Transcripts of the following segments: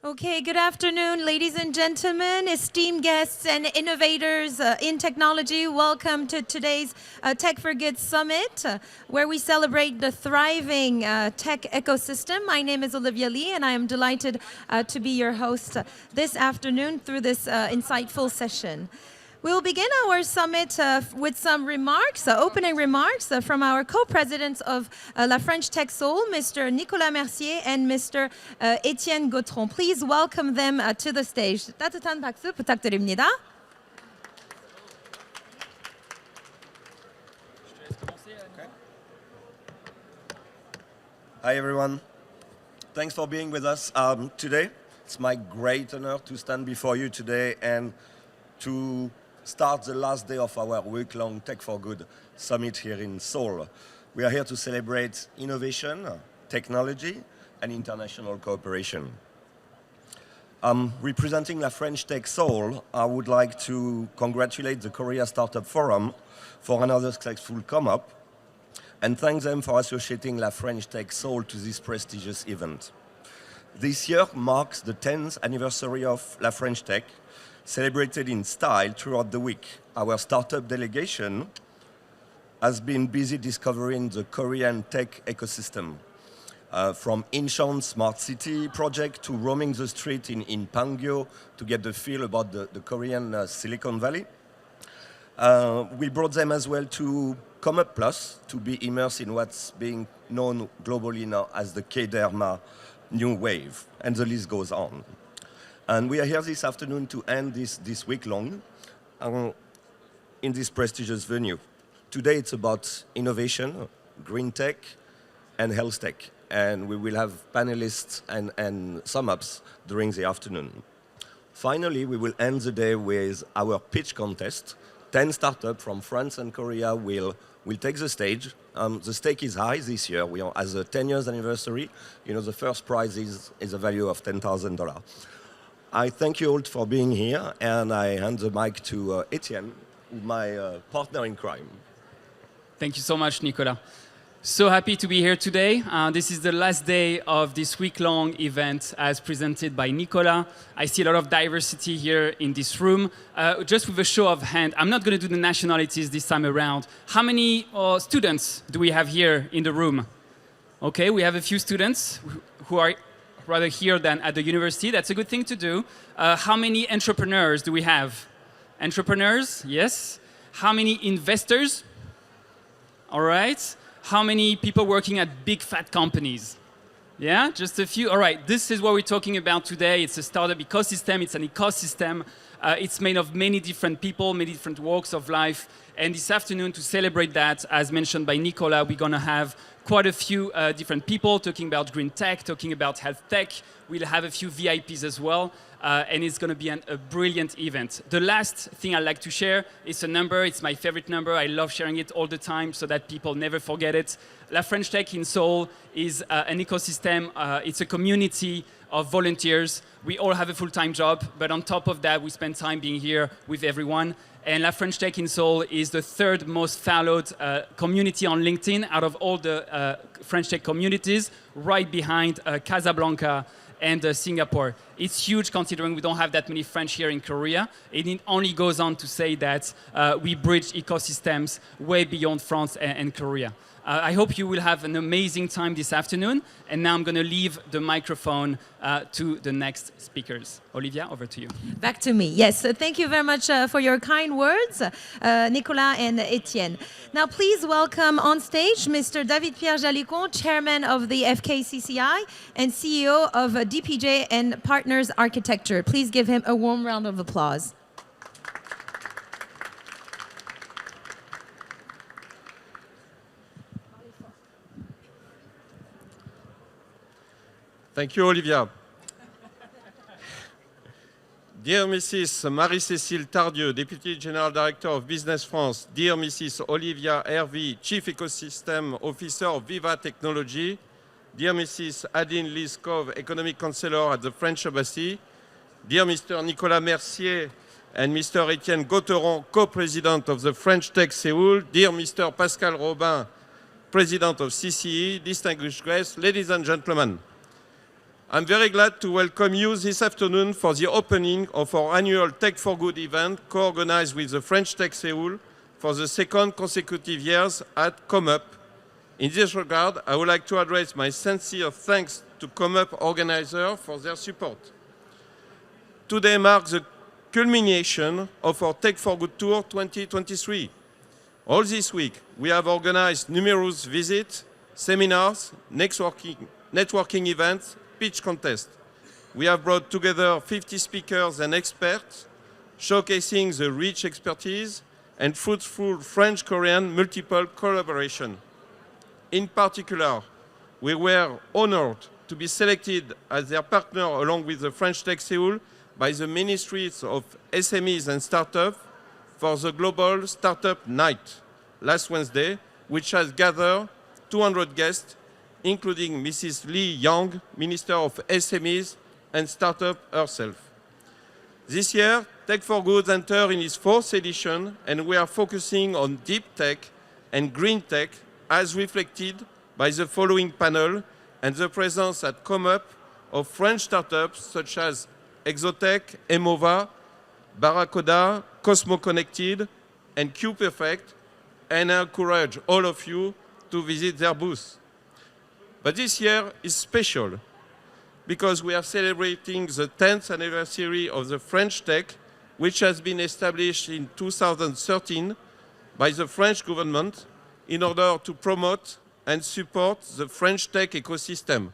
Okay, good afternoon, ladies and gentlemen, esteemed guests and innovators in technology. Welcome to today's Tech4Good Summit, where we celebrate the thriving tech ecosystem. My name is Olivia Lee, and I am delighted to be your host this afternoon through this insightful session. We will begin our summit with some remarks, opening remarks from our co-presidents of La French Tech Soul, Mr. Nicolas Mercier and Mr. Etienne Gautron. Please welcome them to the stage. 따뜻한 박수 부탁드립니다. Hi everyone. Thanks for being with us today. It's my great honor to stand before you today and to start the last day of our week-long Tech4Good Summit here in Seoul. We are here to celebrate innovation, technology, and international cooperation. Representing La French Tech Soul, I would like to congratulate the Korea Startup Forum for another successful COMEUP and thank them for associating La French Tech Soul to this prestigious event. This year marks the 10th anniversary of La French Tech, celebrated in style throughout the week. Our startup delegation has been busy discovering the Korean tech ecosystem, from Incheon Smart City project to roaming the street in Pangyo to get the feel about the Korean Silicon Valley. We brought them as well to COMEUP Plus to be immersed in what's being known globally now as the K-Derma new wave, and the list goes on. And we are here this afternoon to end this week long in this prestigious venue. Today it's about innovation, green tech, and health tech. And we will have panelists and sum-ups during the afternoon. Finally, we will end the day with our pitch contest. 10 startups from France and Korea will take the stage. The stake is high this year. We are, as a 10 years anniversary, the first prize is a value of $10,000. I thank you all for being here, and I hand the mic to Etienne, my partner in crime. Thank you so much, Nicolas. So happy to be here today. This is the last day of this week-long event as presented by Nicolas. I see a lot of diversity here in this room. Just with a show of hand, I'm not going to do the nationalities this time around. How many students do we have here in the room? Okay, we have a few students who are rather here than at the university. That's a good thing to do. How many entrepreneurs do we have? Entrepreneurs, yes. How many investors? All right. How many people working at big fat companies? Yeah, just a few. All right, this is what we're talking about today. It's a startup ecosystem. It's an ecosystem. It's made of many different people, many different walks of life. And this afternoon, to celebrate that, as mentioned by Nicolas, we're going to have quite a few different people talking about green tech, talking about health tech. We'll have a few VIPs as well. And it's going to be a brilliant event. The last thing I'd like to share is a number. It's my favorite number. I love sharing it all the time so that people never forget it. La French Tech in Seoul is an ecosystem. It's a community of volunteers. We all have a full-time job, but on top of that, we spend time being here with everyone. And La French Tech in Seoul is the third most followed community on LinkedIn out of all the French Tech communities, right behind Casablanca and Singapore. It's huge considering we don't have that many French here in Korea. It only goes on to say that we bridge ecosystems way beyond France and Korea. I hope you will have an amazing time this afternoon. And now I'm going to leave the microphone to the next speakers. Olivia, over to you. Back to me. Yes, thank you very much for your kind words, Nicolas and Etienne. Now, please welcome on stage Mr. David-Pierre Jalicon, Chairman of the FKCCI and CEO of DPJ and Partners Architecture. Please give him a warm round of applause. Thank you, Olivia. Dear Mrs. Marie-Cécile Tardieu, Deputy General Director of Business France, dear Mrs. Olivia Hervey, Chief Ecosystem Officer of Viva Technology, dear Mrs. Adine Liskov, Economic Counselor at the French Embassy, dear Mr. Nicolas Mercier and Mr. Etienne Gautron, Co-President of the French Tech Seoul, dear Mr. Pascal Robin, President of CCE, distinguished guests, ladies and gentlemen. I'm very glad to welcome you this afternoon for the opening of our annual Tech4Good event, co-organized with the French Tech Seoul for the second consecutive years at COMEUP. In this regard, I would like to address my sincere thanks to COMEUP organizers for their support. Today marks the culmination of our Tech4Good Tour 2023. All this week, we have organized numerous visits, seminars, networking events, pitch contests. We have brought together 50 speakers and experts, showcasing the rich expertise and fruitful French-Korean multiple collaboration. In particular, we were honored to be selected as their partner along with the French Tech Seoul by the Ministries of SMEs and Startups for the Global Startup Night last Wednesday, which has gathered 200 guests, including Mrs. Lee Yang, Minister of SMEs and Startup herself. This year, Tech4Good enters in its fourth edition, and we are focusing on deep tech and green tech as reflected by the following panel and the presence at COMEUP of French startups such as Exotech, Emova, Barracoda, Cosmo Connected, and QPerfect, and I encourage all of you to visit their booth. But this year is special because we are celebrating the 10th anniversary of the French Tech, which has been established in 2013 by the French government in order to promote and support the French tech ecosystem.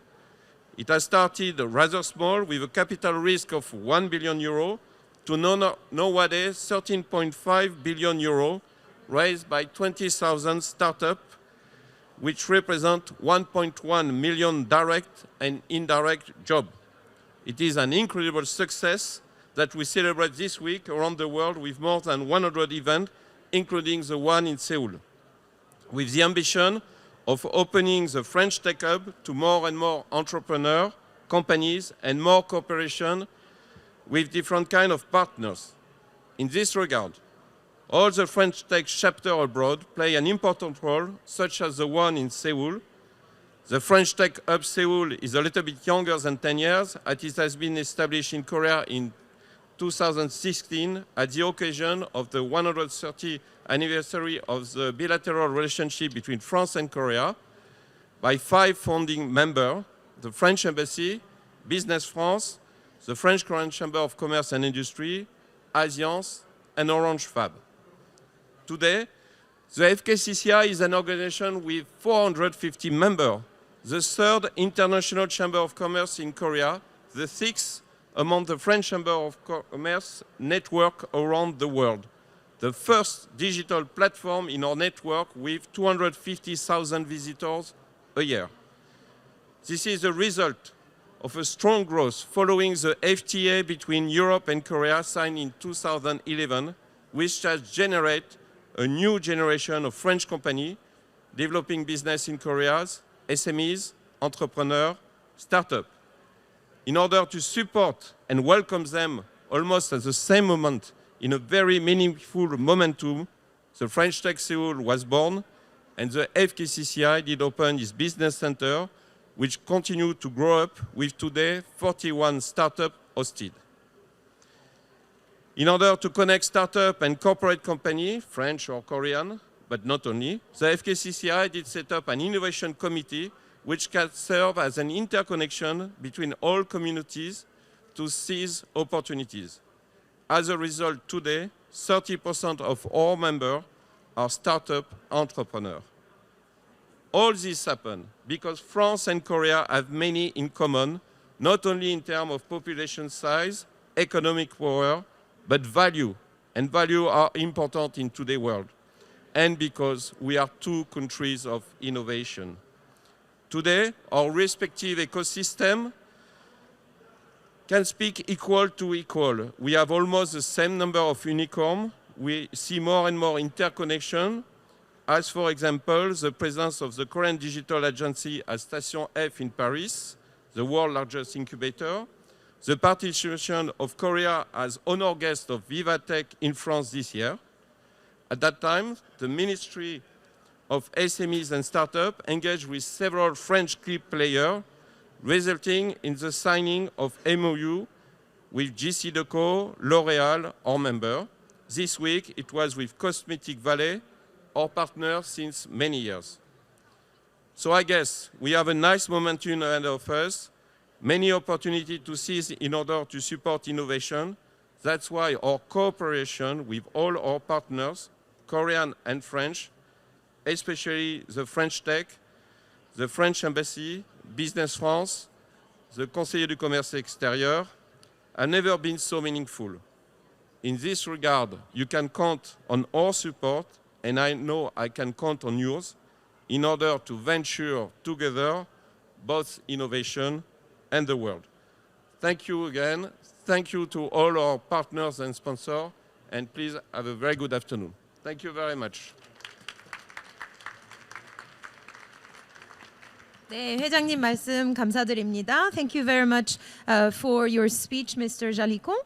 It has started rather small with a capital risk of 1 billion euro to nowadays 13.5 billion euro raised by 20,000 startups, which represent 1.1 million direct and indirect jobs. It is an incredible success that we celebrate this week around the world with more than 100 events, including the one in Seoul, with the ambition of opening the French Tech Hub to more and more entrepreneurs, companies, and more cooperation with different kinds of partners. In this regard, all the French Tech chapters abroad play an important role, such as the one in Seoul. The French Tech Hub Seoul is a little bit younger than 10 years, as it has been established in Korea in 2016 at the occasion of the 130th anniversary of the bilateral relationship between France and Korea by 5 founding members, the French Embassy, Business France, the French-Korean Chamber of Commerce and Industry, Alliance, and Orange Fab. Today, the FKCCI is an organization with 450 members, the third international chamber of commerce in Korea, the sixth among the French Chamber of Commerce network around the world, the first digital platform in our network with 250,000 visitors a year. This is a result of a strong growth following the FTA between Europe and Korea signed in 2011, which has generated a new generation of French companies developing business in Korea's SMEs, entrepreneurs, startups. In order to support and welcome them almost at the same moment in a very meaningful momentum, the French Tech Seoul was born and the FKCCI did open its business center, which continued to grow up with today 41 startups hosted. In order to connect startup and corporate companies, French or Korean, but not only, the FKCCI did set up an innovation committee which can serve as an interconnection between all communities to seize opportunities. As a result, today, 30% of all members are startup entrepreneurs. All this happened because France and Korea have many in common, not only in terms of population size, economic power, but value, and value are important in today's world, and because we are two countries of innovation. Today, our respective ecosystem can speak equal to equal. We have almost the same number of unicorns. We see more and more interconnection, as for example, the presence of the Korean digital agency at Station F in Paris, the world's largest incubator, the participation of Korea as honor guest of Vivatech in France this year. At that time, the Ministry of SMEs and Startups engaged with several French key players resulting in the signing of MOU with JCDecaux, L'Oréal, our member. This week, it was with Cosmetic Valley, our partner since many years. So I guess we have a nice momentum ahead of us, many opportunities to seize in order to support innovation. That's why our cooperation with all our partners, Korean and French, especially the French Tech, the French Embassy, Business France, the Conseiller du Commerce Extérieur, have never been so meaningful. In this regard, you can count on our support, and I know I can count on yours, in order to venture together both innovation and the world. Thank you again. Thank you to all our partners and sponsors, and please have a very good afternoon. Thank you very much. 네, 회장님 말씀 감사드립니다. Thank you very much for your speech, Mr. Jalicon.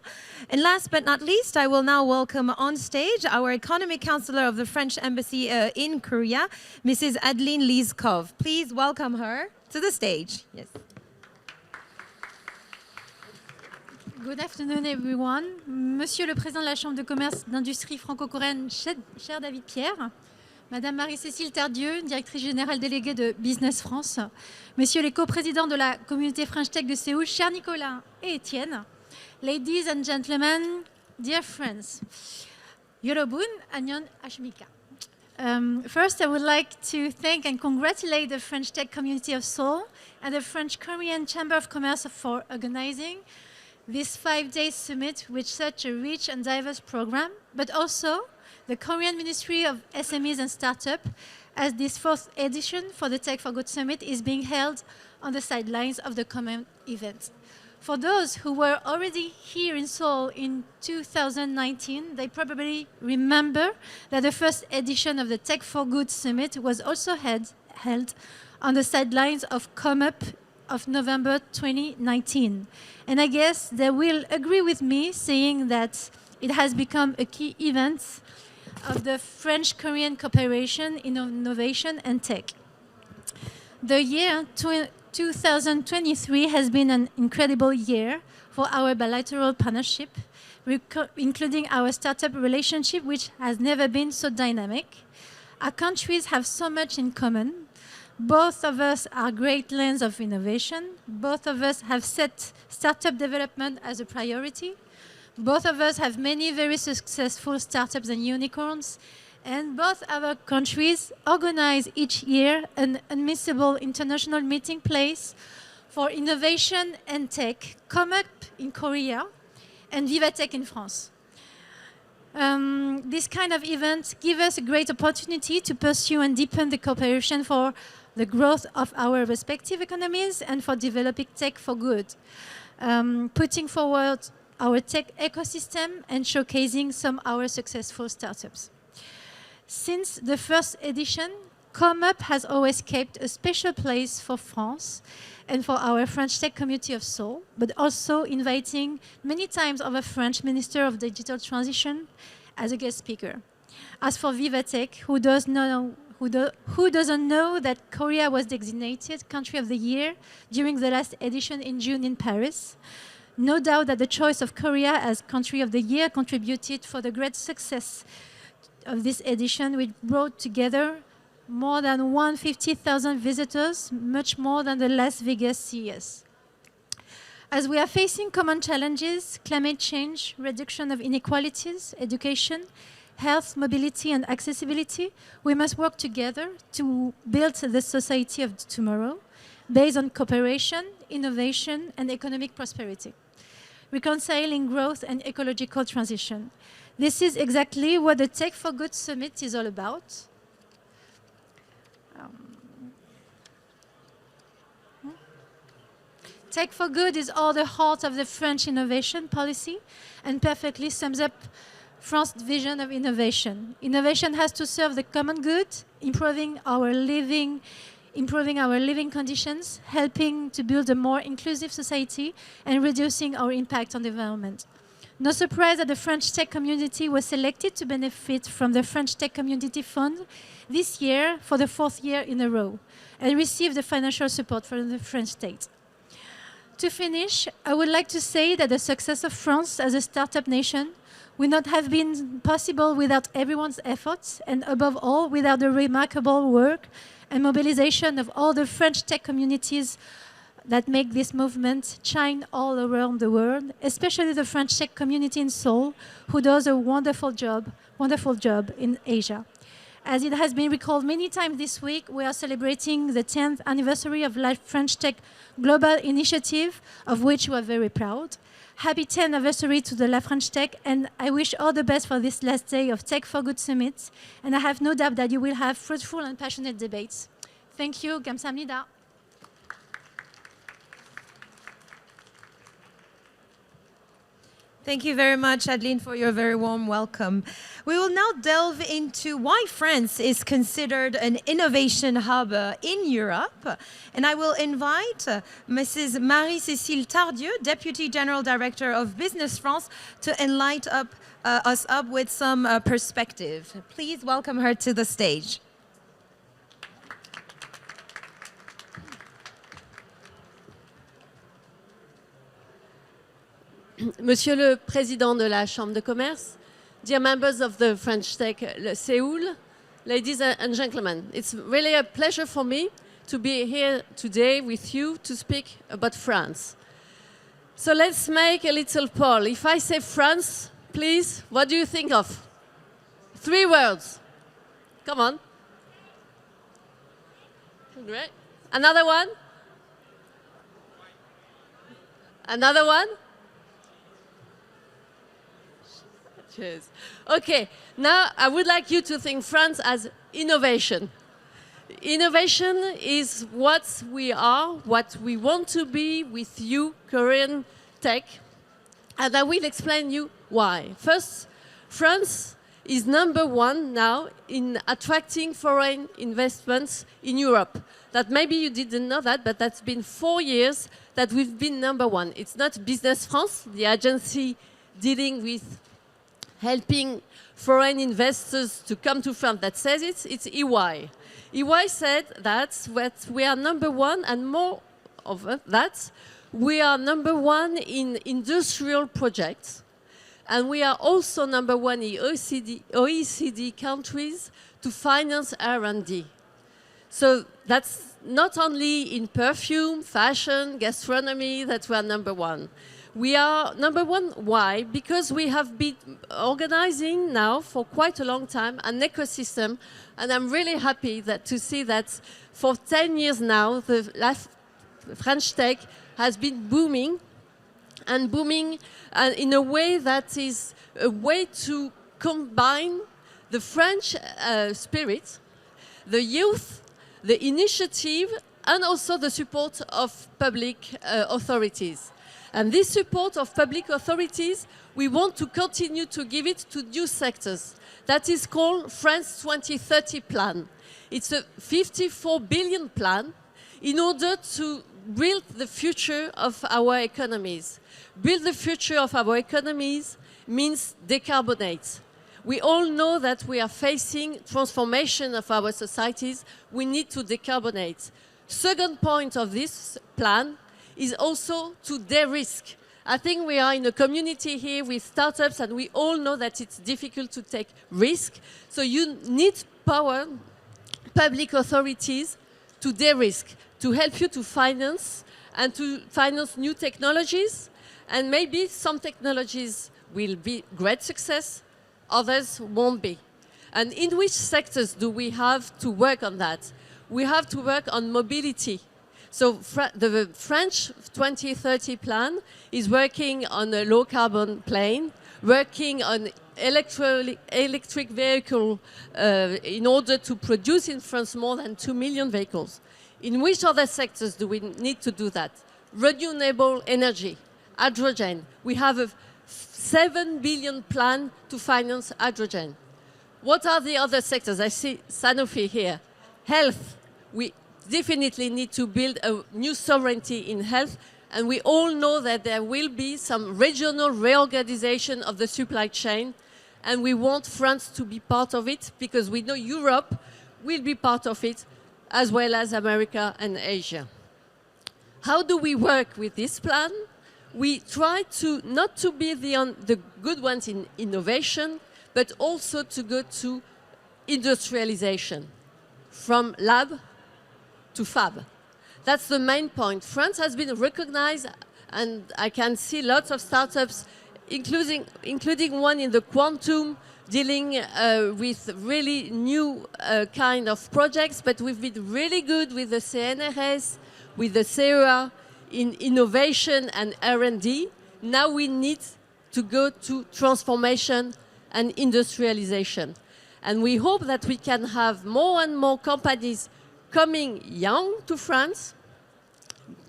And last but not least, I will now welcome on stage our Economy Counselor of the French Embassy in Korea, Mrs. Adeline Lizkov. Please welcome her to the stage. Yes. Good afternoon, everyone. Monsieur le Président de la Chambre de commerce d'industrie franco-coréenne, cher David Pierre, Madame Marie-Cécile Tardieu, directrice générale déléguée de Business France, Messieurs les co-présidents de la communauté French Tech de Séoul, chers Nicolas et Étienne, Ladies and gentlemen, dear friends, 여러분, 안녕 하십니까? First, I would like to thank and congratulate the French Tech community of Seoul and the French-Korean Chamber of Commerce for organizing this 5-day summit with such a rich and diverse program, but also the Korean Ministry of SMEs and Startup, as this 4th edition for the Tech4Good Summit is being held on the sidelines of the COMEUP event. For those who were already here in Seoul in 2019, they probably remember that the first edition of the Tech4Good Summit was also held on the sidelines of COMEUP of November 2019. And I guess they will agree with me saying that it has become a key event of the French-Korean cooperation in innovation and tech. The year 2023 has been an incredible year for our bilateral partnership, including our startup relationship, which has never been so dynamic. Our countries have so much in common. Both of us are great lands of innovation. Both of us have set startup development as a priority. Both of us have many very successful startups and unicorns. And both our countries organize each year an unmissable international meeting place for innovation and tech, COMEUP in Korea and Vivatech in France. This kind of events give us a great opportunity to pursue and deepen the cooperation for the growth of our respective economies and for developing tech for good, putting forward our tech ecosystem and showcasing some of our successful startups. Since the first edition, COMEUP has always kept a special place for France and for our French tech community of Seoul, but also inviting many times our French Minister of Digital Transition as a guest speaker. As for Vivatech, who doesn't know that Korea was designated Country of the Year during the last edition in June in Paris? No doubt that the choice of Korea as Country of the Year contributed for the great success of this edition, which brought together more than 150,000 visitors, much more than the Las Vegas CES. As we are facing common challenges, climate change, reduction of inequalities, education, health, mobility, and accessibility, we must work together to build the society of tomorrow based on cooperation, innovation, and economic prosperity, reconciling growth and ecological transition. This is exactly what the Tech4Good Summit is all about. Tech4Good is all the heart of the French innovation policy and perfectly sums up France's vision of innovation. Innovation has to serve the common good, improving our living conditions, helping to build a more inclusive society, and reducing our impact on the environment. No surprise that the French tech community was selected to benefit from the French Tech Community Fund this year for the 4th year in a row and received the financial support from the French state. To finish, I would like to say that the success of France as a startup nation would not have been possible without everyone's efforts, and above all, without the remarkable work and mobilization of all the French tech communities that make this movement shine all around the world, especially the French tech community in Seoul, who does a wonderful job in Asia. As it has been recalled many times this week, we are celebrating the 10th anniversary of La French Tech Global Initiative, of which we are very proud. Happy 10th anniversary to the La French Tech, and I wish all the best for this last day of Tech4Good Summit, and I have no doubt that you will have fruitful and passionate debates. Thank you. 감사합니다. Thank you very much, Adeline, for your very warm welcome. We will now delve into why France is considered an innovation hub in Europe. And I will invite Mrs. Marie-Cécile Tardieu, Deputy General Director of Business France, to enlighten us up with some perspective. Please welcome her to the stage. Monsieur le Président de la Chambre de commerce, dear members of the French Tech Seoul, ladies and gentlemen, it's really a pleasure for me to be here today with you to speak about France. So let's make a little poll. If I say France, please, what do you think of? 3 words. Come on. Great. Another one? Another one? Cheers. Okay, now I would like you to think France as innovation. Innovation is what we are, what we want to be with you, Korean tech, and I will explain you why. First, France is #1 now in attracting foreign investments in Europe. That maybe you didn't know that, but that's been 4 years that we've been #1. It's not Business France, the agency dealing with helping foreign investors to come to France that says it, it's EY. EY said that we are #1, and more of that, we are #1 in industrial projects, and we are also #1 in OECD countries to finance R&D. So that's not only in perfume, fashion, gastronomy that we are #1. We are #1, why? Because we have been organizing now for quite a long time an ecosystem, and I'm really happy to see that for 10 years now, the French tech has been booming, and booming in a way that is a way to combine the French spirit, the youth, the initiative, and also the support of public authorities. And this support of public authorities, we want to continue to give it to new sectors. That is called France 2030 plan. It's a 54 billion plan in order to build the future of our economies. Build the future of our economies means decarbonate. We all know that we are facing transformation of our societies. We need to decarbonate. Second point of this plan is also to de-risk. I think we are in a community here with startups, and we all know that it's difficult to take risk. So you need public authorities to de-risk, to help you to finance and to finance new technologies. And maybe some technologies will be great success, others won't be. And in which sectors do we have to work on that? We have to work on mobility. So the French 2030 plan is working on a low-carbon plane, working on electric vehicle in order to produce in France more than 2 million vehicles. In which other sectors do we need to do that? Renewable energy, hydrogen. We have a 7 billion plan to finance hydrogen. What are the other sectors? I see Sanofi here. Health. We definitely need to build a new sovereignty in health, and we all know that there will be some regional reorganization of the supply chain, and we want France to be part of it because we know Europe will be part of it, as well as America and Asia. How do we work with this plan? We try to not to be the good ones in innovation, but also to go to industrialization, from lab to fab. That's the main point. France has been recognized, and I can see lots of startups, including one in the quantum, dealing with really new kind of projects, but we've been really good with the CNRS, with the CEA, in innovation and R&D. Now we need to go to transformation and industrialization. And we hope that we can have more and more companies coming young to France,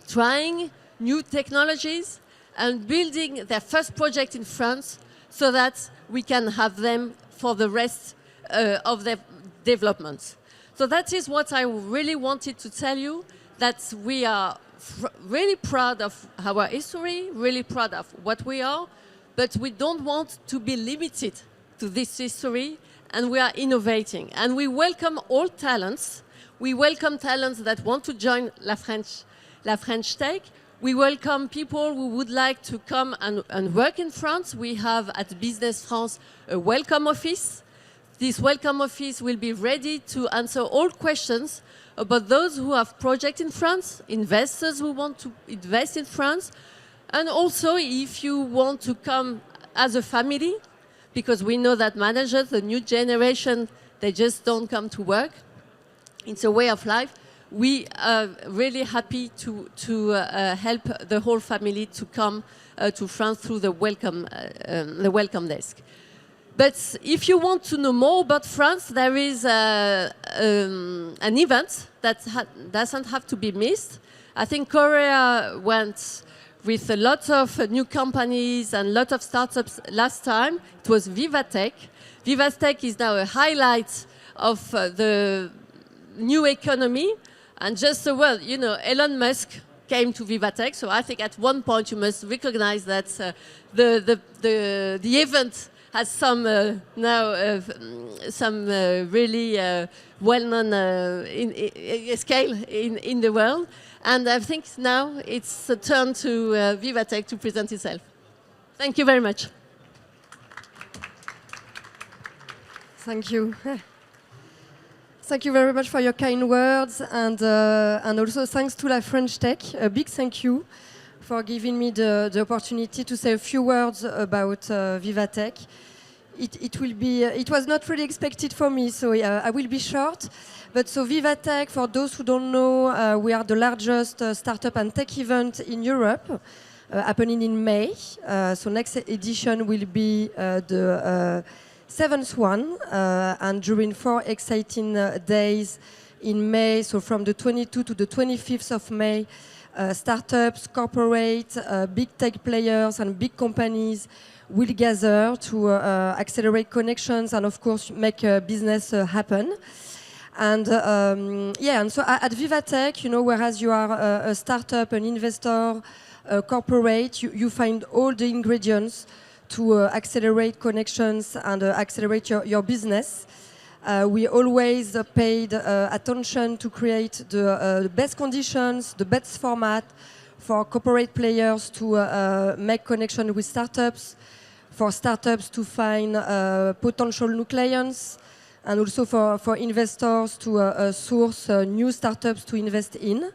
trying new technologies and building their first project in France so that we can have them for the rest of their developments. So that is what I really wanted to tell you, that we are really proud of our history, really proud of what we are, but we don't want to be limited to this history, and we are innovating. And we welcome all talents. We welcome talents that want to join La French Tech. We welcome people who would like to come and work in France. We have at Business France a welcome office. This welcome office will be ready to answer all questions about those who have projects in France, investors who want to invest in France, and also if you want to come as a family, because we know that managers, the new generation, they just don't come to work. It's a way of life. We are really happy to help the whole family to come to France through the welcome desk. But if you want to know more about France, there is an event that doesn't have to be missed. I think Korea went with a lot of new companies and a lot of startups last time. It was Vivatech. Vivatech is now a highlight of the new economy. And just so well, you know, Elon Musk came to Vivatech, so I think at one point you must recognize that the event has some really well-known scale in the world. And I think now it's a turn to Vivatech to present itself. Thank you very much. Thank you. Thank you very much for your kind words, and also thanks to La French Tech. A big thank you for giving me the opportunity to say a few words about Vivatech. It was not really expected for me, so I will be short. But so Vivatech, for those who don't know, we are the largest startup and tech event in Europe, happening in May. So next edition will be the 7th one, and during 4 exciting days in May, so from the 22nd to the 25th of May, startups, corporate, big tech players and big companies will gather to accelerate connections and of course make business happen. And and so at Vivatech, you know, whereas you are a startup, an investor, a corporate, you find all the ingredients to accelerate connections and accelerate your business. We always paid attention to create the best conditions, the best format for corporate players to make connection with startups, for startups to find potential new clients, and also for investors to source new startups to invest in.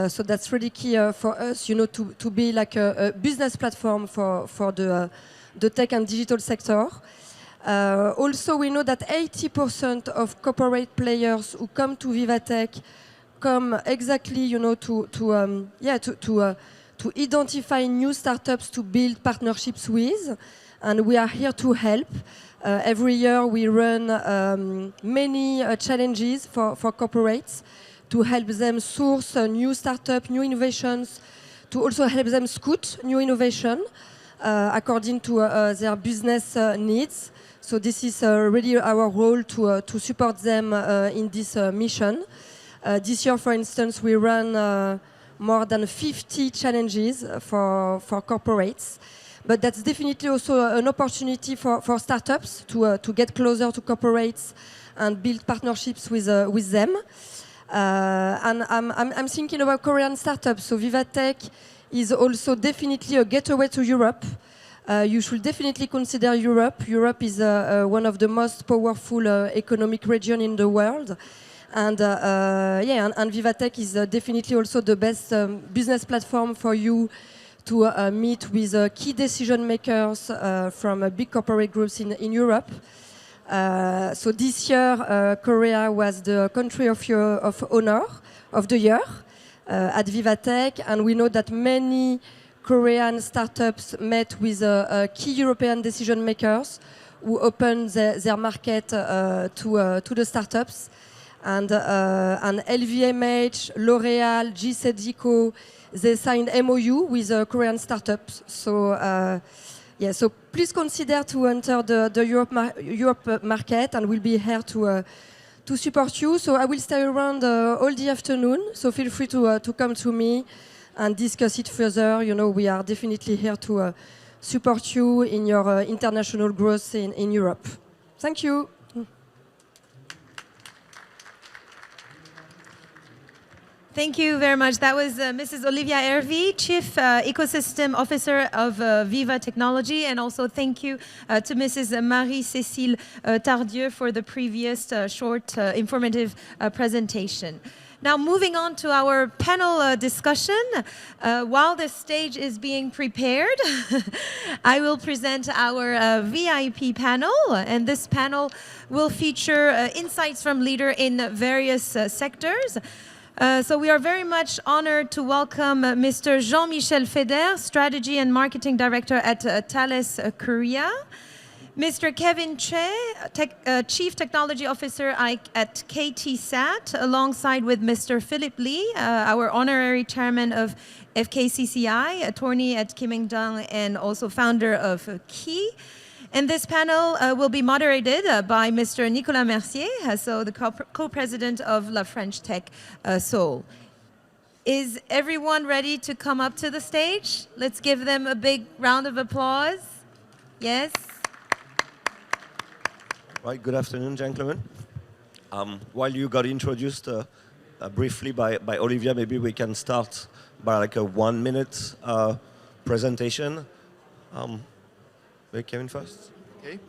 So that's really key for us, you know, to be like a business platform for the tech and digital sector. Also, we know that 80% of corporate players who come to Vivatech come exactly, you know, to identify new startups to build partnerships with, and we are here to help. Every year we run many challenges for corporates to help them source new startups, new innovations, to also help them scout new innovation according to their business needs. So this is really our role to support them in this mission. This year, for instance, we run more than 50 challenges for corporates. But that's definitely also an opportunity for startups to get closer to corporates and build partnerships with them. And I'm thinking about Korean startups. So Vivatech is also definitely a gateway to Europe. You should definitely consider Europe. Europe is one of the most powerful economic region in the world. And and Vivatech is definitely also the best business platform for you to meet with key decision makers from big corporate groups in Europe. So this year, Korea was the country of honor of the year at Vivatech, and we know that many Korean startups met with key European decision makers who opened their market to the startups. And LVMH, L'Oréal, GCDeco, they signed MOU with Korean startups. So so please consider to enter the Europe market, and we'll be here to support you. So I will stay around all the afternoon. So feel free to come to me and discuss it further. You know, we are definitely here to support you in your international growth in Europe. Thank you. Thank you very much. That was Mrs. Olivia Hervey, Chief Ecosystem Officer of Viva Technology. And also thank you to Mrs. Marie-Cécile Tardieu for the previous short informative presentation. Now, moving on to our panel discussion. While the stage is being prepared, I will present our VIP panel. And this panel will feature insights from leaders in various sectors. So we are very much honored to welcome Mr. Jean-Michel Feder, Strategy and Marketing Director at Thales Korea. Mr. Kevin Che, Chief Technology Officer at KTSAT, alongside with Mr. Philip Lee, our Honorary Chairman of FKCCI, attorney at Kim Il-jung, and also founder of Key. And this panel will be moderated by Mr. Nicolas Mercier, so the co-president of La French Tech Seoul. Is everyone ready to come up to the stage? Let's give them a big round of applause. Yes? Right, good afternoon, gentlemen. While you got introduced briefly by Olivia, maybe we can start by like a 1 minute presentation. Kevin first. Okay.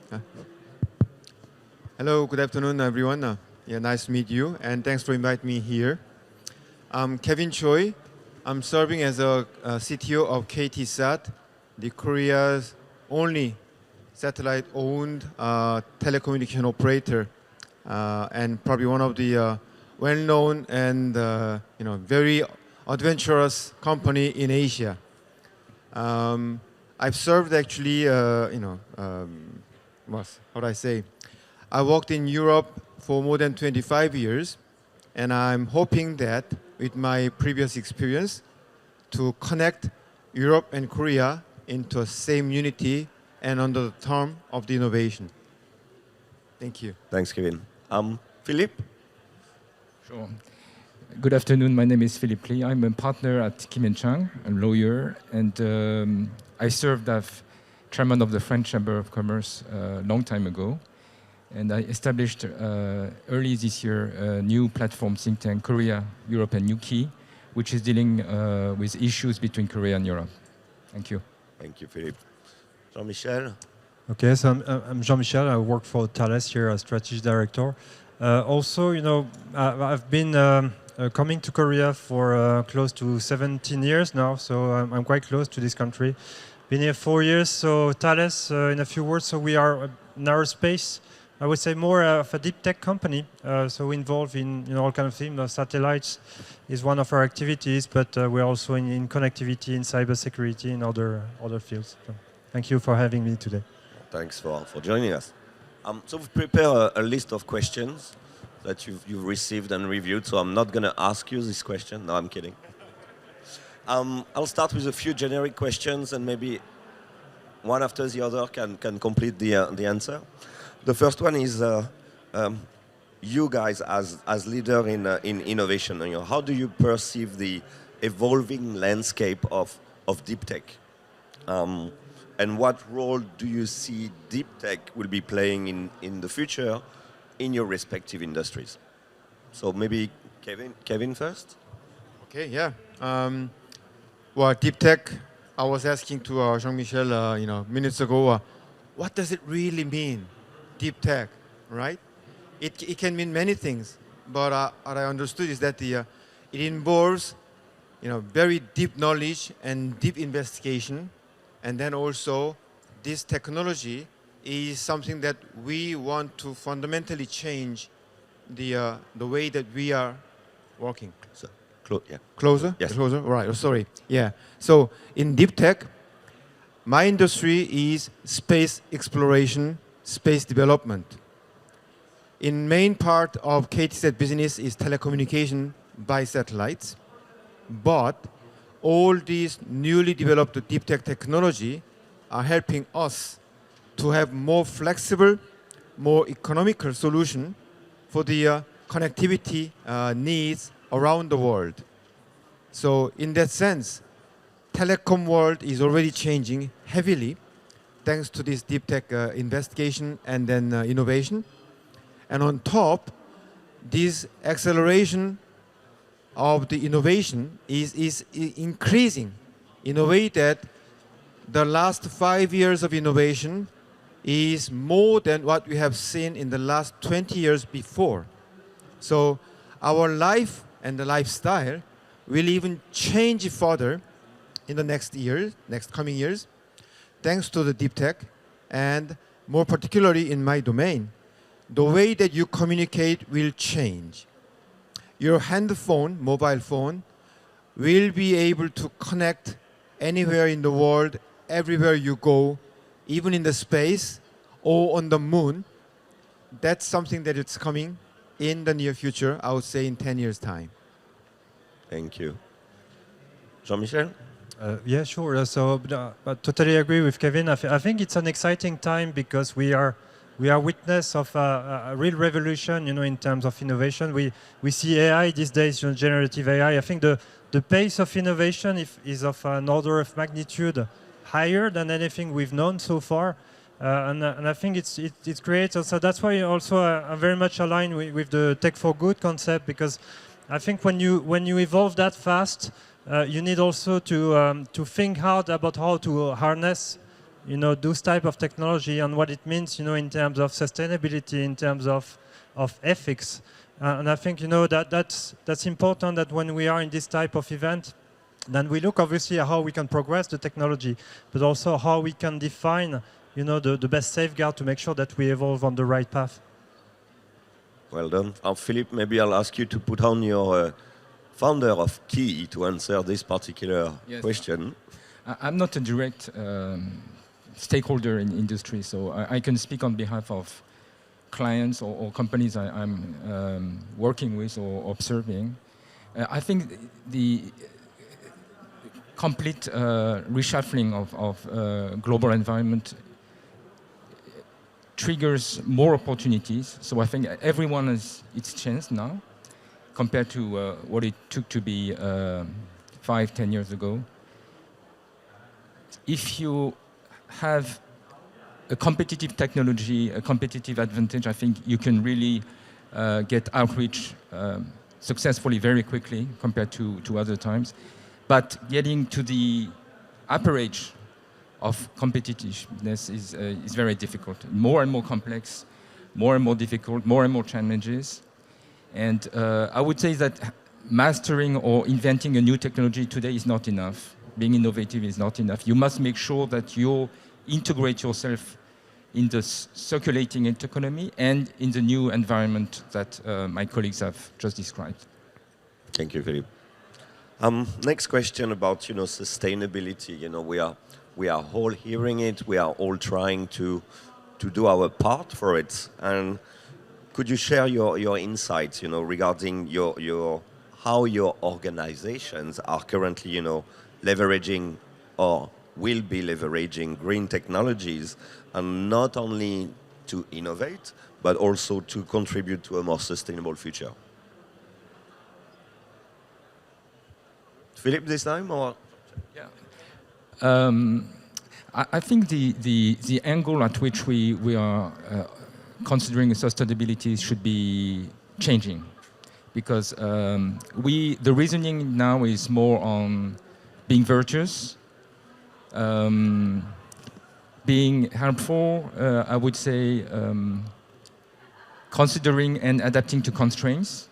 Hello, good afternoon, everyone. Nice to meet you, and thanks for inviting me here. I'm Kevin Choi. I'm serving as a CTO of KTSAT, the Korea's only satellite-owned telecommunication operator, and probably one of the well-known and very adventurous company in Asia. I've served actually, how do I say? I worked in Europe for more than 25 years, and I'm hoping that with my previous experience to connect Europe and Korea into a same unity and under the term of the innovation. Thank you. Thanks, Kevin. Philippe? Sure. Good afternoon. My name is Philip Lee. I'm a partner at Kim Il-jung, a lawyer, and I served as chairman of the French Chamber of Commerce a long time ago. And I established early this year a new platform think tank, Korea, Europe, and New Key, which is dealing with issues between Korea and Europe. Thank you. Thank you, Philippe. Jean-Michel? Okay, so I'm Jean-Michel. I work for Thales here as strategy director. Also, I've been coming to Korea for close to 17 years now, so I'm quite close to this country. Been here 4 years, so Thales, in a few words, so we are in aerospace, I would say more of a deep tech company, so involved in all kind of things. Satellites is one of our activities, but we're also in connectivity, in cybersecurity, in other fields. So thank you for having me today. Thanks for joining us. So we've prepared a list of questions that you've received and reviewed, so I'm not going to ask you this question. No, I'm kidding. I'll start with a few generic questions, and maybe one after the other can complete the answer. The first one is you guys as leader in innovation. How do you perceive the evolving landscape of deep tech? And what role do you see deep tech will be playing in the future in your respective industries? So maybe Kevin first. Okay, yeah. Well, deep tech, I was asking to Jean-Michel, minutes ago, what does it really mean, deep tech, right? It can mean many things, but what I understood is that it involves, very deep knowledge and deep investigation, and then also this technology is something that we want to fundamentally change the way that we are working. So, yeah. Closer? Yes. Closer? Right. Oh, sorry. Yeah. So in deep tech, my industry is space exploration, space development. In main part of KTZ business is telecommunication by satellites, but all these newly developed deep tech technology are helping us to have more flexible, more economical solution for the connectivity needs around the world. So in that sense, telecom world is already changing heavily thanks to this deep tech investigation and then innovation. And on top, this acceleration of the innovation is increasing in a way that the last 5 years of innovation is more than what we have seen in the last 20 years before. So our life and the lifestyle will even change further in the next coming years, thanks to the deep tech, and more particularly in my domain, the way that you communicate will change. Your handphone, mobile phone, will be able to connect anywhere in the world, everywhere you go, even in the space or on the moon. That's something that it's coming in the near future, I would say in 10 years' time. Thank you. Jean-Michel? Yeah, sure. But totally agree with Kevin. I think it's an exciting time because we are witness of a real revolution, in terms of innovation. We see AI these days, generative AI. I think the pace of innovation is of an order of magnitude higher than anything we've known so far. And I think it creates also, that's why also I'm very much aligned with the Tech4Good concept, because I think when you evolve that fast, you need also to think hard about how to harness, those type of technology and what it means, in terms of sustainability, in terms of ethics. And I think, that's important that when we are in this type of event, then we look obviously at how we can progress the technology, but also how we can define, the best safeguard to make sure that we evolve on the right path. Well done. Philippe, maybe I'll ask you to put on your founder of Key to answer this particular question. I'm not a direct stakeholder in industry, so I can speak on behalf of clients or companies I'm working with or observing. I think the complete reshuffling of global environment triggers more opportunities. So I think everyone has its chance now compared to what it took to be 5-10 years ago. If you have a competitive technology, a competitive advantage, I think you can really get outreach successfully very quickly compared to other times. But getting to the upper age of competitiveness is very difficult. More and more complex, more and more difficult, more and more challenges. And I would say that mastering or inventing a new technology today is not enough. Being innovative is not enough. You must make sure that you integrate yourself in the circulating economy and in the new environment that my colleagues have just described. Thank you, Philippe. Next question about sustainability. We are all hearing it. We are all trying to do our part for it. And could you share your insights, regarding how your organizations are currently, leveraging or will be leveraging green technologies, and not only to innovate, but also to contribute to a more sustainable future? Philippe, this time, or? Yeah. I think the angle at which we are considering sustainability should be changing. because the reasoning now is more on being virtuous, being helpful, I would say, considering and adapting to constraints,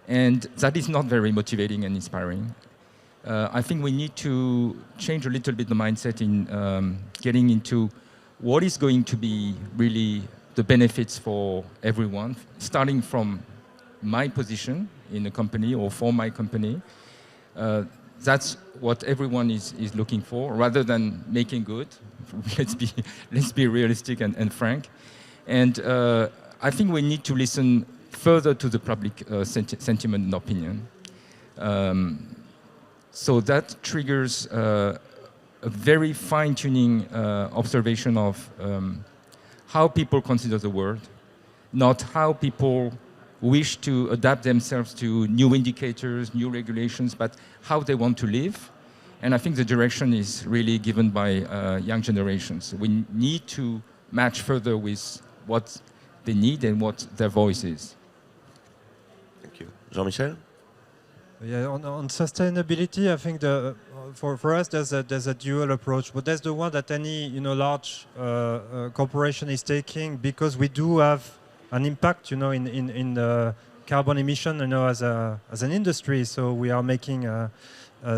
and that is not very motivating and inspiring. I think we need to change a little bit the mindset in getting into what is going to be really the benefits for everyone, starting from my position in the company or for my company. That's what everyone is looking for, rather than making good. let's be realistic and frank. And I think we need to listen further to the public sentiment and opinion. So that triggers a very fine-tuning observation of how people consider the world, not how people wish to adapt themselves to new indicators, new regulations, but how they want to live. And I think the direction is really given by young generations. We need to match further with what they need and what their voice is. Thank you. Jean-Michel? Yeah, on sustainability, I think for us there's a dual approach, but that's the one that any large corporation is taking, because we do have an impact in the carbon emission as an industry. So we are making a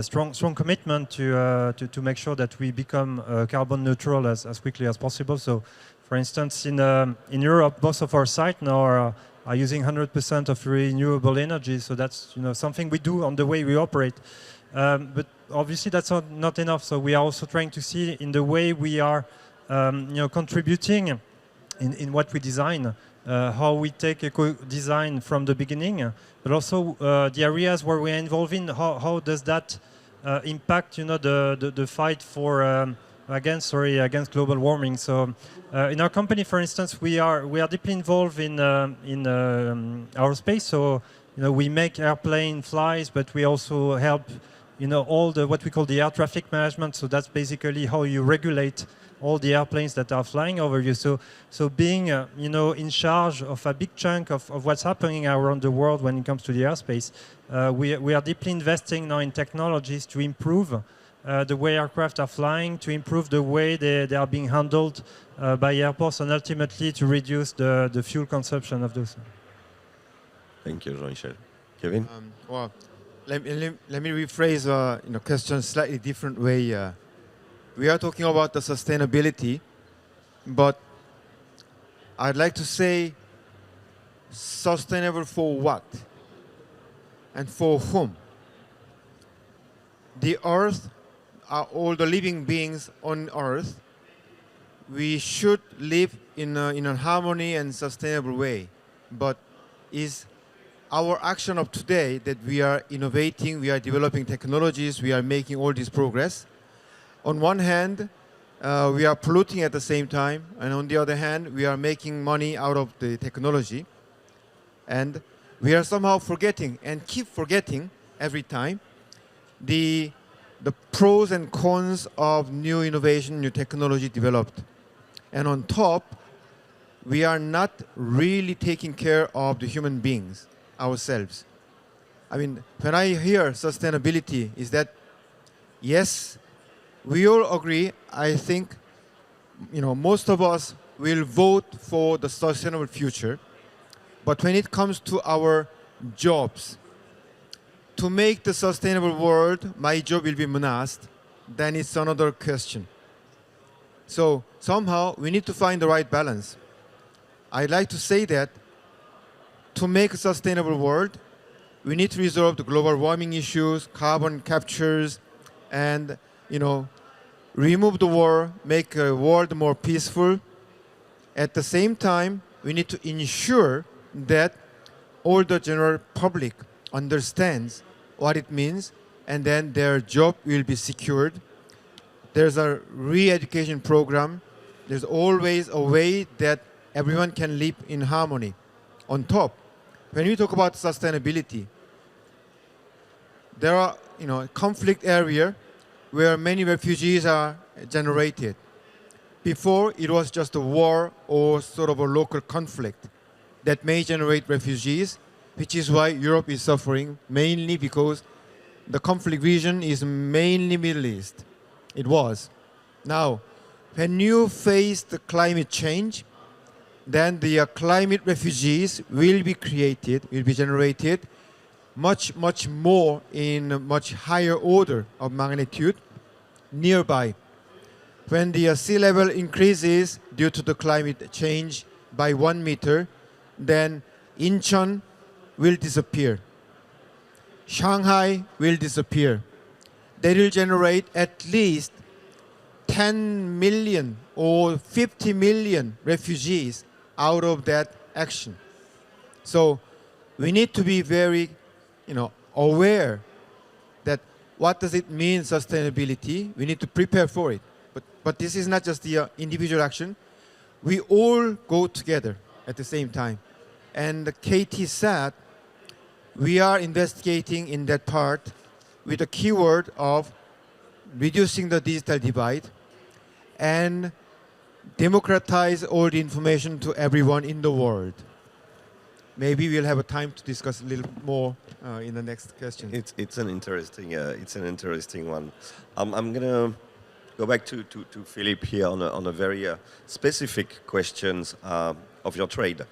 strong commitment to make sure that we become carbon neutral as quickly as possible. So, for instance, in Europe, most of our sites now are using 100% of renewable energy. So that's something we do on the way we operate. But obviously that's not enough. So we are also trying to see in the way we are contributing in what we design, how we take eco-design from the beginning, but also the areas where we are involved in, how does that impact the fight for against global warming. So in our company, for instance, we are deeply involved in aerospace. So we make airplane flies, but we also help all the what we call the air traffic management. So that's basically how you regulate all the airplanes that are flying over you. So being in charge of a big chunk of what's happening around the world when it comes to the airspace, we are deeply investing now in technologies to improve the way aircraft are flying, to improve the way they are being handled by airports, and ultimately to reduce the fuel consumption of those. Thank you, Jean-Michel. Kevin? Well, let me rephrase question slightly different way. We are talking about the sustainability, but I'd like to say sustainable for what and for whom? The earth, all the living beings on earth, we should live in a harmony and sustainable way. But is our action of today that we are innovating, we are developing technologies, we are making all this progress? On one hand, we are polluting at the same time, and on the other hand, we are making money out of the technology. And we are somehow forgetting, and keep forgetting every time, the pros and cons of new innovation, new technology developed. And on top, we are not really taking care of the human beings, ourselves. I mean, when I hear sustainability, is that, yes, we all agree, I think, most of us will vote for the sustainable future. But when it comes to our jobs, to make the sustainable world, my job will be menaced, then it's another question. So somehow we need to find the right balance. I'd like to say that to make a sustainable world, we need to resolve the global warming issues, carbon captures, and remove the war, make a world more peaceful. At the same time, we need to ensure that all the general public understands what it means, and then their job will be secured. There's a re-education program. There's always a way that everyone can live in harmony. On top, when we talk about sustainability, there are conflict area where many refugees are generated. Before, it was just a war or sort of a local conflict that may generate refugees. which is why Europe is suffering, mainly because the conflict region is mainly Middle East. It was. Now, when you face the climate change, then the climate refugees will be created, will be generated much, much more in a much higher order of magnitude nearby. When the sea level increases due to the climate change by 1 meter, then Incheon will disappear. Shanghai will disappear. They will generate at least 10 million or 50 million refugees out of that action. So we need to be very, aware that what does it mean sustainability? We need to prepare for it. But this is not just the individual action. We all go together at the same time. And the KTSAT, we are investigating in that part with the keyword of reducing the digital divide and democratize all the information to everyone in the world. Maybe we'll have a time to discuss a little more in the next question. It's an interesting one. I'm gonna go back to Philippe here on a very specific questions of your trade.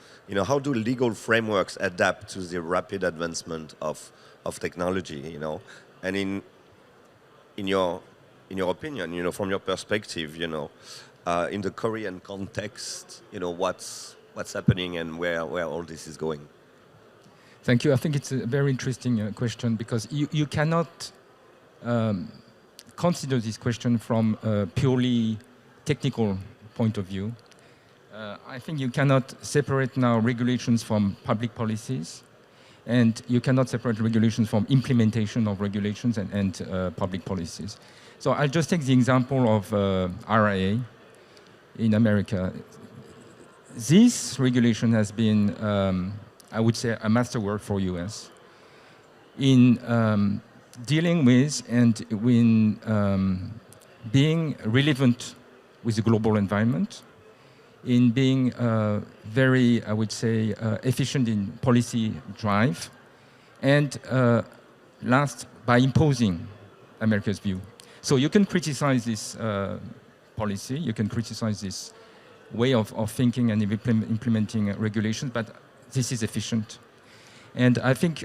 How do legal frameworks adapt to the rapid advancement of technology? And in your opinion, from your perspective, in the Korean context, what's happening and where all this is going? Thank you. I think it's a very interesting question because you cannot consider this question from a purely technical point of view. I think you cannot separate now regulations from public policies, and you cannot separate regulations from implementation of regulations and public policies. So I'll just take the example of RIA in America. This regulation has been, I would say, a masterwork for US in dealing with and when being relevant with the global environment, in being very, I would say, efficient in policy drive, and last, by imposing America's view. So you can criticize this policy, you can criticize this way of thinking and implementing regulations, but this is efficient. And I think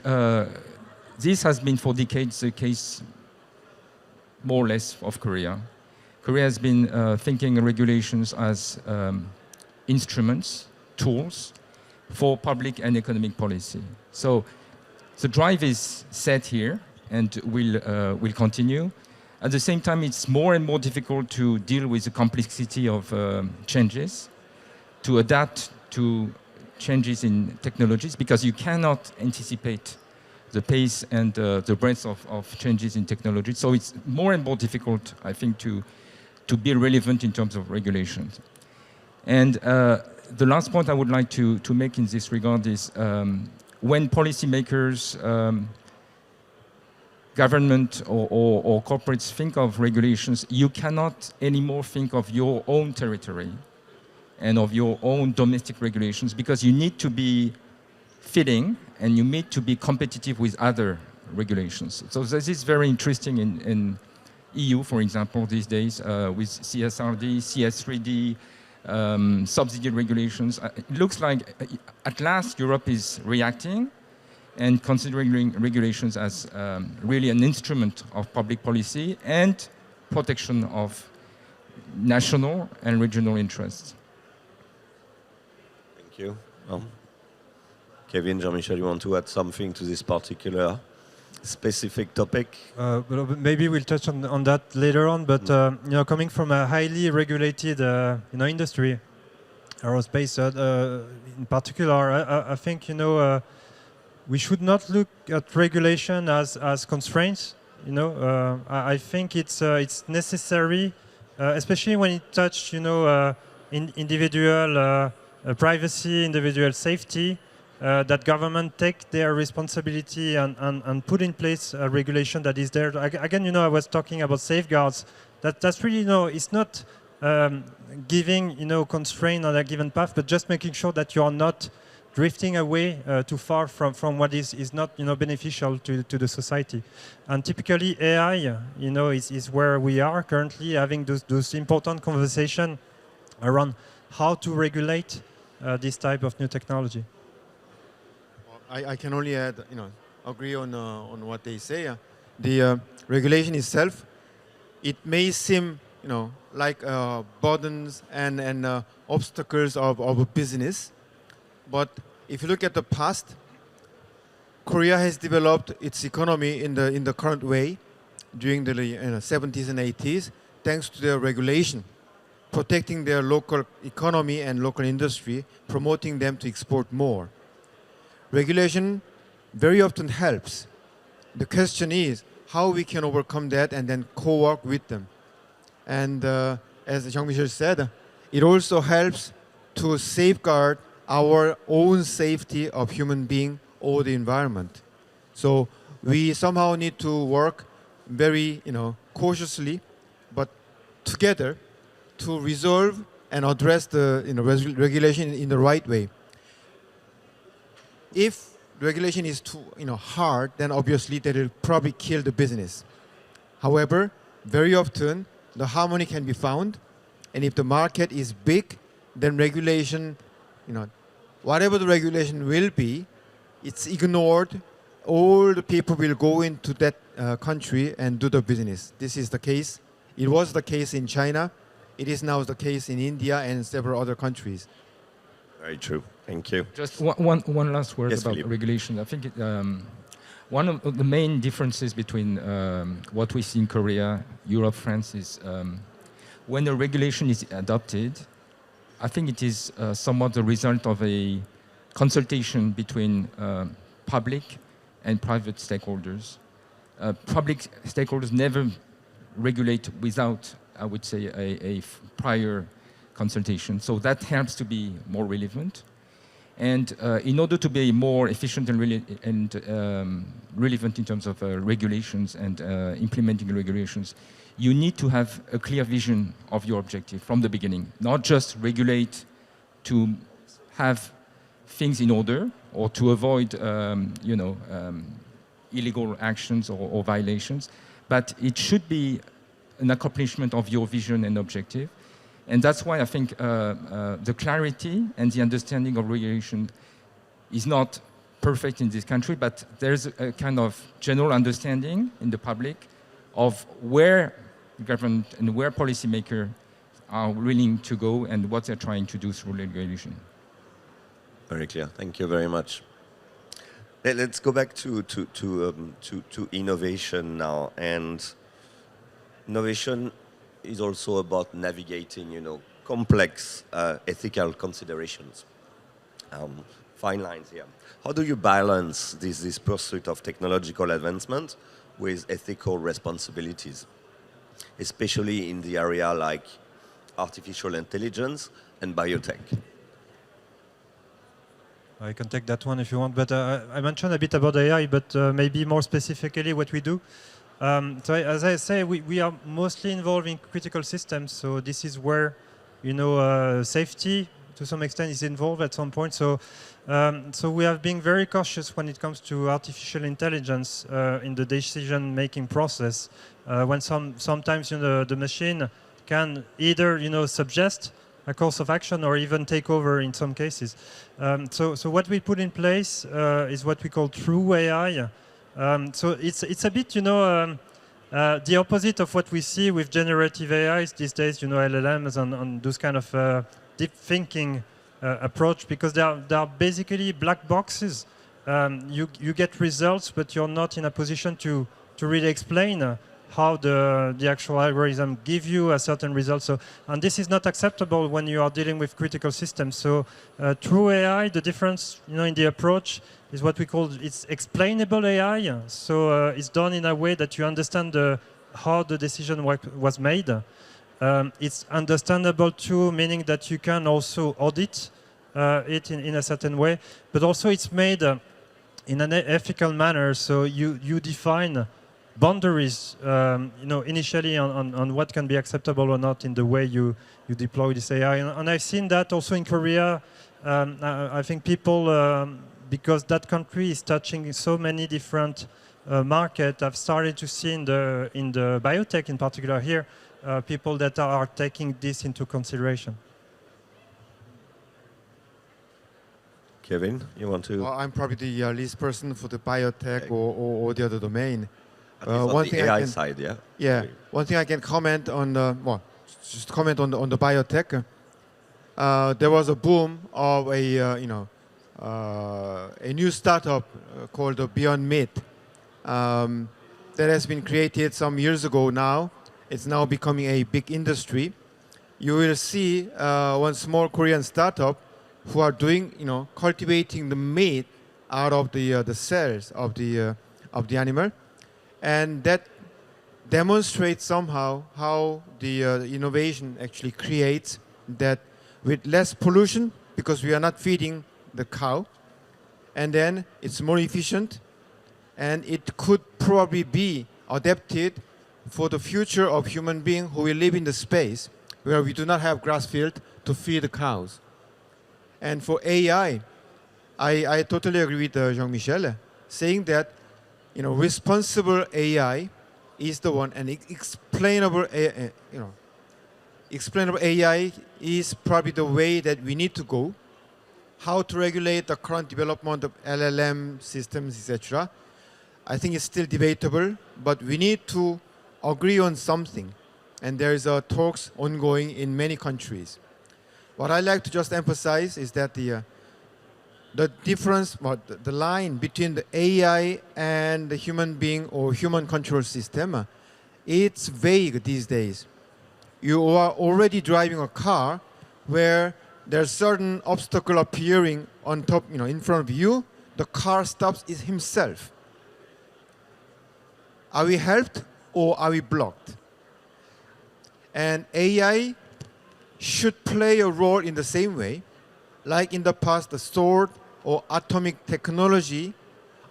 this has been for decades the case, more or less, of Korea. Korea has been thinking regulations as instruments, tools for public and economic policy. So the drive is set here and will continue. At the same time, it's more and more difficult to deal with the complexity of changes, to adapt to changes in technologies, because you cannot anticipate the pace and the breadth of changes in technology. So it's more and more difficult, I think, to be relevant in terms of regulations. And the last point I would like to make in this regard is when policymakers, government or corporates think of regulations, you cannot anymore think of your own territory and of your own domestic regulations, because you need to be fitting and you need to be competitive with other regulations. So this is very interesting in EU, for example, these days with CSRD, CS3D, subsidy regulations. It looks like at last Europe is reacting and considering regulations as really an instrument of public policy and protection of national and regional interests. Thank you. Kevin, Jean-Michel, you want to add something to this particular specific topic? Well, maybe we'll touch on that later on, but coming from a highly regulated industry, aerospace in particular, I think we should not look at regulation as constraints. I think it's necessary, especially when it touches individual privacy, individual safety. That government take their responsibility and put in place a regulation that is there. Again, I was talking about safeguards. That's really, it's not giving, constraint on a given path, but just making sure that you are not drifting away too far from what is not beneficial to the society. And typically AI is where we are currently having those important conversation around how to regulate this type of new technology. I can only add, agree on what they say. The regulation itself, it may seem, like burdens and obstacles of a business, but if you look at the past, Korea has developed its economy in the current way during the 70s and 80s, thanks to their regulation, protecting their local economy and local industry, promoting them to export more. Regulation very often helps. The question is how we can overcome that and then co-work with them. And as Jean-Michel said, it also helps to safeguard our own safety of human being or the environment. So we somehow need to work very cautiously, but together to resolve and address the regulation in the right way. If regulation is too hard, then obviously that will probably kill the business. However, very often the harmony can be found, and if the market is big, then regulation, whatever the regulation will be, it's ignored. All the people will go into that country and do the business. This is the case. It was the case in China. It is now the case in India and several other countries. Very true. Thank you. Just one last word Yes, about Philippe. regulation. I think one of the main differences between what we see in Korea, Europe, France is when a regulation is adopted, I think it is somewhat the result of a consultation between public and private stakeholders. Public stakeholders never regulate without, I would say, a prior consultation. So that helps to be more relevant. And in order to be more efficient and relevant in terms of regulations and implementing regulations, you need to have a clear vision of your objective from the beginning, not just regulate to have things in order or to avoid illegal actions or violations, but it should be an accomplishment of your vision and objective. And that's why I think the clarity and the understanding of regulation is not perfect in this country, but there's a kind of general understanding in the public of where government and where policymakers are willing to go and what they're trying to do through regulation. Very clear. Thank you very much. Let's go back to innovation now. And innovation is also about navigating, complex ethical considerations. Fine lines here. How do you balance this pursuit of technological advancement with ethical responsibilities, especially in the area like artificial intelligence and biotech? I can take that one if you want, but I mentioned a bit about AI, but maybe more specifically what we do. So as I say, we are mostly involved in critical systems, so this is where safety to some extent is involved at some point. So we have been very cautious when it comes to artificial intelligence in the decision-making process. When sometimes the machine can either suggest a course of action or even take over in some cases. So what we put in place is what we call true AI. So it's a bit the opposite of what we see with generative AIs these days, LLMs and those kind of deep thinking approach, because they are basically black boxes. You get results, but you're not in a position to really explain how the actual algorithm give you a certain result. So, and this is not acceptable when you are dealing with critical systems. So through AI, the difference in the approach is what we call it's explainable AI. So it's done in a way that you understand how the decision was made. It's understandable too, meaning that you can also audit it in a certain way, but also it's made in an ethical manner. So you define boundaries, initially on what can be acceptable or not in the way you deploy this AI. And I've seen that also in Korea I think people, because that country is touching so many different markets, I've started to see in the biotech in particular here, people that are taking this into consideration. Kevin, you want to? Well, I'm probably the least person for the biotech or the other domain. At least on the AI side, yeah? Yeah. One thing I can comment on, just comment on the biotech. There was a boom of a new startup called Beyond Meat that has been created some years ago now. It's now becoming a big industry. You will see one small Korean startup who are doing, cultivating the meat out of the cells of the animal, and that demonstrates somehow how the innovation actually creates that with less pollution, because we are not feeding the cow, and then it's more efficient, and it could probably be adapted for the future of human being who will live in the space where we do not have grass field to feed the cows. And for AI, I totally agree with Jean-Michel, saying that responsible AI is the one, and explainable AI is probably the way that we need to go. How to regulate the current development of LLM systems, etc. I think it's still debatable, but we need to agree on something. And there is talks ongoing in many countries. What I like to just emphasize is that the difference, the line between the AI and the human being or human control system, it's vague these days. You are already driving a car where there's certain obstacle appearing on top, in front of you. The car stops it himself. Are we helped or are we blocked? And AI should play a role in the same way, like in the past, the sword or atomic technology.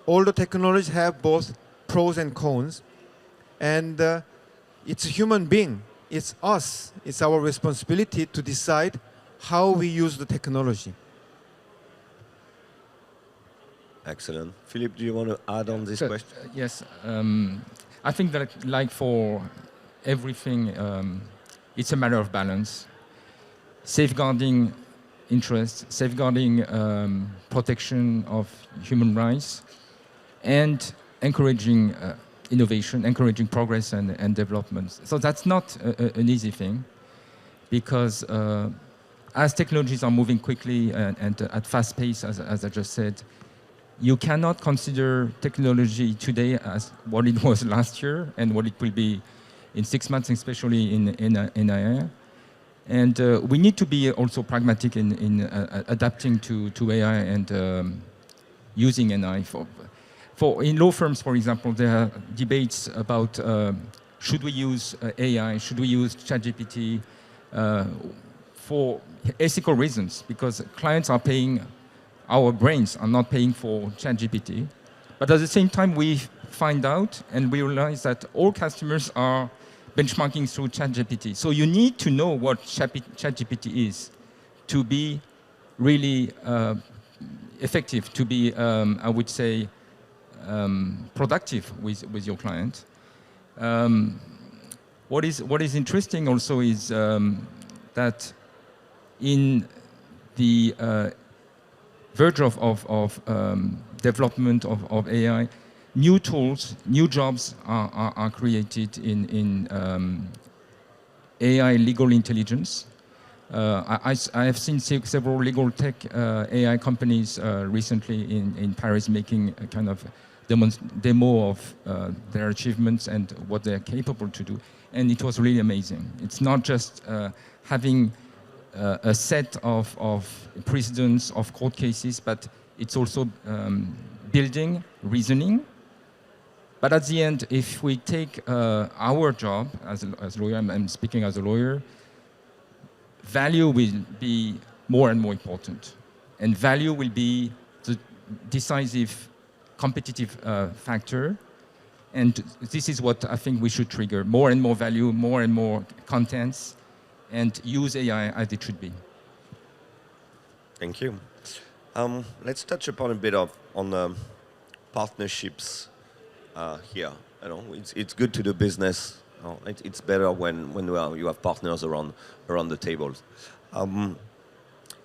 All the technologies have both pros and cons, and it's a human being. It's us. It's our responsibility to decide how we use the technology. Excellent. Philippe, do you want to add on this question? Yes. I think that, like for everything, it's a matter of balance. Safeguarding interests, safeguarding protection of human rights, and encouraging innovation, encouraging progress and development. So that's not an easy thing, because as technologies are moving quickly and at fast pace, as I just said, you cannot consider technology today as what it was last year and what it will be in 6 months, especially in AI. And we need to be also pragmatic in adapting to AI and using AI. For in law firms, for example, there are debates about should we use AI, should we use ChatGPT for ethical reasons, because clients are paying, our brains are not paying for ChatGPT. But at the same time, we find out and we realize that all customers are benchmarking through ChatGPT. So you need to know what ChatGPT is to be really effective, to be, I would say, productive with your client. What is interesting also is that in the verge of development of AI, new tools, new jobs are created in AI legal intelligence. I have seen several legal tech AI companies recently in Paris making a kind of demo of their achievements and what they're capable to do. And it was really amazing. It's not just having a set of precedents of court cases, but it's also building reasoning. But at the end, if we take our job as a lawyer, I'm speaking as a lawyer, value will be more and more important. And value will be the decisive competitive factor. And this is what I think we should trigger: more and more value, more and more contents, and use AI as it should be. Thank you. Let's touch upon a bit on partnerships here. You know, it's good to do business. It's better when you have partners around the tables.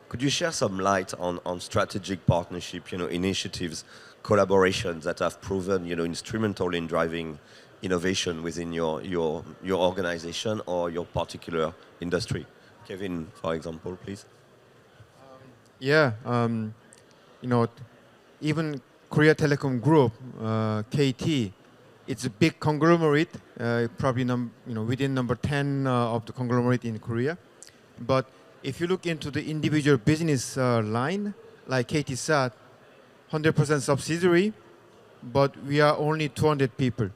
Could you share some light on strategic partnership, initiatives, collaborations that have proven, instrumental in driving innovation within your organization or your particular industry? Kevin, for example, please. Yeah, even Korea Telecom Group, KT, it's a big conglomerate, probably within number 10 of the conglomerate in Korea. But if you look into the individual business line, like KTSAT, 100% subsidiary, but we are only 200 people.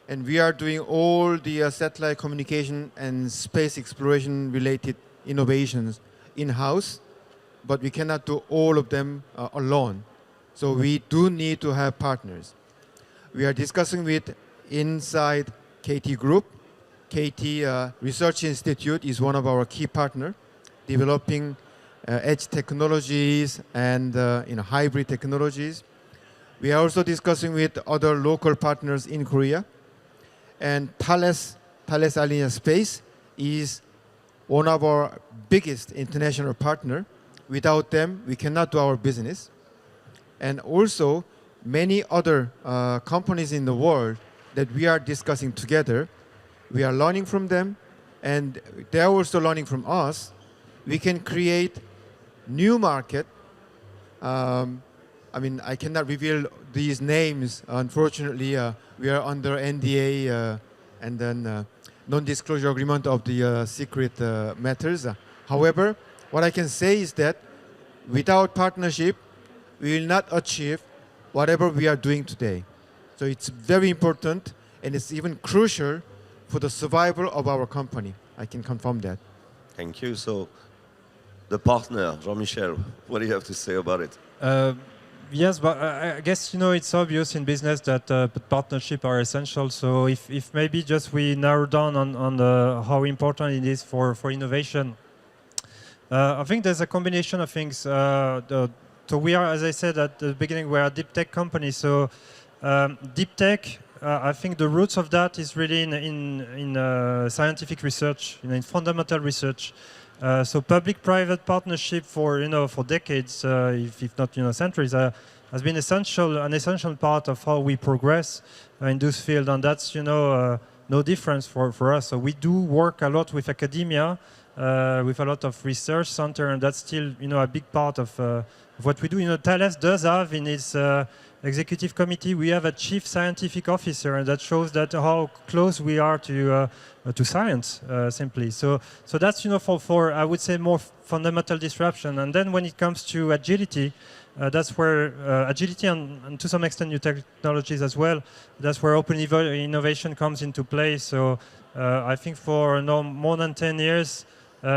And we are doing all the satellite communication and space exploration related innovations in-house, but we cannot do all of them alone. So we do need to have partners. We are discussing with inside KT Group. KT Research Institute is one of our key partners, developing edge technologies and hybrid technologies. We are also discussing with other local partners in Korea. And Thales Alenia Space is one of our biggest international partners. Without them, we cannot do our business. And also, many other companies in the world that we are discussing together, we are learning from them, and they are also learning from us. We can create new market. I cannot reveal these names. Unfortunately, we are under NDA and then non-disclosure agreement of the secret matters. However, what I can say is that without partnership, we will not achieve whatever we are doing today. So it's very important, and it's even crucial for the survival of our company. I can confirm that. Thank you. So, the partner, Jean-Michel, what do you have to say about it? Yes, but I guess it's obvious in business that partnership are essential. So if maybe just we narrow down on how important it is for innovation, I think there's a combination of things. So we are, as I said at the beginning, we are a deep tech company. So deep tech, I think the roots of that is really in scientific research, in fundamental research. So public-private partnership for decades, if not centuries, has been an essential part of how we progress in this field, and that's no difference for us. So we do work a lot with academia, with a lot of research center, and that's still a big part of what we do. Thales does have in its executive committee, we have a chief scientific officer, and that shows that how close we are to science, simply. So that's for I would say more fundamental disruption. And then when it comes to agility, that's where agility and to some extent new technologies as well. That's where open innovation comes into play. So I think for more than 10 years.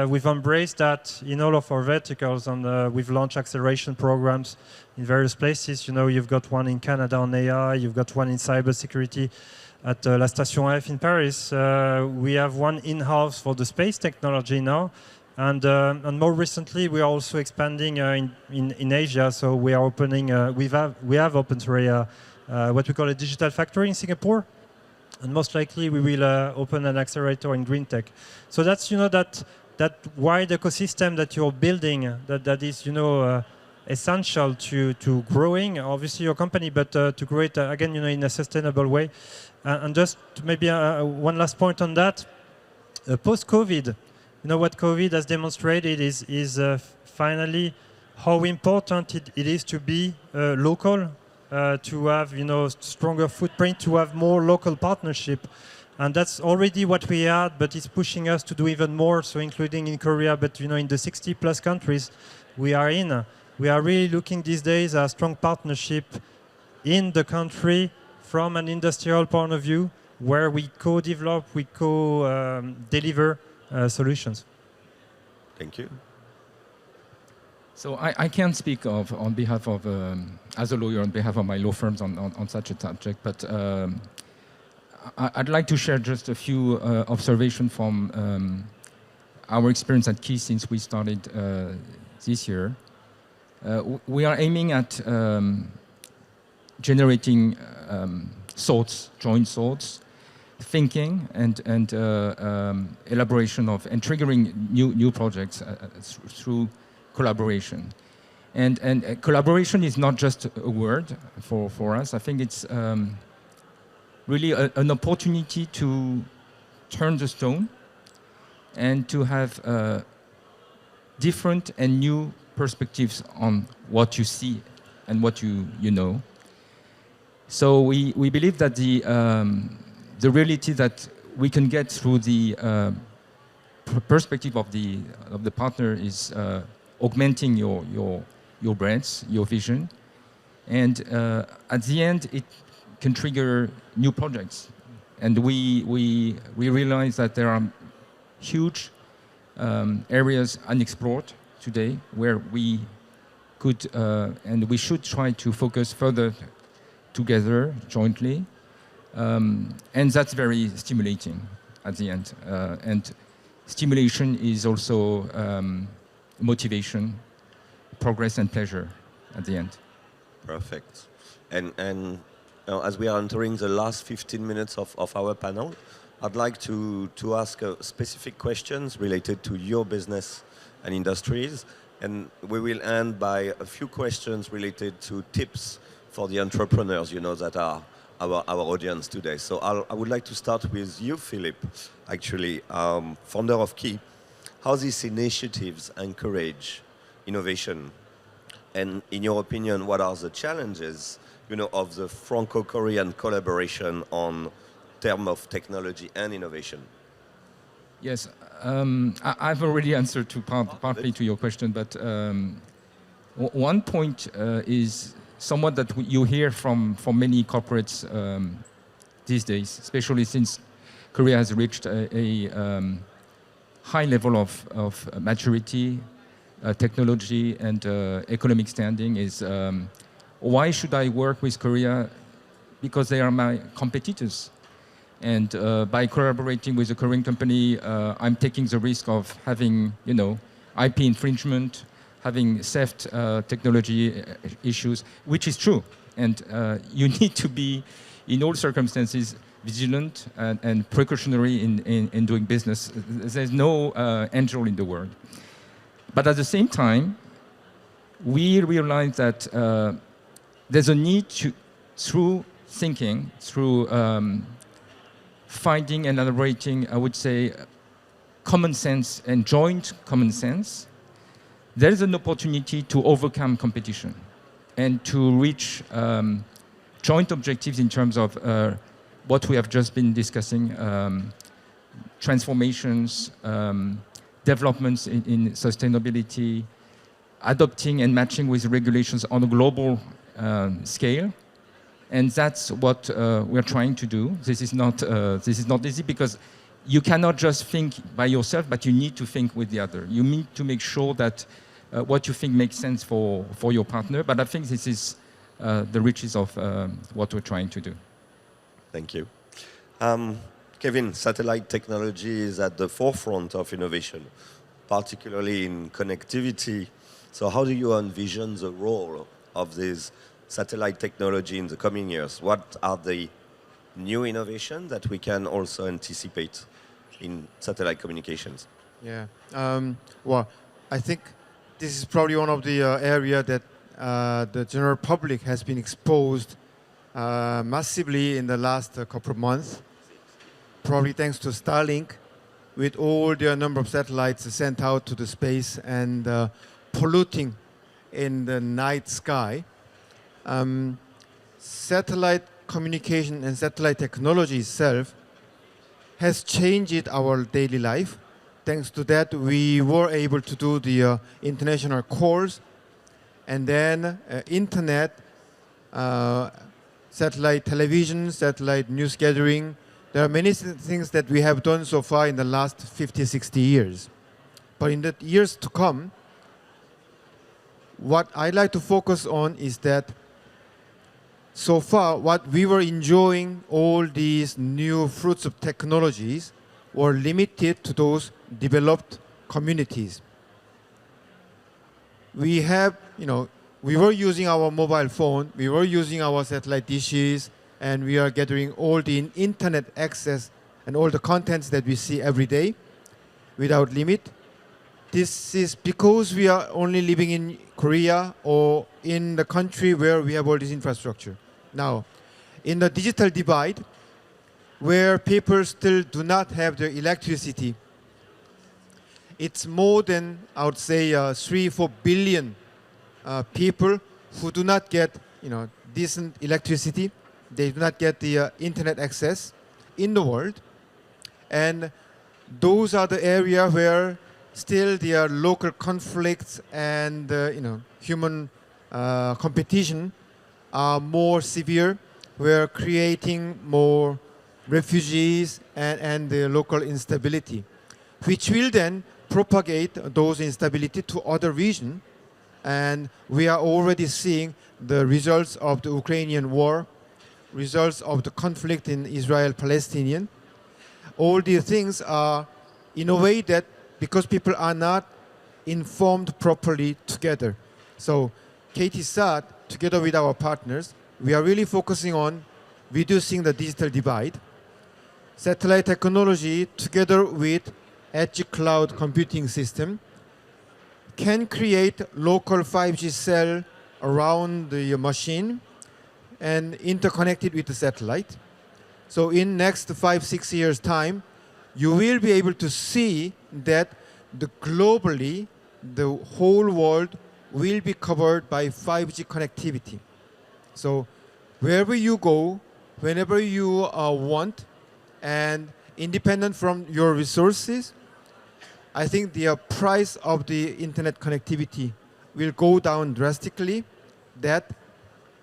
We've embraced that in all of our verticals, and we've launched acceleration programs in various places. You've got one in Canada on AI, you've got one in cybersecurity at La Station F in Paris. We have one in-house for the space technology now, and more recently we are also expanding in Asia. So we are opening, we have opened what we call a digital factory in Singapore, and most likely we will open an accelerator in green tech. So that's that wide ecosystem that you're building, that is, essential to growing, obviously, your company, but to grow it, again, in a sustainable way. And just maybe one last point on that. Post-COVID, what COVID has demonstrated is finally how important it is to be local, to have, stronger footprint, to have more local partnership. And that's already what we had, but it's pushing us to do even more, so including in Korea, but in the 60+ countries we are in. We are really looking these days at a strong partnership in the country from an industrial point of view, where we co-develop, we co-deliver solutions. Thank you. So I can't speak on behalf of, as a lawyer, on behalf of my law firms on such a subject, but I'd like to share just a few observations from our experience at Key since we started this year, we are aiming at generating thoughts, joint thoughts, thinking, and elaboration of and triggering new projects through collaboration. And collaboration is not just a word for us. I think it's really an opportunity to turn the stone and to have different and new perspectives on what you see and what you know. So we believe that the reality that we can get through the perspective of the partner is augmenting your brands, your vision, and at the end it can trigger new projects. And we realize that there are huge areas unexplored today where we could and we should try to focus further together jointly, and that's very stimulating at the end. And stimulation is also motivation, progress, and pleasure at the end. Perfect. And as we are entering the last 15 minutes of our panel, I'd like to ask specific questions related to your business and industries. And we will end by a few questions related to tips for the entrepreneurs, that are our audience today. So I would like to start with you, Philip, actually, founder of Key. How these initiatives encourage innovation? And in your opinion, what are the challenges, of the Franco-Korean collaboration on terms of technology and innovation? Yes, I've already answered partly to your question, but one point is somewhat that you hear from many corporates these days, especially since Korea has reached a high level of maturity, technology, and economic standing, is why should I work with Korea? Because they are my competitors. And by collaborating with a Korean company, I'm taking the risk of having, IP infringement, having theft technology issues, which is true. And you need to be, in all circumstances, vigilant and precautionary in doing business. There's no angel in the world. But at the same time, we realize that there's a need to, through thinking, through finding and elaborating, I would say, common sense and joint common sense, there is an opportunity to overcome competition and to reach joint objectives in terms of what we have just been discussing, transformations, developments in sustainability, adopting and matching with regulations on a global scale. And that's what we're trying to do. This is not easy, because you cannot just think by yourself, but you need to think with the other. You need to make sure that what you think makes sense for your partner. But I think this is the riches of what we're trying to do. Thank you. Kevin, satellite technology is at the forefront of innovation, particularly in connectivity. So how do you envision the role of this satellite technology in the coming years? What are the new innovations that we can also anticipate in satellite communications? Yeah. Well, I think this is probably one of the area that the general public has been exposed massively in the last couple of months, probably thanks to Starlink, with all the number of satellites sent out to the space and polluting in the night sky. Satellite communication and satellite technology itself has changed our daily life. Thanks to that, we were able to do the international calls, and then internet, satellite television, satellite news gathering. There are many things that we have done so far in the last 50, 60 years. But in the years to come, what I'd like to focus on is that so far, what we were enjoying, all these new fruits of technologies, were limited to those developed communities. we have, we were using our mobile phone, we were using our satellite dishes, and we are gathering all the internet access and all the contents that we see every day without limit. This is because we are only living in Korea or in the country where we have all this infrastructure. Now, in the digital divide, where people still do not have their electricity, it's more than, I would say, 3-4 billion people who do not get, decent electricity. They do not get the internet access in the world, and those are the areas where still there are local conflicts and human competition are more severe. We're creating more refugees and the local instability, which will then propagate those instability to other regions. And we are already seeing the results of the Ukrainian war, results of the conflict in Israel-Palestinian. All these things are in a way that because people are not informed properly together. So KTSAT, together with our partners, we are really focusing on reducing the digital divide. Satellite technology, together with edge cloud computing system, can create local 5G cell around the machine and interconnect it with the satellite. So in next 5-6 years time, you will be able to see that globally, the whole world will be covered by 5G connectivity. So wherever you go, whenever you want, and independent from your resources, I think the price of the internet connectivity will go down drastically, that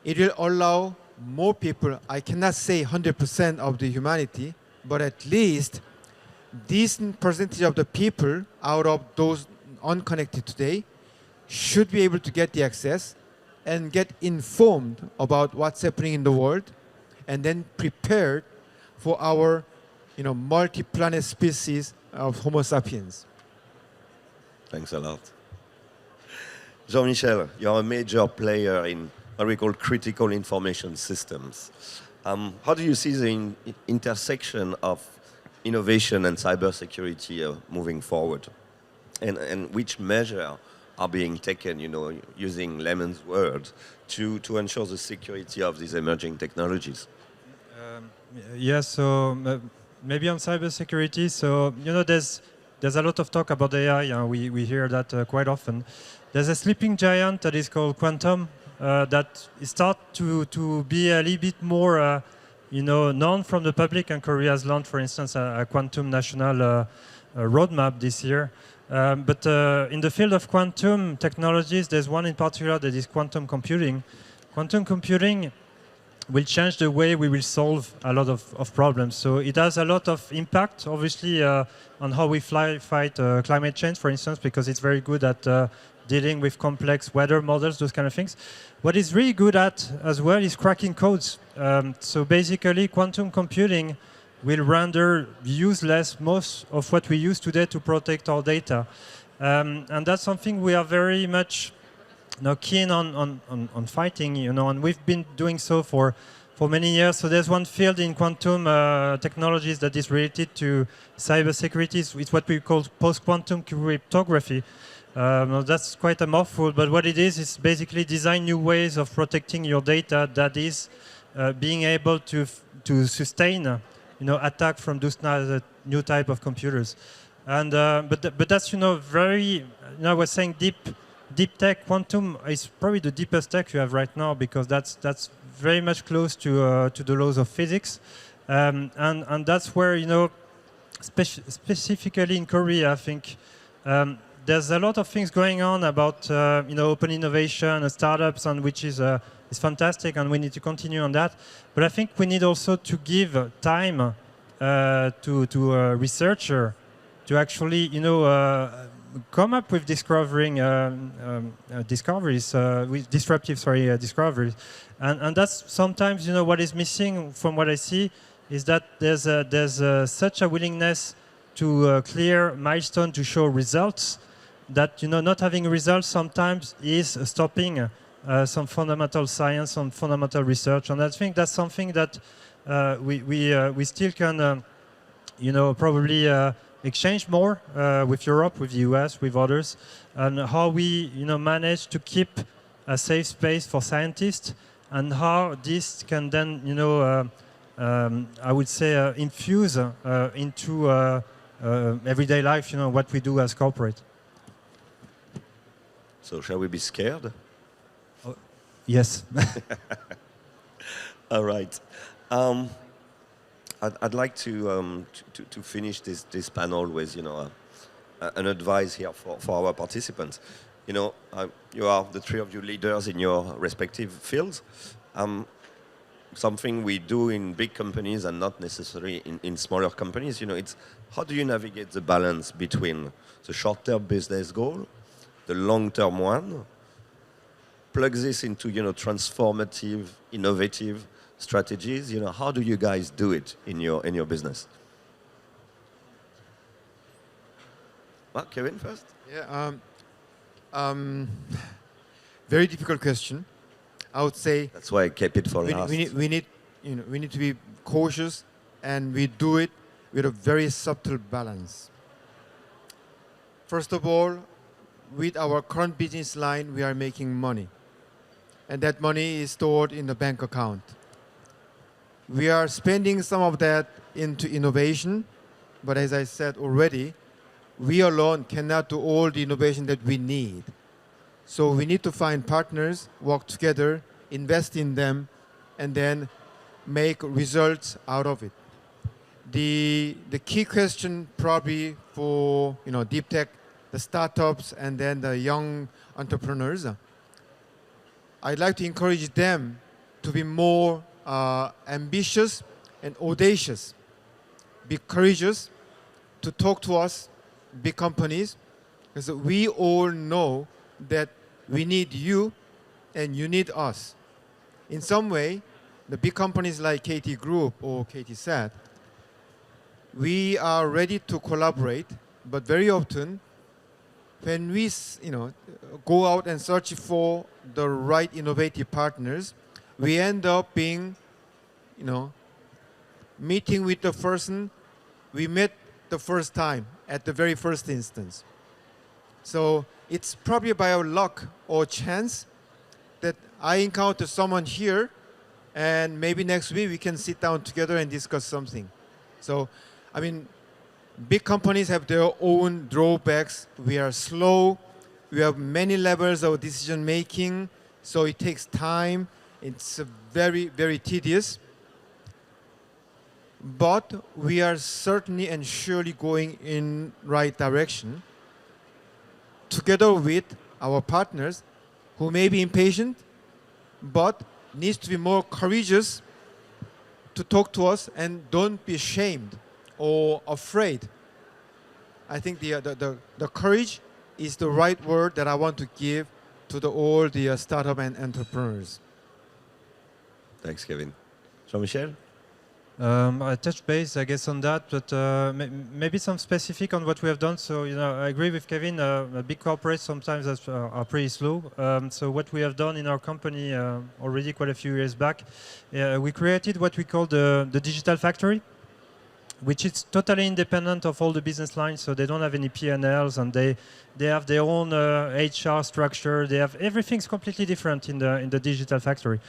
it will allow more people, I cannot say 100% of the humanity, but at least decent percentage of the people out of those unconnected today should be able to get the access and get informed about what's happening in the world, and then prepared for our multi-planet species of Homo sapiens. Thanks a lot. Jean-Michel, you're a major player in what we call critical information systems. How do you see the intersection of innovation and cybersecurity moving forward? And which measures are being taken, using layman's words, to ensure the security of these emerging technologies? Yes, so maybe on cybersecurity, so there's a lot of talk about AI, we hear that quite often. There's a sleeping giant that is called quantum that start to be a little bit more known from the public, and Korea has launched, for instance, a quantum national roadmap this year. But in the field of quantum technologies, there's one in particular that is quantum computing. Quantum computing will change the way we will solve a lot of problems. So it has a lot of impact, obviously, on how we fight climate change, for instance, because it's very good at dealing with complex weather models, those kind of things. What it's really good at as well is cracking codes. So basically, quantum computing will render useless most of what we use today to protect our data. And that's something we are very much keen on fighting, and we've been doing so for many years. So there's one field in quantum technologies that is related to cybersecurity. It's what we call post-quantum cryptography. That's quite a mouthful, but what it is basically design new ways of protecting your data that is being able to sustain attack from those new type of computers. And but that's very I was saying deep tech. Quantum is probably the deepest tech you have right now, because that's very much close to the laws of physics, and that's where specifically in Korea, I think there's a lot of things going on about open innovation and startups, and which is fantastic, and we need to continue on that. But I think we need also to give time to a researcher to actually come up with discovering discoveries, with disruptive discoveries, and that's sometimes what is missing from what I see, is that there's such a willingness to clear milestone to show results, that not having results sometimes is stopping some fundamental science, some fundamental research, and I think that's something that we still can probably exchange more with Europe, with the US, with others, and how we manage to keep a safe space for scientists, and how this can then I would say infuse into everyday life, what we do as corporate. So shall we be scared? Yes. All right. I'd like to finish this panel with an advice here for our participants. You are the three of you leaders in your respective fields. Something we do in big companies and not necessarily in smaller companies. It's how do you navigate the balance between the short-term business goal, the long-term one, plug this into transformative, innovative strategies. How do you guys do it in your business? Well, Kevin first. Yeah. Very difficult question. I would say That's why I kept it for last. we need to be cautious, and we do it with a very subtle balance. First of all, with our current business line, we are making money, and that money is stored in the bank account. We are spending some of that into innovation, but as I said already, we alone cannot do all the innovation that we need. So we need to find partners, work together, invest in them, and then make results out of it. The key question probably for deep tech, the startups, and then the young entrepreneurs, I'd like to encourage them to be more ambitious and audacious. Be courageous to talk to us, big companies, because we all know that we need you and you need us. In some way, the big companies like KT Group or KTSAT, we are ready to collaborate, but very often when we go out and search for the right innovative partners, we end up being meeting with the person we met the first time at the very first instance. So it's probably by our luck or chance that I encounter someone here, and maybe next week we can sit down together and discuss something. So, big companies have their own drawbacks. We are slow. We have many levels of decision making, so it takes time. It's very, very tedious. But we are certainly and surely going in right direction, together with our partners who may be impatient, but needs to be more courageous to talk to us, and don't be ashamed or afraid. I think the courage is the right word that I want to give to all the startup and entrepreneurs. Thanks, Kevin. Jean-Michel? I touched base, I guess, on that, but maybe some specific on what we have done. So, I agree with Kevin. Big corporates sometimes are pretty slow. So, what we have done in our company already quite a few years back, we created what we call the digital factory, which is totally independent of all the business lines. So they don't have any P&Ls, and they have their own HR structure. They have everything's completely different in the digital factory,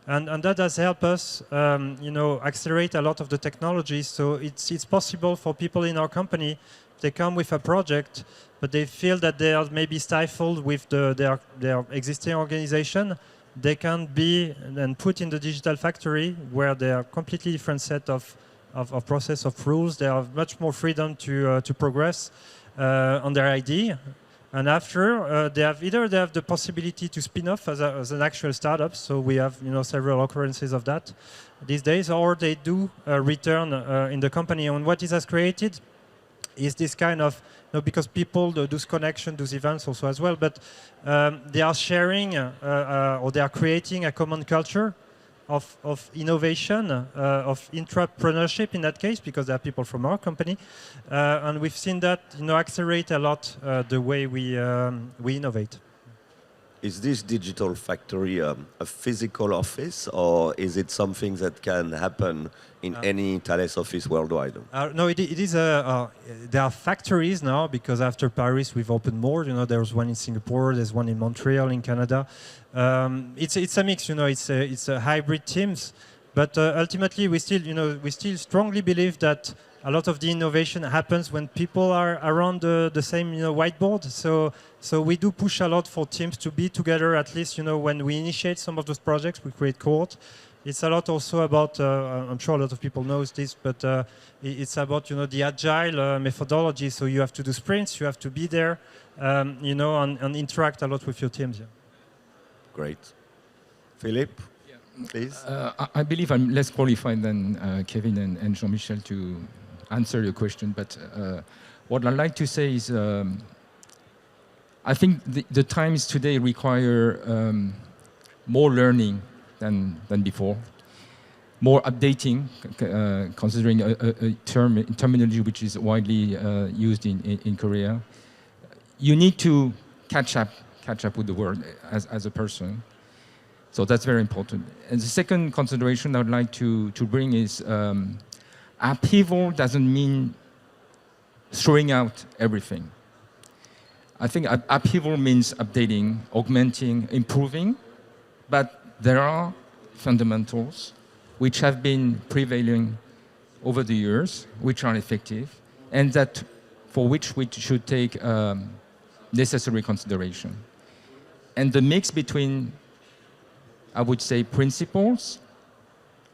and that has helped us, accelerate a lot of the technology. So it's possible for people in our company. They come with a project, but they feel that they are maybe stifled with their existing organization. They can be then put in the digital factory, where they are completely different set of process of rules. They have much more freedom to progress on their idea, and after they have the possibility to spin off as an actual startup. So we have several occurrences of that these days, or they do return in the company. And what it has created is this kind of because people do connection, do events also as well, but they are sharing or they are creating a common culture. of innovation, of entrepreneurship in that case, because there are people from our company, and we've seen that accelerate a lot the way we innovate. Is this digital factory a physical office, or is it something that can happen in any Thales office worldwide? No, it is. There are factories now, because after Paris we've opened more. There's one in Singapore, there's one in Montreal, in Canada. It's a mix. It's a hybrid teams, but ultimately we still strongly believe that a lot of the innovation happens when people are around the same whiteboard. So we do push a lot for teams to be together, at least when we initiate some of those projects, we create cohort. It's a lot also about, I'm sure a lot of people know this, but it's about the agile methodology. So you have to do sprints, you have to be there, and interact a lot with your teams. Yeah. Great. Philippe, please. I believe I'm less qualified than Kevin and Jean-Michel to answer your question, but what I'd like to say is I think the times today require more learning than before, more updating, considering a terminology which is widely used in Korea. You need to catch up with the world as a person. So that's very important. And the second consideration I would like to bring is upheaval doesn't mean throwing out everything. I think upheaval means updating, augmenting, improving, but there are fundamentals which have been prevailing over the years, which are effective, and that for which we should take necessary consideration. And the mix between, I would say, principles,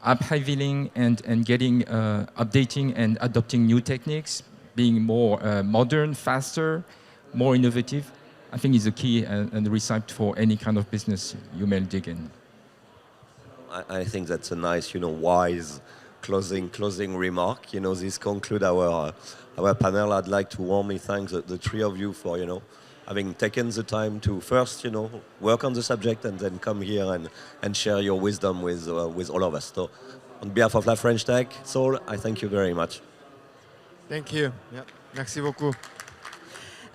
upheavaling and getting, updating and adopting new techniques, being more modern, faster, more innovative, I think is a key and the recipe for any kind of business you may dig in. I think that's a nice, wise closing remark. This conclude our panel. I'd like to warmly thank the three of you for, having taken the time to first, work on the subject and then come here and share your wisdom with all of us. So, on behalf of La French Tech, Seoul, I thank you very much. Thank you. Yeah. Merci beaucoup.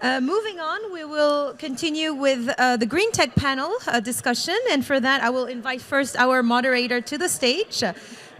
Moving on, we will continue with the Green Tech panel discussion. And for that, I will invite first our moderator to the stage.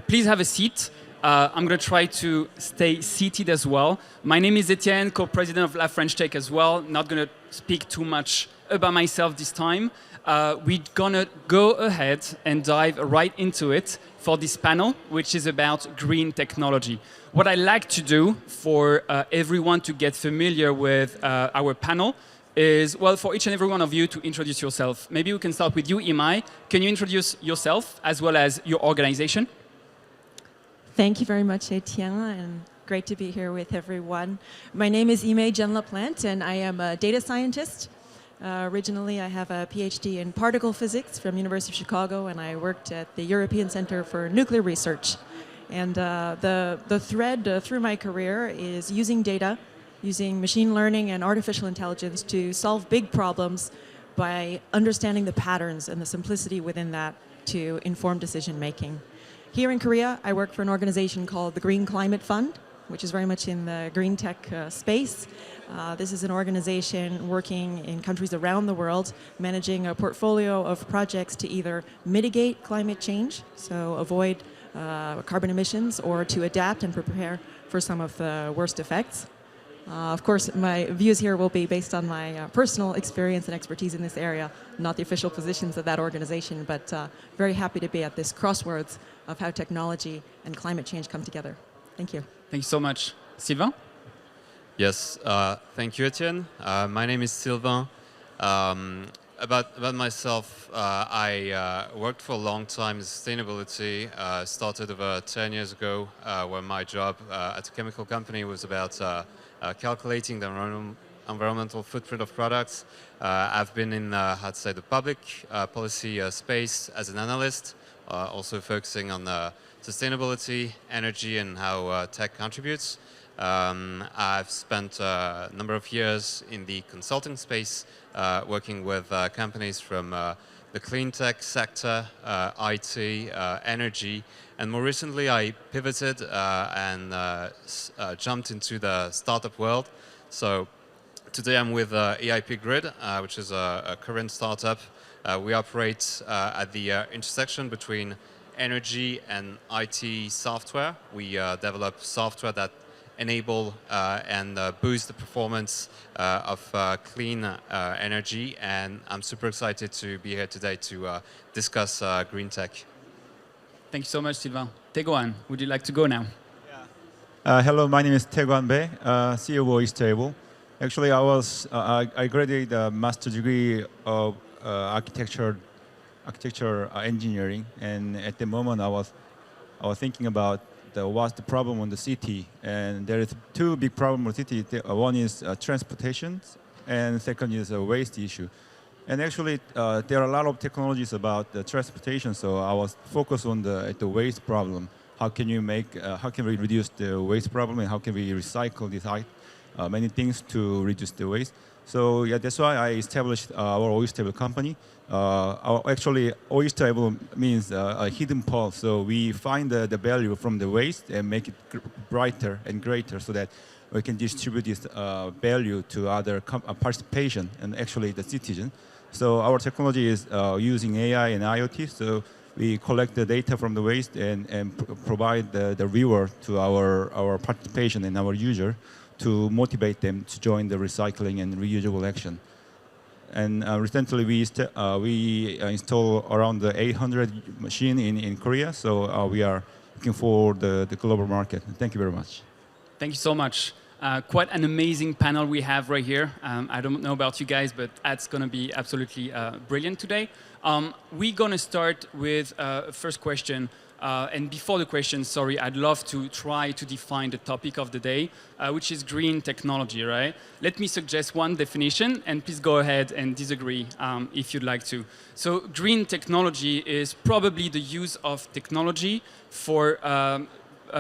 Please have a seat. I'm going to try to stay seated as well. My name is Etienne, co-president of La French Tech as well. Not going to speak too much about myself this time. We're going to go ahead and dive right into it for this panel, which is about green technology. What I like to do for everyone to get familiar with our panel is, well, for each and every one of you to introduce yourself. Maybe we can start with you, Imai. Can you introduce yourself as well as your organization? Thank you very much, Etienne, and great to be here with everyone. My name is Imai Jen-Laplante, and I am a data scientist. Originally, I have a PhD in particle physics from University of Chicago, and I worked at the European Center for Nuclear Research. And the thread through my career is using data, using machine learning and artificial intelligence to solve big problems by understanding the patterns and the simplicity within that to inform decision making. Here in Korea, I work for an organization called the Green Climate Fund, which is very much in the green tech space. This is an organization working in countries around the world, managing a portfolio of projects to either mitigate climate change, so avoid carbon emissions, or to adapt and prepare for some of the worst effects. Of course, my views here will be based on my personal experience and expertise in this area, not the official positions of that organization, but very happy to be at this crossroads of how technology and climate change come together. Thank you. Thank you so much. Sylvain? Yes, thank you, Etienne. My name is Sylvain. About myself, I worked for a long time in sustainability. Started over 10 years ago, where my job at a chemical company was about calculating the environmental footprint of products. I've been in, I'd say, the public policy space as an analyst, also focusing on sustainability, energy, and how tech contributes. I've spent a number of years in the consulting space, working with companies from the clean tech sector, IT, energy, and more recently I pivoted and jumped into the startup world. So today I'm with EIP Grid, which is a current startup. We operate at the intersection between energy and IT software. We develop software that enable and boost the performance of clean energy, and I'm super excited to be here today to discuss green tech. Thank you so much, Sylvain. Tegoan, would you like to go now? Hello, my name is Taekwon Bae, CEO of Oysterable. Actually, I graduated a master's degree of architecture engineering, and at the moment I was thinking about what's the problem on the city, and there is two big problems on the city. One is transportation, and second is a waste issue. And actually, there are a lot of technologies about the transportation, so I was focused on the waste problem. How can we reduce the waste problem, and how can we recycle these many things to reduce the waste? So yeah, that's why I established our Oysterable company. Actually, Oysterable means a hidden pearl. So we find the value from the waste and make it brighter and greater, so that we can distribute this value to other participation and actually the citizen. So our technology is using AI and IoT. So we collect the data from the waste and provide the reward to our participation and our user to motivate them to join the recycling and reusable action. And recently we install around the 800 machine in Korea. So we are looking for the global market. Thank you very much. Thank you so much. Quite an amazing panel we have right here. I don't know about you guys, but that's going to be absolutely brilliant today. We're going to start with first question. And before the question, sorry, I'd love to try to define the topic of the day, which is green technology, right? Let me suggest one definition, and please go ahead and disagree if you'd like to. So green technology is probably the use of technology for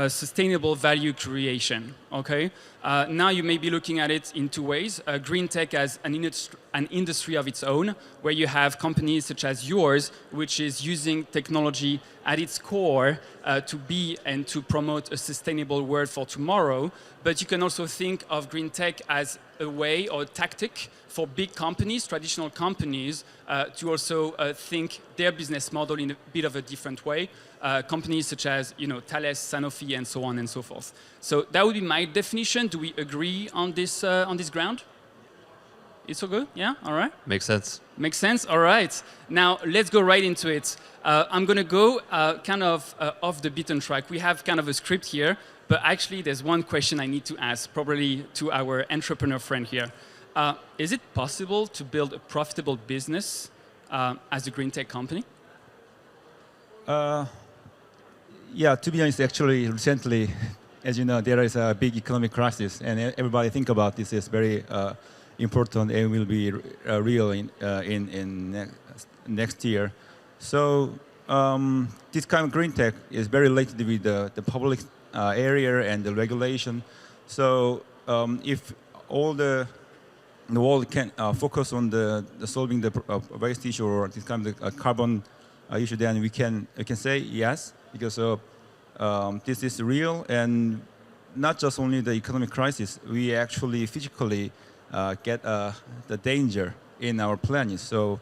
sustainable value creation, okay? Now you may be looking at it in two ways. Green tech as an industry of its own, where you have companies such as yours, which is using technology at its core to be and to promote a sustainable world for tomorrow. But you can also think of green tech as a way or a tactic for big companies, traditional companies, to also think their business model in a bit of a different way. Companies such as Thales, Sanofi, and so on and so forth. So that would be my definition. Do we agree on this ground? It's all good? Yeah? All right? Makes sense. Makes sense? All right. Now, let's go right into it. I'm going to go kind of off the beaten track. We have kind of a script here, but actually there's one question I need to ask, probably to our entrepreneur friend here. Is it possible to build a profitable business as a green tech company? Yeah, to be honest, actually, recently, as you know, there is a big economic crisis, and everybody think about this is very important and will be real in next year. So this kind of green tech is very related with the public area and the regulation. So if all the world can focus on the solving the waste issue or this kind of carbon issue, then we can say yes, because this is real, and not just only the economic crisis, we actually physically get the danger in our planning. So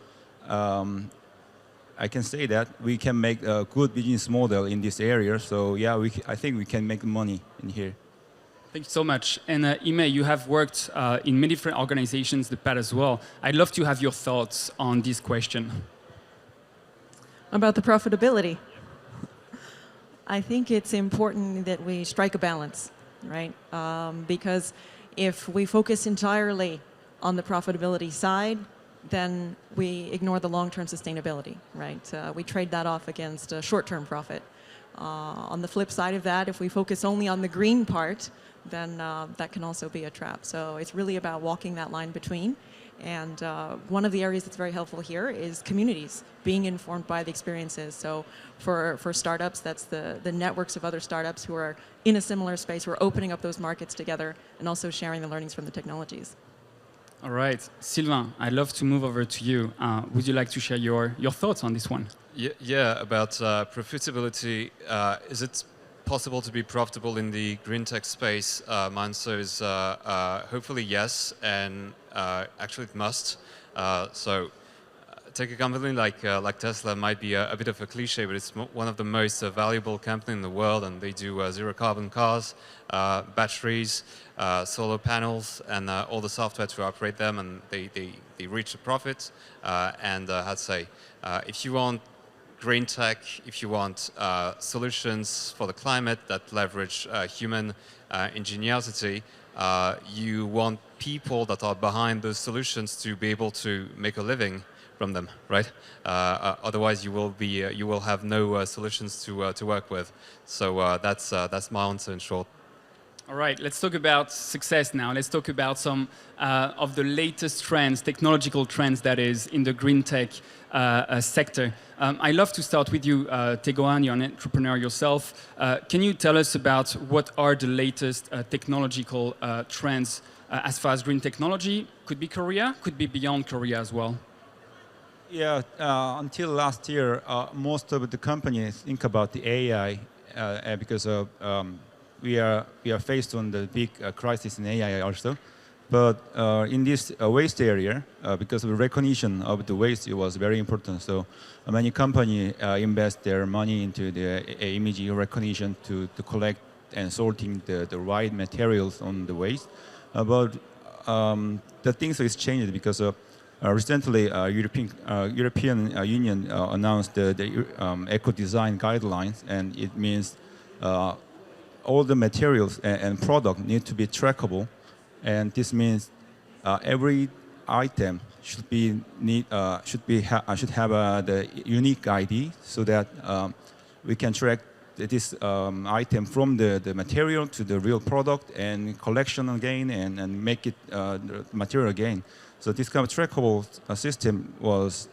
I can say that we can make a good business model in this area. So yeah, I think we can make money in here. Thank you so much. And Ime, you have worked in many different organizations in the past as well. I'd love to have your thoughts on this question. About the profitability. I think it's important that we strike a balance, right? Because if we focus entirely on the profitability side, then we ignore the long-term sustainability, right? We trade that off against short-term profit. On the flip side of that, if we focus only on the green part, then that can also be a trap. So it's really about walking that line between. And one of the areas that's very helpful here is communities being informed by the experiences. So for startups, that's the networks of other startups who are in a similar space, who are opening up those markets together and also sharing the learnings from the technologies. All right, Sylvain, I'd love to move over to you. Would you like to share your thoughts on this one? Yeah, about profitability. Is it possible to be profitable in the green tech space? My answer is hopefully yes, and actually it must. Take a company like Tesla, might be a bit of a cliche, but it's one of the most valuable companies in the world, and they do zero carbon cars, batteries, solar panels, and all the software to operate them, and they reach a profit. I'd say, if you want green tech, if you want solutions for the climate that leverage human ingenuity, you want people that are behind those solutions to be able to make a living from them, right? Otherwise, you will have no solutions to work with. So that's my answer in short. All right, let's talk about success now. Let's talk about some of the latest trends, technological trends that is in the green tech sector. I'd love to start with you, Tegoan, you're an entrepreneur yourself. Can you tell us about what are the latest technological trends as far as green technology? Could be Korea, could be beyond Korea as well. Yeah, until last year, most of the companies think about the AI because of, we are faced on the big crisis in AI also. But in this waste area, because of the recognition of the waste, it was very important. So many companies invest their money into the image recognition to collect and sorting the right materials on the waste. But the things is changed because of recently, European Union announced the eco-design guidelines, and it means all the materials and product need to be trackable, and this means every item should have the unique ID so that we can track this item from the material to the real product and collection again and make it the material again. So this kind of trackable system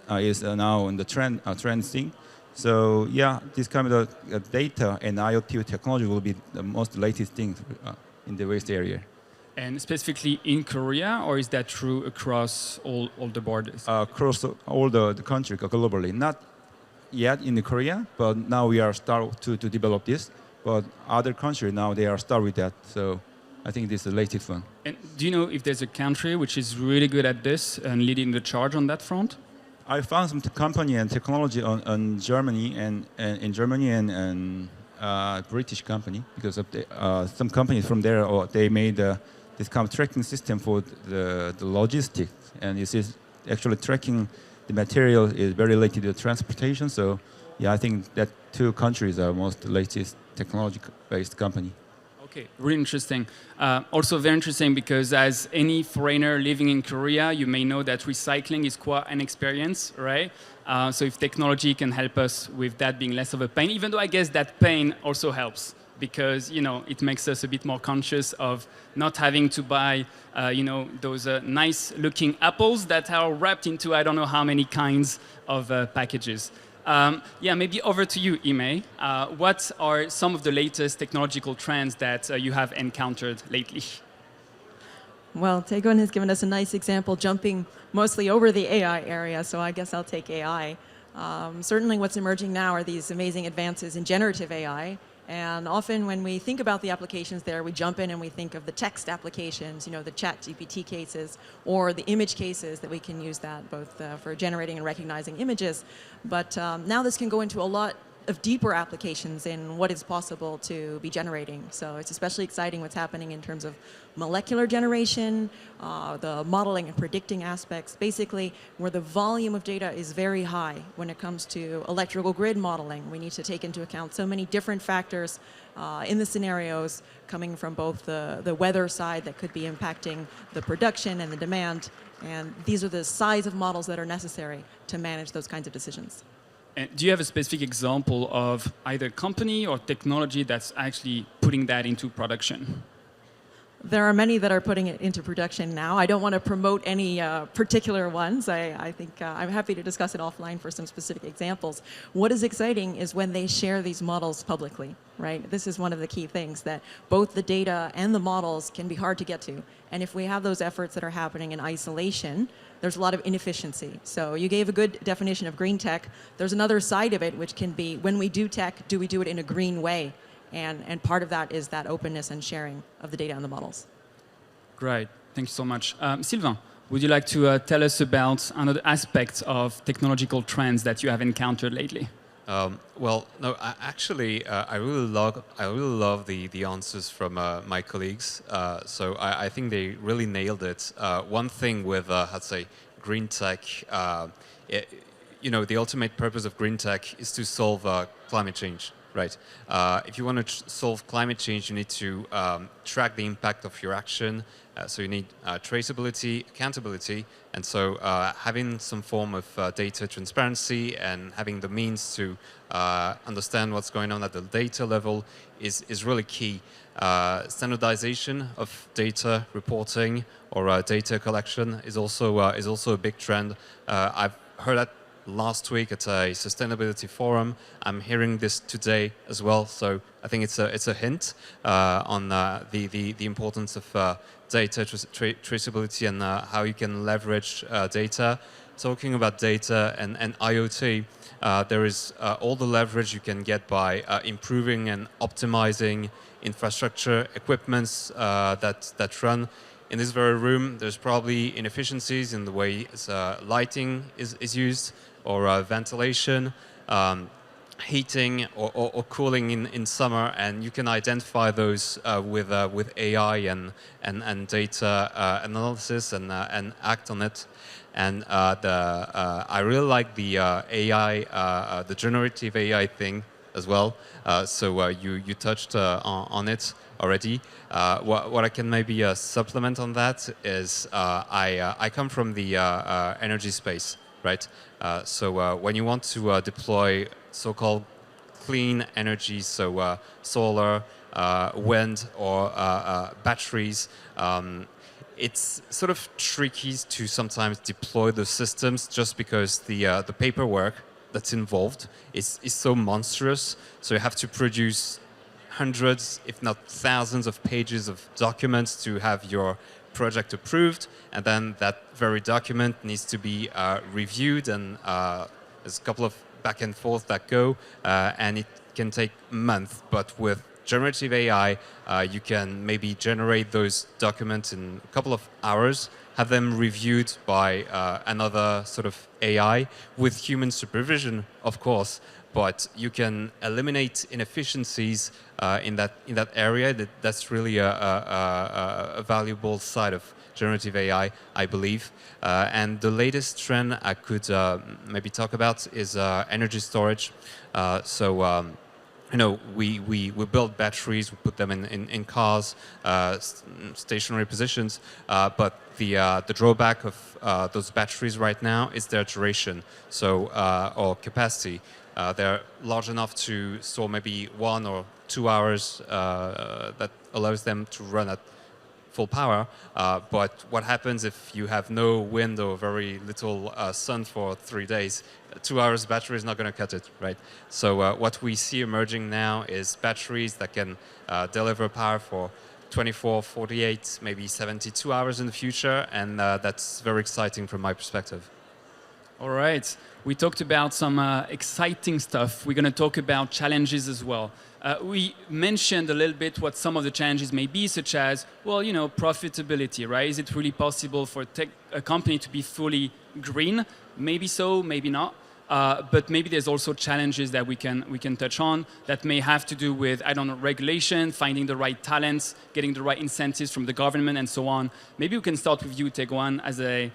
is now in the trend thing. So yeah, this kind of data and IoT technology will be the most latest thing in the waste area. And specifically in Korea, or is that true across all the borders? Across all the country globally. Not yet in Korea, but now we are start to develop this. But other countries now they are start with that. So I think this is the latest one. And do you know if there's a country which is really good at this and leading the charge on that front? I found some company and technology on Germany and in Germany and British company because of some companies from there they made this kind of tracking system for the logistics, and this is actually tracking the material is very related to transportation. So yeah, I think that two countries are most latest technology-based company. Okay, really interesting. Also very interesting because as any foreigner living in Korea, you may know that recycling is quite an experience, right? So if technology can help us with that being less of a pain, even though I guess that pain also helps because, you know, it makes us a bit more conscious of not having to buy, those nice looking apples that are wrapped into I don't know how many kinds of packages. Maybe over to you, Ime. What are some of the latest technological trends that you have encountered lately? Well, Taegon has given us a nice example, jumping mostly over the AI area, so I guess I'll take AI. Certainly what's emerging now are these amazing advances in generative AI. And often when we think about the applications there, we jump in and we think of the text applications, the chat GPT cases, or the image cases that we can use that both for generating and recognizing images. But now this can go into a lot of deeper applications in what is possible to be generating. So it's especially exciting what's happening in terms of molecular generation, the modeling and predicting aspects, basically where the volume of data is very high when it comes to electrical grid modeling. We need to take into account so many different factors in the scenarios coming from both the weather side that could be impacting the production and the demand. And these are the size of models that are necessary to manage those kinds of decisions. And do you have a specific example of either company or technology that's actually putting that into production? There are many that are putting it into production now. I don't want to promote any particular ones. I think I'm happy to discuss it offline for some specific examples. What is exciting is when they share these models publicly, right? This is one of the key things, that both the data and the models can be hard to get to. And if we have those efforts that are happening in isolation, there's a lot of inefficiency. So you gave a good definition of green tech. There's another side of it, which can be, when we do tech, do we do it in a green way? And part of that is that openness and sharing of the data and the models. Great, thank you so much. Sylvain, would you like to tell us about another aspect of technological trends that you have encountered lately? Well, no, I really love the answers from my colleagues. So I think they really nailed it. One thing with, I'd say, green tech, the ultimate purpose of green tech is to solve climate change. Right. If you want to solve climate change, you need to track the impact of your action. So you need traceability, accountability, and so having some form of data transparency and having the means to understand what's going on at the data level is really key. Standardization of data reporting or data collection is also a big trend. I've heard that last week at a sustainability forum. I'm hearing this today as well, so I think it's a hint on the importance of data traceability and how you can leverage data. Talking about data and IoT, there is all the leverage you can get by improving and optimizing infrastructure equipments that run. In this very room, there's probably inefficiencies in the way lighting is used, or ventilation, heating or cooling in summer, and you can identify those with AI and data analysis and act on it. And I really like the AI, the generative AI thing as well. So you touched on it already. What I can maybe supplement on that is I come from the energy space. Right. So when you want to deploy so-called clean energy, so solar, wind, or batteries, it's sort of tricky to sometimes deploy the systems just because the paperwork that's involved is so monstrous. So you have to produce hundreds, if not thousands, of pages of documents to have your project approved, and then that very document needs to be reviewed, and there's a couple of back and forth that go, and it can take months. But with generative AI, you can maybe generate those documents in a couple of hours, have them reviewed by another sort of AI with human supervision, of course. But you can eliminate inefficiencies in that area. That's really a valuable side of generative AI, I believe. And the latest trend I could maybe talk about is energy storage. We build batteries, we put them in cars, stationary positions, but the drawback of those batteries right now is their duration, or capacity. They're large enough to store maybe 1 or 2 hours that allows them to run at full power. But what happens if you have no wind or very little sun for 3 days? 2 hours battery is not going to cut it, right? So what we see emerging now is batteries that can deliver power for 24, 48, maybe 72 hours in the future, and that's very exciting from my perspective. All right. We talked about some exciting stuff. We're going to talk about challenges as well. We mentioned a little bit what some of the challenges may be, such as, profitability, right? Is it really possible for a company to be fully green? Maybe so, maybe not. But maybe there's also challenges that we can touch on that may have to do with, regulation, finding the right talents, getting the right incentives from the government, and so on. Maybe we can start with you, Taekwon, as a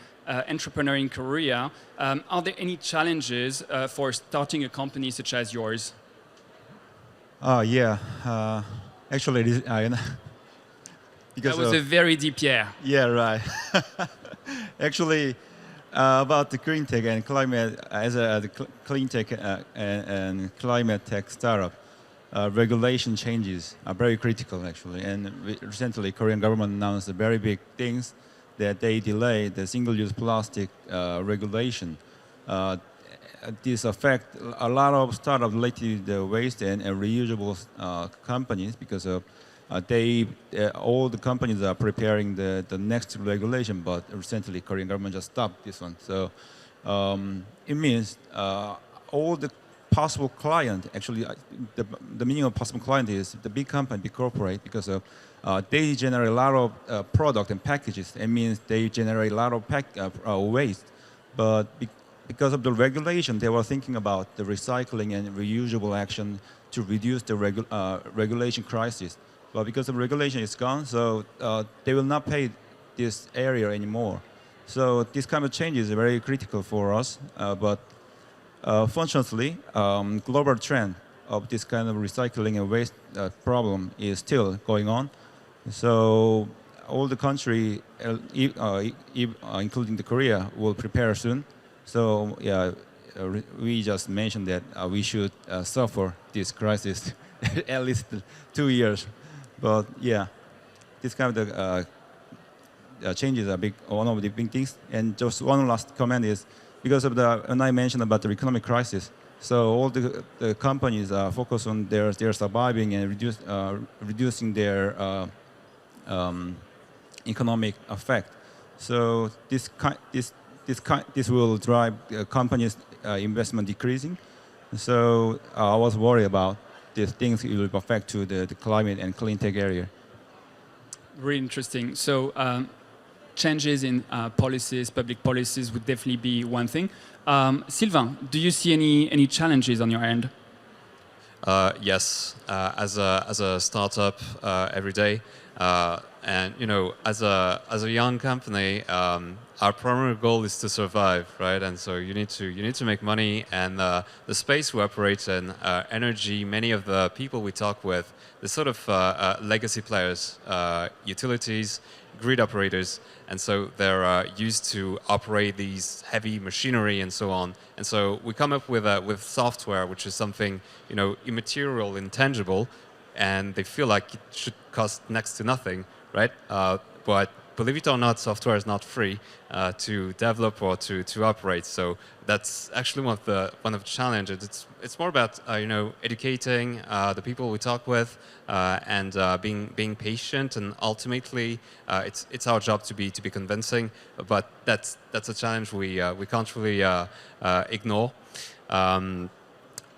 entrepreneur in Korea. Are there any challenges for starting a company such as yours? Yeah. Actually, That was a very deep yeah. Yeah, right. Actually, about the green tech and climate, as a clean tech and climate tech startup, regulation changes are very critical, actually. And recently, Korean government announced very big things that they delay the single-use plastic regulation. This affect a lot of startups related to the waste and reusable companies because of all the companies are preparing the next regulation, but recently Korean government just stopped this one. So it means all the possible client, actually the meaning of possible client is the big company, big corporate, because of they generate a lot of product and packages. It means they generate a lot of waste, but because of the regulation, they were thinking about the recycling and reusable action to reduce the regulation crisis. But because the regulation is gone, so they will not pay this area anymore. So this kind of change is very critical for us. But fortunately, global trend of this kind of recycling and waste problem is still going on. So all the country, including the Korea, will prepare soon. So yeah, we just mentioned that we should suffer this crisis at least 2 years. But yeah, this kind of changes are one of the big things. And just one last comment is because of when I mentioned about the economic crisis, so all the companies are focused on their surviving and reducing their economic effect. So this will drive companies' investment decreasing. So I was worried about these things it will affect to the climate and clean tech area. Really interesting. So changes in policies, public policies would definitely be one thing. Sylvain, do you see any challenges on your end? Yes, as a startup every day, and as a young company, our primary goal is to survive, right? And so you need to make money, and the space we operate in, energy. Many of the people we talk with, the sort of legacy players, utilities, grid operators, and so they're used to operate these heavy machinery and so on. And so we come up with software, which is something immaterial, intangible, and they feel like it should cost next to nothing, right? But believe it or not, software is not free to develop or to operate. So that's actually one of the challenges. It's more about educating the people we talk with and being patient, and ultimately it's our job to be convincing. But that's a challenge we can't really ignore.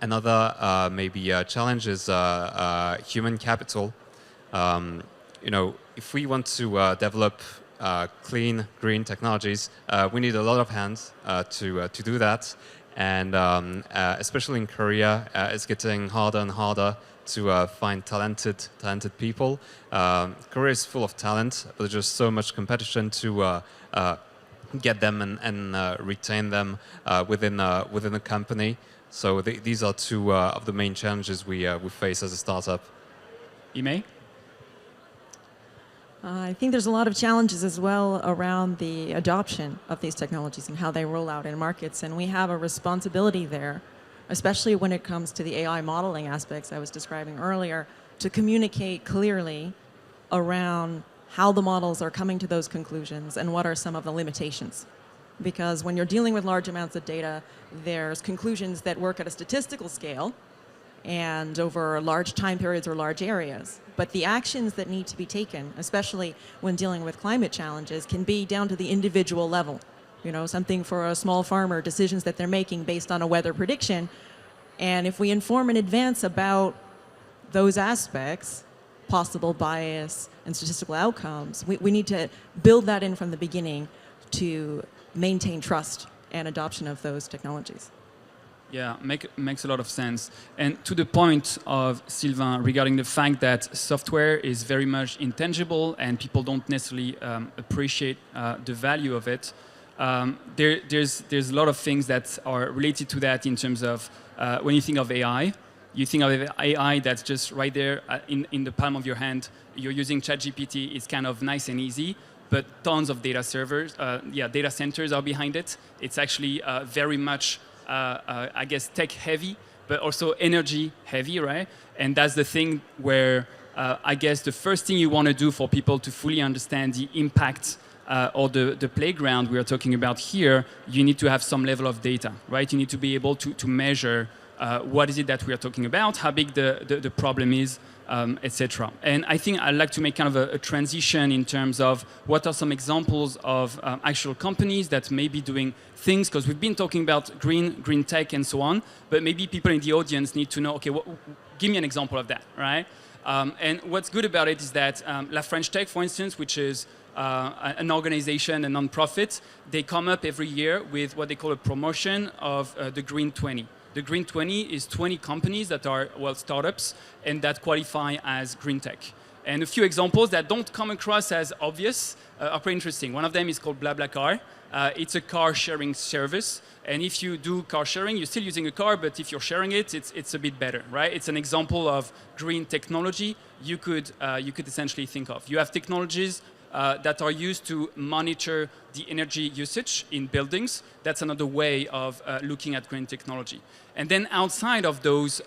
Another maybe challenge is human capital. If we want to develop clean, green technologies, we need a lot of hands to do that. And especially in Korea, it's getting harder and harder to find talented people. Korea is full of talent, but there's just so much competition to get them and retain them within a company. So these are two of the main challenges we face as a startup. Ime? I think there's a lot of challenges as well around the adoption of these technologies and how they roll out in markets. And we have a responsibility there, especially when it comes to the AI modeling aspects I was describing earlier, to communicate clearly around how the models are coming to those conclusions and what are some of the limitations. Because when you're dealing with large amounts of data, there's conclusions that work at a statistical scale and over large time periods or large areas. But the actions that need to be taken, especially when dealing with climate challenges, can be down to the individual level. Something for a small farmer, decisions that they're making based on a weather prediction. And if we inform in advance about those aspects, possible bias and statistical outcomes, we need to build that in from the beginning to maintain trust and adoption of those technologies. Yeah, makes a lot of sense. And to the point of Sylvain regarding the fact that software is very much intangible and people don't necessarily appreciate the value of it, there's a lot of things that are related to that in terms of when you think of AI, you think of AI that's just right there in the palm of your hand. You're using ChatGPT, it's kind of nice and easy, but tons of data servers, data centers are behind it. It's actually very much I guess tech heavy, but also energy heavy, right? And that's the thing where I guess the first thing you want to do for people to fully understand the impact or the playground we are talking about here, you need to have some level of data, right? You need to be able to measure what is it that we are talking about, how big the problem is, etc. And I think I'd like to make kind of a transition in terms of what are some examples of actual companies that may be doing things, because we've been talking about green tech and so on, but maybe people in the audience need to know, okay, give me an example of that, right? And what's good about it is that La French Tech, for instance, which is an organization, a non-profit, they come up every year with what they call a promotion of the Green 20. The Green 20 is 20 companies that are, well, startups and that qualify as green tech. And a few examples that don't come across as obvious are pretty interesting. One of them is called BlaBlaCar. It's a car sharing service. And if you do car sharing, you're still using a car, but if you're sharing it, it's a bit better, right? It's an example of green technology you could essentially think of. You have technologies that are used to monitor the energy usage in buildings. That's another way of looking at green technology. And then outside of those,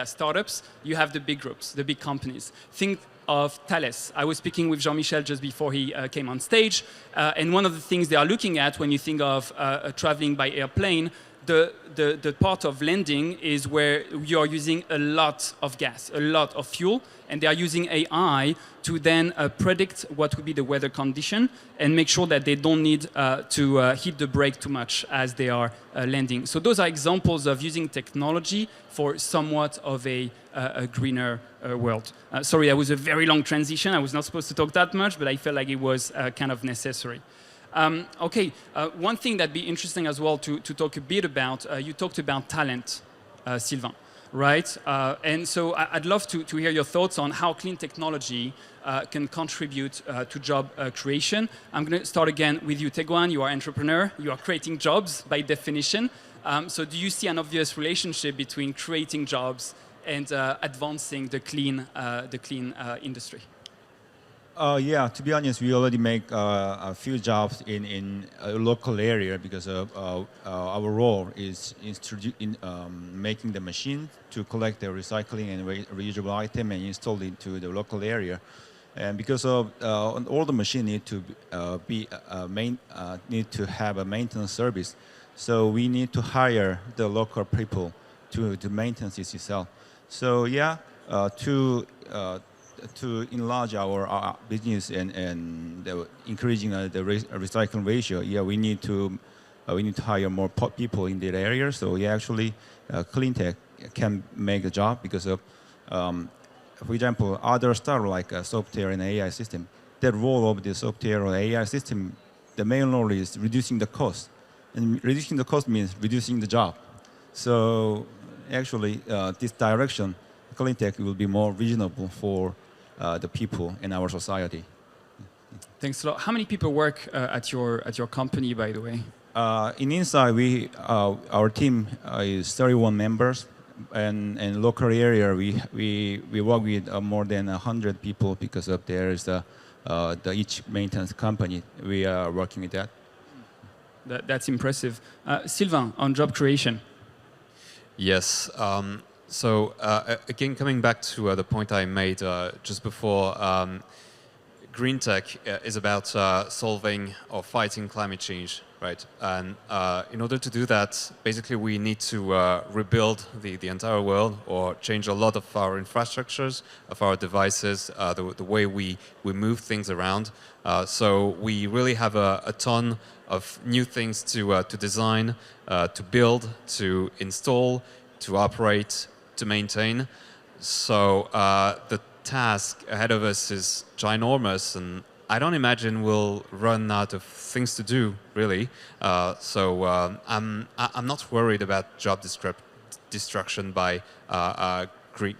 startups, you have the big groups, the big companies. Think of Thales. I was speaking with Jean-Michel just before he came on stage, and one of the things they are looking at when you think of traveling by airplane, the part of landing is where you are using a lot of gas, a lot of fuel, and they are using AI to then predict what would be the weather condition and make sure that they don't need to hit the brake too much as they are landing. So those are examples of using technology for somewhat of a greener world. Sorry, that was a very long transition. I was not supposed to talk that much, but I felt like it was kind of necessary. One thing that'd be interesting as well to talk a bit about, you talked about talent, Sylvain, right? And so I'd love to hear your thoughts on how clean technology can contribute to job creation. I'm going to start again with you, Teguan. You are an entrepreneur. You are creating jobs by definition. So do you see an obvious relationship between creating jobs and advancing the clean industry? Yeah, to be honest, we already make a few jobs in a local area because of our role is in making the machine to collect the recycling and reusable item and install it to the local area. And because of all the machine need to need to have a maintenance service, so we need to hire the local people to maintain this itself. So yeah, to enlarge our business and increasing the recycling ratio, yeah, we need to hire more people in that area. So yeah, actually, clean tech can make a job because of, for example, other stuff like software and AI system. That role of the software or AI system, the main role is reducing the cost, and reducing the cost means reducing the job. So actually, this direction, clean tech will be more reasonable for the people in our society. Thanks a lot. How many people work at your company, by the way? In inside, our team is 31 members, and in local area we work with more than 100 people because of there is the each maintenance company we are working with that. That's impressive. Sylvain, on job creation. Yes. So again, coming back to the point I made just before, green tech is about solving or fighting climate change, right? And in order to do that, basically we need to rebuild the entire world or change a lot of our infrastructures, of our devices, the way we move things around. So we really have a ton of new things to design, to build, to install, to operate, to maintain. So the task ahead of us is ginormous, and I don't imagine we'll run out of things to do, really. So I'm not worried about job destruction by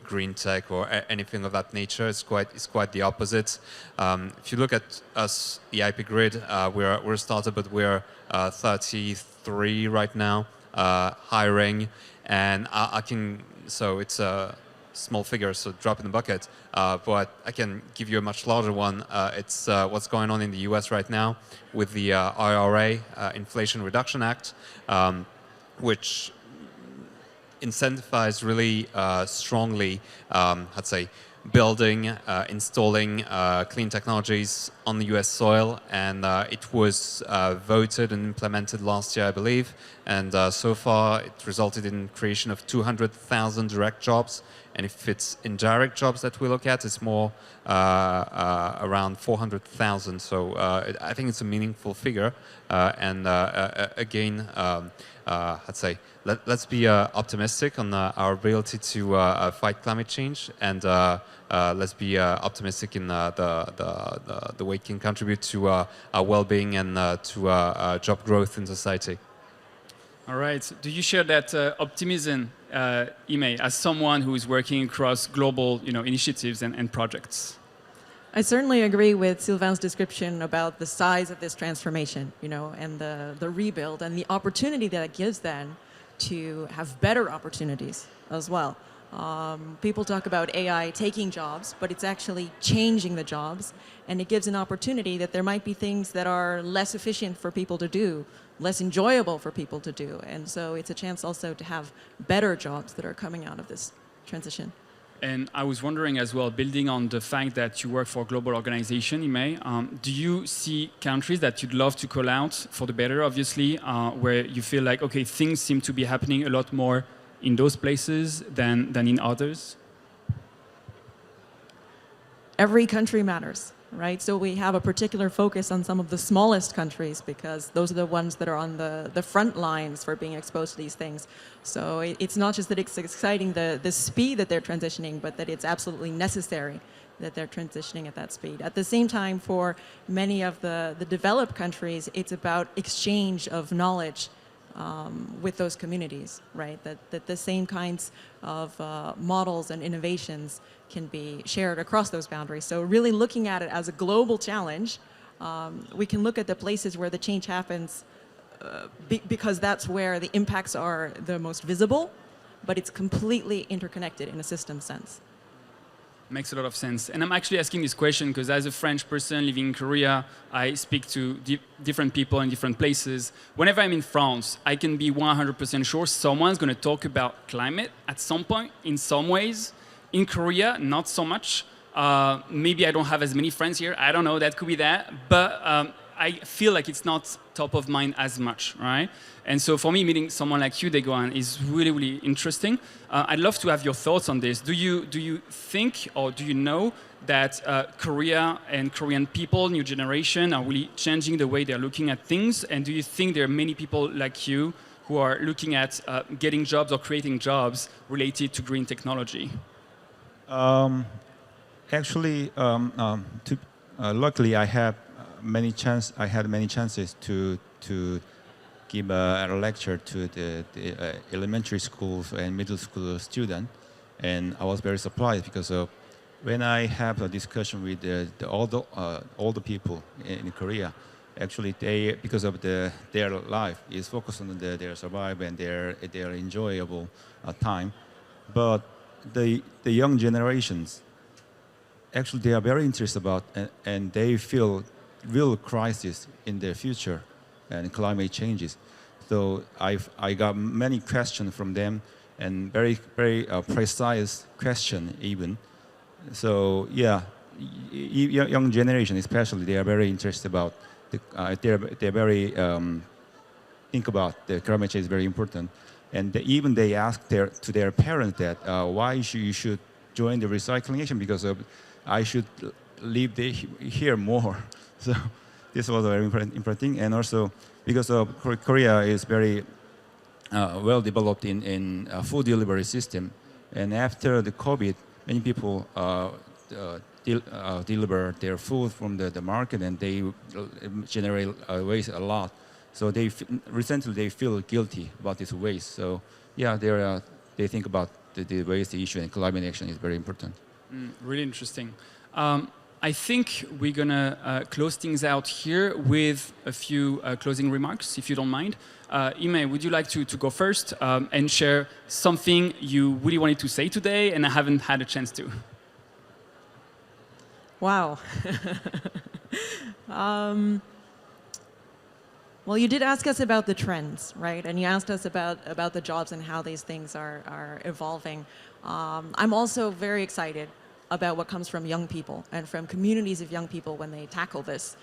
green tech or anything of that nature. It's quite the opposite. If you look at us, the IP Grid, we're a startup, but we're 33 right now, hiring, and so it's a small figure, so drop in the bucket. But I can give you a much larger one. It's what's going on in the US right now with the IRA, Inflation Reduction Act, which incentivized really strongly, I'd say, building, installing clean technologies on the US soil, and it was voted and implemented last year, I believe, and so far it resulted in creation of 200,000 direct jobs, and if it's indirect jobs that we look at, it's more around 400,000, so I think it's a meaningful figure, and again, I'd say, let's be optimistic on our ability to fight climate change, and let's be optimistic in the way it can contribute to our well-being and to job growth in society. All right. Do you share that optimism, Ime, as someone who is working across global, initiatives and projects? I certainly agree with Sylvain's description about the size of this transformation, and the rebuild and the opportunity that it gives then to have better opportunities as well. People talk about AI taking jobs, but it's actually changing the jobs, and it gives an opportunity that there might be things that are less efficient for people to do, less enjoyable for people to do, and so it's a chance also to have better jobs that are coming out of this transition. And I was wondering as well, building on the fact that you work for a global organization, Ime, do you see countries that you'd love to call out for the better, obviously, where you feel like, okay, things seem to be happening a lot more in those places than in others? Every country matters, right? So we have a particular focus on some of the smallest countries because those are the ones that are on the front lines for being exposed to these things. So it's not just that it's exciting the speed that they're transitioning, but that it's absolutely necessary that they're transitioning at that speed. At the same time, for many of the developed countries, it's about exchange of knowledge with those communities, right? That the same kinds of models and innovations can be shared across those boundaries. So really looking at it as a global challenge, we can look at the places where the change happens because that's where the impacts are the most visible, but it's completely interconnected in a system sense. Makes a lot of sense. And I'm actually asking this question because as a French person living in Korea, I speak to different people in different places. Whenever I'm in France, I can be 100% sure someone's going to talk about climate at some point, in some ways. In Korea, not so much. Maybe I don't have as many friends here. I don't know, that could be that. But I feel like it's not top of mind as much, right? And so for me, meeting someone like you, Daeguan, is really, really interesting. I'd love to have your thoughts on this. Do you think or do you know that Korea and Korean people, new generation, are really changing the way they're looking at things? And do you think there are many people like you who are looking at getting jobs or creating jobs related to green technology? Actually, luckily, I had many chances to give a lecture to the elementary school and middle school student, and I was very surprised because when I have a discussion with all the people in Korea, actually because of their life is focused on their survival and their enjoyable time, but the young generations actually they are very interested about and they feel real crisis in their future and climate changes. So I got many questions from them and very precise question even. So yeah, young generation especially they are very interested about they're very think about the climate change is very important, and even they ask to their parents that why you should join the recycling action because I should live here more. So this was a very important thing, and also because Korea is very well developed in food delivery system, and after the COVID, many people deliver their food from the market, and they generate waste a lot. So recently they feel guilty about this waste. So yeah, they think about the waste issue, and climate action is very important. Really interesting. I think we're going to close things out here with a few closing remarks, if you don't mind. Ime, would you like to go first and share something you really wanted to say today and I haven't had a chance to? Wow. Well, you did ask us about the trends, right? And you asked us about the jobs and how these things are evolving. I'm also very excited about what comes from young people and from communities of young people when they tackle this.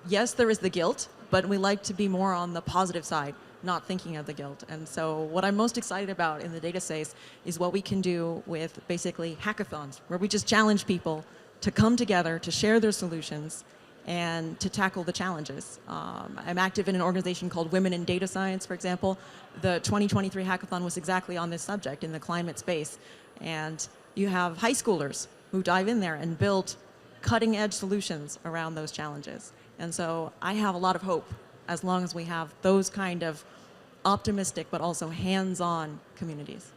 Yes, there is the guilt, but we like to be more on the positive side, not thinking of the guilt. And so what I'm most excited about in the data space is what we can do with basically hackathons, where we just challenge people to come together, to share their solutions, and to tackle the challenges. I'm active in an organization called Women in Data Science, for example. The 2023 hackathon was exactly on this subject in the climate space. And you have high schoolers who dive in there and build cutting edge solutions around those challenges. And so I have a lot of hope as long as we have those kind of optimistic but also hands-on communities.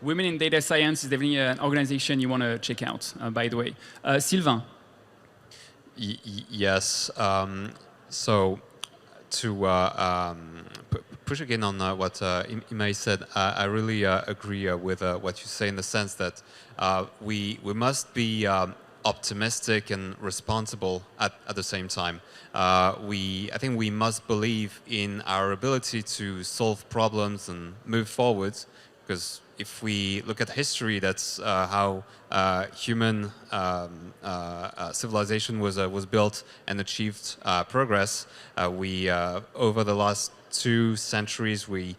Women in Data Science is definitely an organization you want to check out, by the way. Sylvain. Yes. So to push again on what Imai said, I really agree with what you say in the sense that we must be optimistic and responsible at the same time. I think we must believe in our ability to solve problems and move forward, because if we look at history, that's how human civilization was built and achieved progress. Over the last 2 centuries, we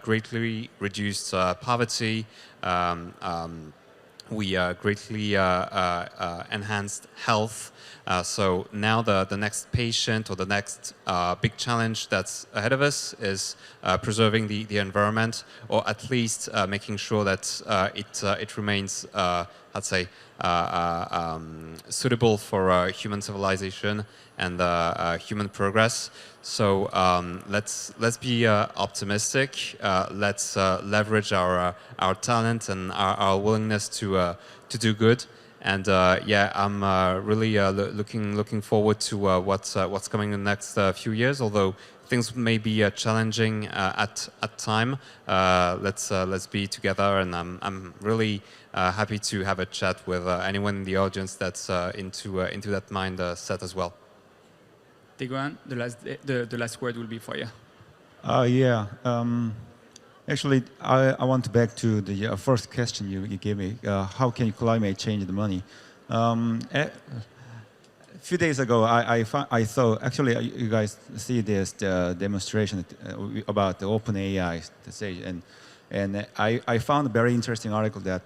greatly reduced poverty. We greatly enhanced health. So now the next patient or the next big challenge that's ahead of us is preserving the environment, or at least making sure that it remains, I'd say, suitable for human civilization and human progress. So let's be optimistic. Let's leverage our talent and our willingness to do good. And yeah, I'm really looking forward to what's coming in the next few years. Although things may be challenging at time, let's be together. And I'm really happy to have a chat with anyone in the audience that's into that mindset as well. Teguan, the last word will be for you. Yeah. Actually, I want back to the first question you gave me. How can climate change the money? A few days ago, I saw, actually, you guys see this demonstration about the OpenAI stage, and I found a very interesting article that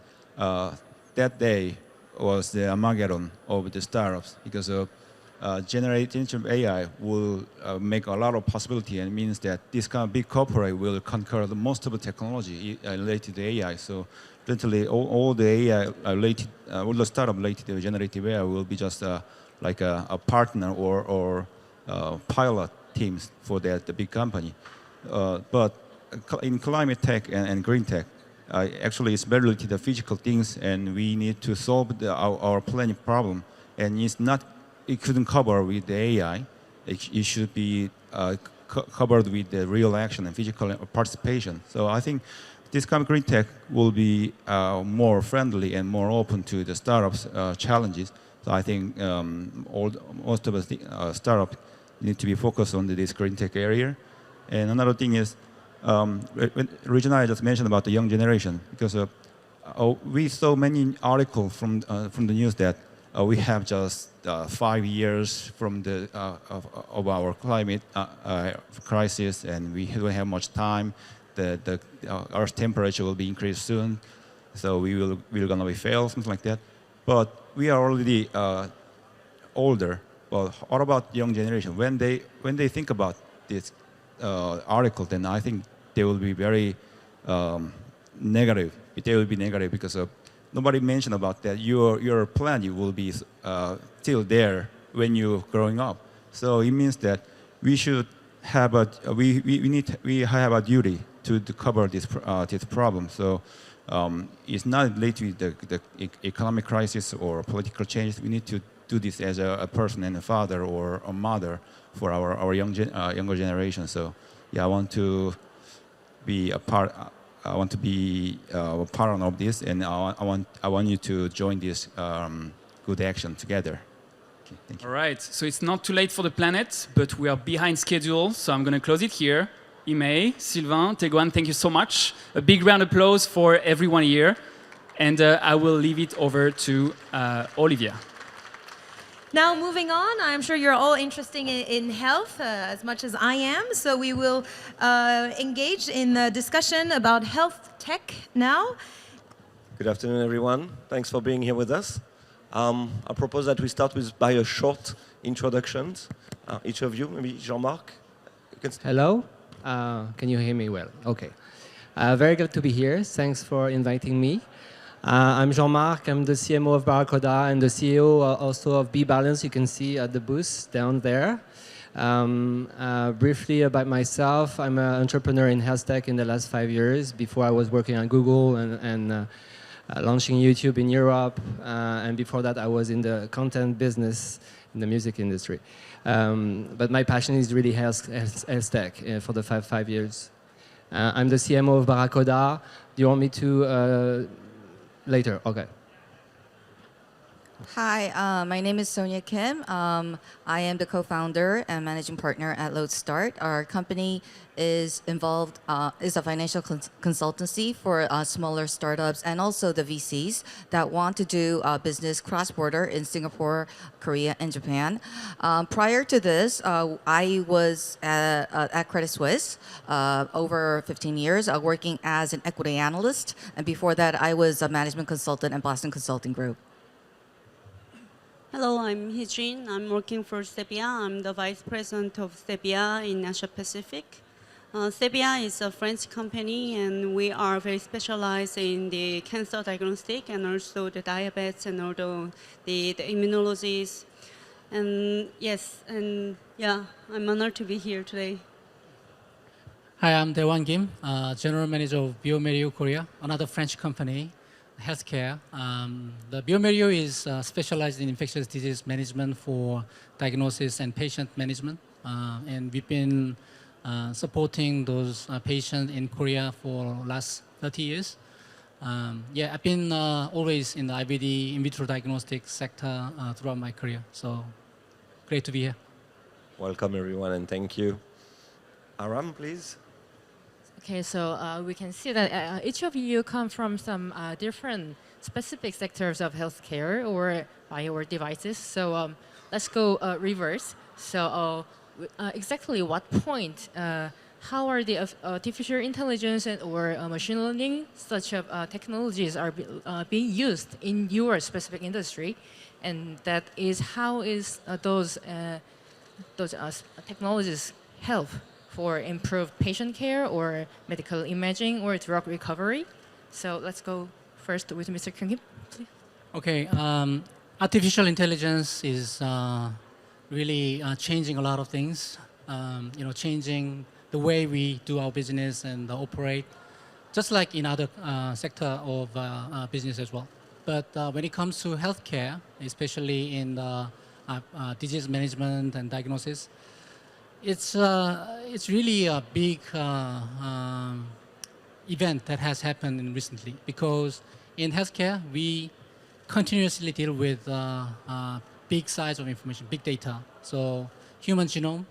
that day was the Armageddon of the startups, because generative AI will make a lot of possibility, and means that this kind of big corporate will conquer most of the technology related to AI. So literally all the AI related, all the startup related to generative AI will be just like a partner or pilot teams for the big company. But in climate tech and green tech, actually it's related to the physical things, and we need to solve our planet problem, and it couldn't cover with the AI. It should be covered with the real action and physical participation. So I think this kind of green tech will be more friendly and more open to the startups' challenges. So I think most of the startups need to be focused on this green tech area. And another thing is, Regina just mentioned about the young generation, because we saw many articles from the news that we have just 5 years from of our climate crisis, and we don't have much time. The Earth's temperature will be increased soon, so we're gonna be fail, something like that. But we are already older. But what about young generation? When they think about this article, then I think they will be very negative. They will be negative because nobody mentioned about that. Your planet will be still there when you're growing up. So it means that we should have we have a duty to cover this problem. So it's not related to the economic crisis or political change. We need to do this as a person and a father or a mother for our younger generation. So yeah, I want to be a part. I want to be a partner of this, and I want you to join this good action together. Okay, thank you. All right, so it's not too late for the planet, but we are behind schedule, so I'm going to close it here. Ime, Sylvain, Teguan, thank you so much. A big round of applause for everyone here. And I will leave it over to Olivia. Now, moving on, I'm sure you're all interested in health as much as I am. So we will engage in the discussion about health tech now. Good afternoon, everyone. Thanks for being here with us. I propose that we start by a short introduction. Each of you, maybe Jean-Marc. Hello. Can you hear me well? Okay. Very good to be here. Thanks for inviting me. I'm Jean-Marc. I'm the CMO of Barracuda and the CEO also of B-Balance. You can see at the booth down there. Briefly about myself, I'm an entrepreneur in health tech in the last 5 years. Before I was working at Google and launching YouTube in Europe. And before that, I was in the content business in the music industry. But my passion is really health tech for the 5 years. I'm the CMO of Barracuda. Do you want me to... Later, okay. Hi, my name is Sonia Kim. I am the co-founder and managing partner at LoadStart. Our company is involved, is a financial consultancy for smaller startups and also the VCs that want to do business cross-border in Singapore, Korea, and Japan. Prior to this, I was at Credit Suisse over 15 years, working as an equity analyst. And before that, I was a management consultant at Boston Consulting Group. Hello, I'm Hee-Jin. I'm working for Sebia. I'm the Vice President of Sebia in Asia Pacific. Sebia is a French company, and we are very specialized in the cancer diagnostic and also the diabetes and all the immunologies. And yes, and yeah, I'm honored to be here today. Hi, I'm Daewon Kim, General Manager of bioMérieux Korea, another French company. Healthcare. The bioMérieux is specialized in infectious disease management for diagnosis and patient management. And we've been supporting those patients in Korea for last 30 years. Yeah, I've been always in the IVD, in vitro diagnostic sector throughout my career. So great to be here. Welcome, everyone, and thank you. Aram, please. Okay, so we can see that each of you come from some different specific sectors of healthcare or bio devices. So let's go reverse. So exactly what point, how are the artificial intelligence and or machine learning such technologies are being used in your specific industry? And that is how is those technologies help for improved patient care or medical imaging or drug recovery. So let's go first with Mr. Kyung-Kim, please. Okay, artificial intelligence is really changing a lot of things. Changing the way we do our business and operate, just like in other sector of business as well. But when it comes to healthcare, especially in the disease management and diagnosis, it's really a big event that has happened recently, because in healthcare we continuously deal with big size of information, big data. So human genome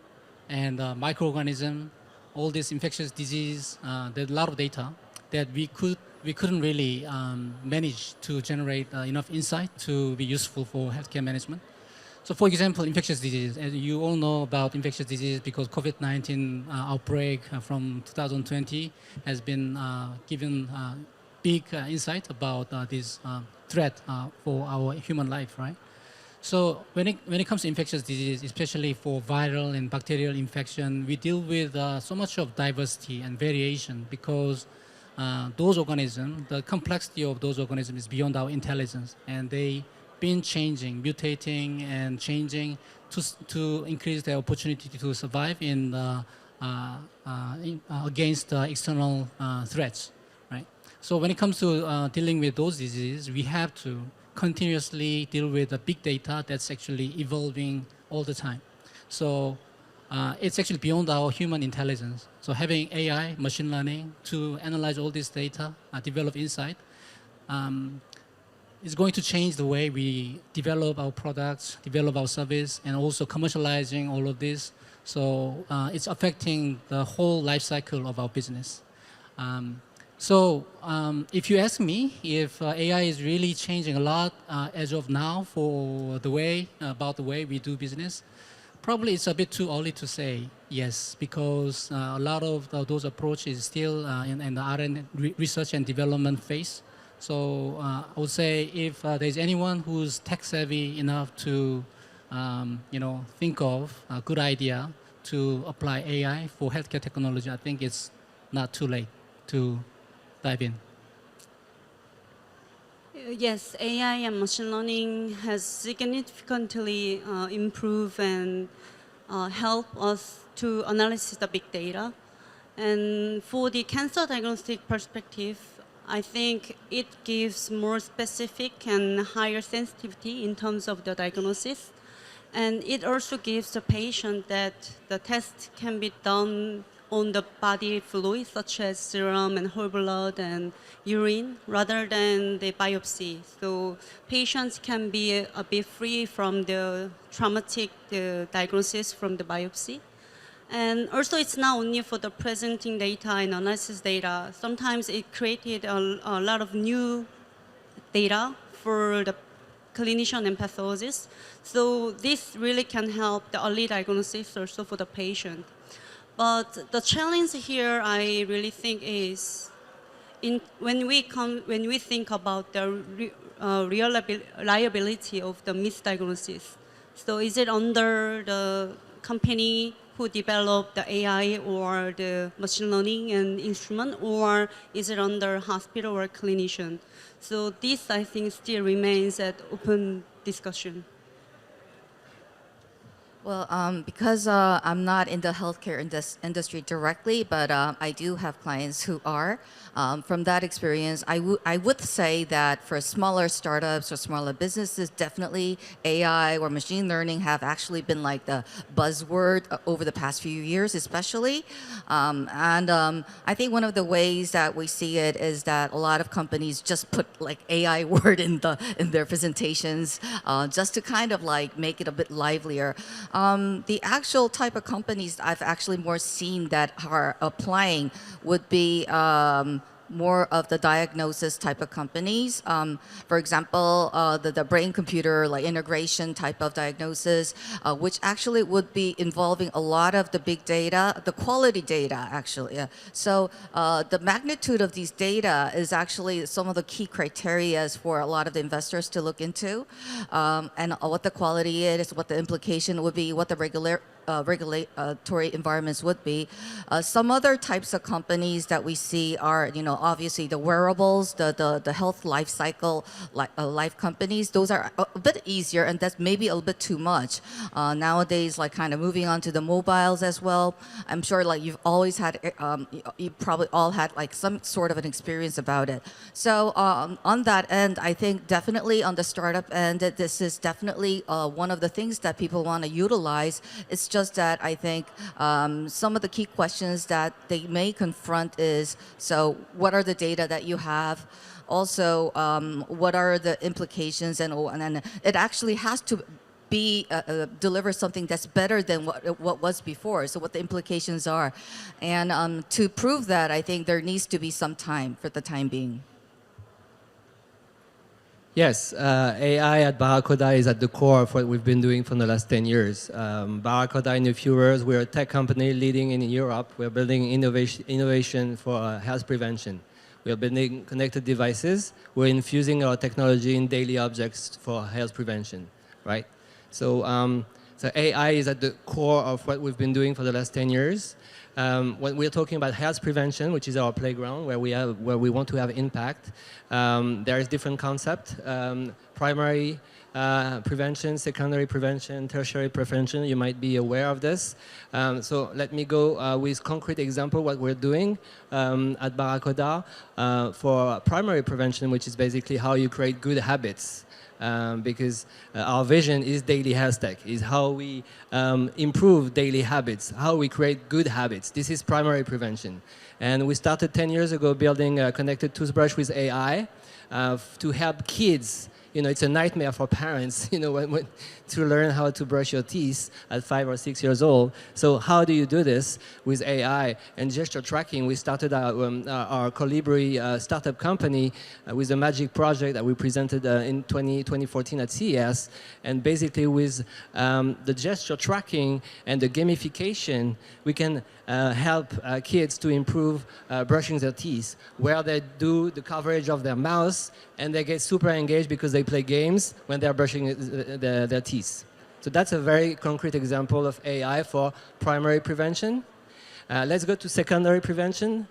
and microorganism, all this infectious disease, there's a lot of data that we couldn't really manage to generate enough insight to be useful for healthcare management. So for example, infectious disease, as you all know about infectious disease because COVID-19 outbreak from 2020 has been given big insight about this threat for our human life, right? So when it comes to infectious disease, especially for viral and bacterial infection, we deal with so much of diversity and variation because those organisms, the complexity of those organisms is beyond our intelligence, and they been changing, mutating, and changing to increase their opportunity to survive in against external threats, right? So when it comes to dealing with those diseases, we have to continuously deal with the big data that's actually evolving all the time. So it's actually beyond our human intelligence. So having AI, machine learning, to analyze all this data, develop insight, it's going to change the way we develop our products, develop our service, and also commercializing all of this. So it's affecting the whole life cycle of our business. If you ask me if AI is really changing a lot as of now for about the way we do business, probably it's a bit too early to say yes, because a lot of those approaches still in the R&D research and development phase. So I would say if there's anyone who's tech savvy enough to think of a good idea to apply AI for healthcare technology, I think it's not too late to dive in. Yes, AI and machine learning has significantly improved and help us to analyze the big data. And for the cancer diagnostic perspective, I think it gives more specific and higher sensitivity in terms of the diagnosis. And it also gives the patient that the test can be done on the body fluid, such as serum and whole blood and urine, rather than the biopsy. So patients can be a bit free from the traumatic diagnosis from the biopsy. And also, it's not only for the presenting data and analysis data. Sometimes it created a lot of new data for the clinician and pathologist. So this really can help the early diagnosis also for the patient. But the challenge here, I really think, is when we think about the reliability of the misdiagnosis. So is it under the company who developed the AI or the machine learning and instrument, or is it under hospital or clinician? So this, I think, still remains at open discussion. Well, because I'm not in the healthcare industry directly, but I do have clients who are. From that experience, I would say that for smaller startups or smaller businesses, definitely AI or machine learning have actually been like the buzzword over the past few years, especially. I think one of the ways that we see it is that a lot of companies just put like AI word in their presentations just to kind of like make it a bit livelier. The actual type of companies I've actually more seen that are applying would be more of the diagnosis type of companies. For example, the brain-computer like integration type of diagnosis, which actually would be involving a lot of the big data, the quality data actually. So the magnitude of these data is actually some of the key criteria for a lot of the investors to look into, and what the quality is, what the implication would be, what the regulatory environments would be. Some other types of companies that we see are, obviously the wearables, the health life cycle, life companies. Those are a bit easier, and that's maybe a little bit too much. Nowadays, like kind of moving on to the mobiles as well. I'm sure like you've always had, you probably all had like some sort of an experience about it. So on that end, I think definitely on the startup end, this is definitely one of the things that people want to utilize. It's just that I think some of the key questions that they may confront is, so what are the data that you have? Also, what are the implications? And then it actually has to be deliver something that's better than what was before. So what the implications are. And to prove that, I think there needs to be some time for the time being. Yes, AI at Barracuda is at the core of what we've been doing for the last 10 years. Barracuda, in a few words, we're a tech company leading in Europe. We're building innovation for health prevention. We're building connected devices. We're infusing our technology in daily objects for health prevention, right? So AI is at the core of what we've been doing for the last 10 years. When we're talking about health prevention, which is our playground, where we want to have impact, there is different concepts. Primary prevention, secondary prevention, tertiary prevention. You might be aware of this. So let me go with concrete example what we're doing at Barracuda for primary prevention, which is basically how you create good habits. Because our vision is daily health tech, is how we improve daily habits, how we create good habits. This is primary prevention. And we started 10 years ago building a connected toothbrush with AI. to help kids. You know, it's a nightmare for parents, you know, when to learn how to brush your teeth at 5 or 6 years old. So how do you do this with AI and gesture tracking? We started our Colibri startup company with a magic project that we presented in 2014 at CES. And basically with the gesture tracking and the gamification, we can help kids to improve brushing their teeth, where they do the coverage of their mouth and they get super engaged because they play games when they're brushing their teeth. So that's a very concrete example of AI for primary prevention. Let's go to secondary prevention,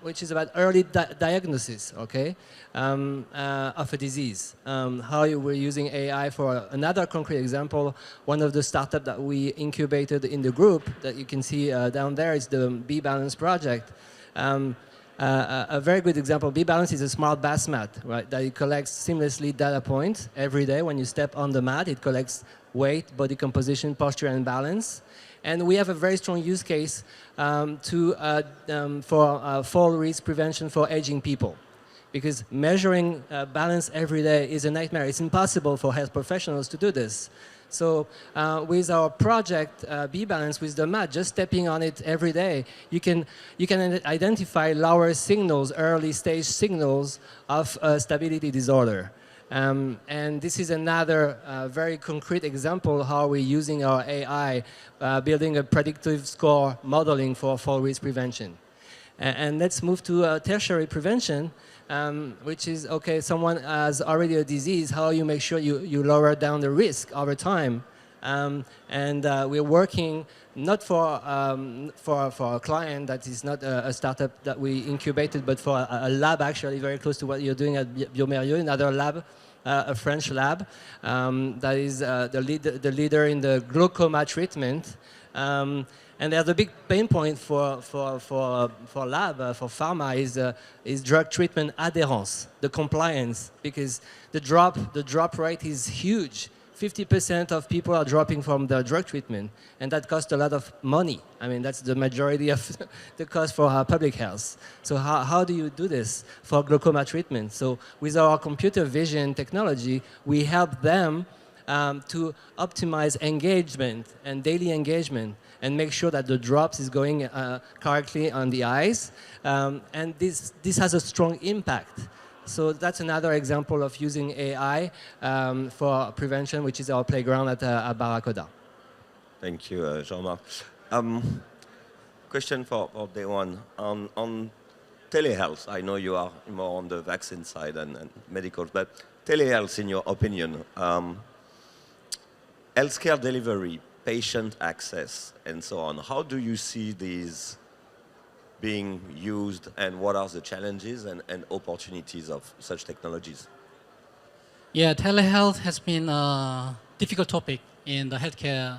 which is about early diagnosis, okay, of a disease. How we're using AI for another concrete example. One of the startups that we incubated in the group that you can see down there is the B-Balance project. A very good example, B-Balance is a smart bath mat, right? That it collects seamlessly data points every day. When you step on the mat, it collects weight, body composition, posture, and balance. And we have a very strong use case for fall risk prevention for aging people. Because measuring balance every day is a nightmare. It's impossible for health professionals to do this. So with our project, B-Balance, with the mat, just stepping on it every day, you can identify lower signals, early stage signals of stability disorder. And this is another very concrete example how we're using our AI, building a predictive score modeling for fall risk prevention. And let's move to tertiary prevention, which is, okay, someone has already a disease, how you make sure you lower down the risk over time. We're working not for a client that is not a startup that we incubated, but for a lab actually very close to what you're doing at Biomérieux, another lab, a French lab that is the leader in the glaucoma treatment. And there's a big pain point for lab, for pharma, is drug treatment adherence, the compliance, because the drop rate is huge. 50% of people are dropping from the drug treatment, and that costs a lot of money. I mean, that's the majority of the cost for our public health. So how do you do this for glaucoma treatment? So with our computer vision technology, we help them to optimize engagement and daily engagement and make sure that the drops is going correctly on the eyes. And this has a strong impact. So that's another example of using AI for prevention, which is our playground at Barracuda. Thank you, Jean-Marc. Question for day one. On telehealth, I know you are more on the vaccine side and medical, but telehealth, in your opinion, healthcare delivery, patient access, and so on, how do you see these being used, and what are the challenges and opportunities of such technologies? Yeah, telehealth has been a difficult topic in the healthcare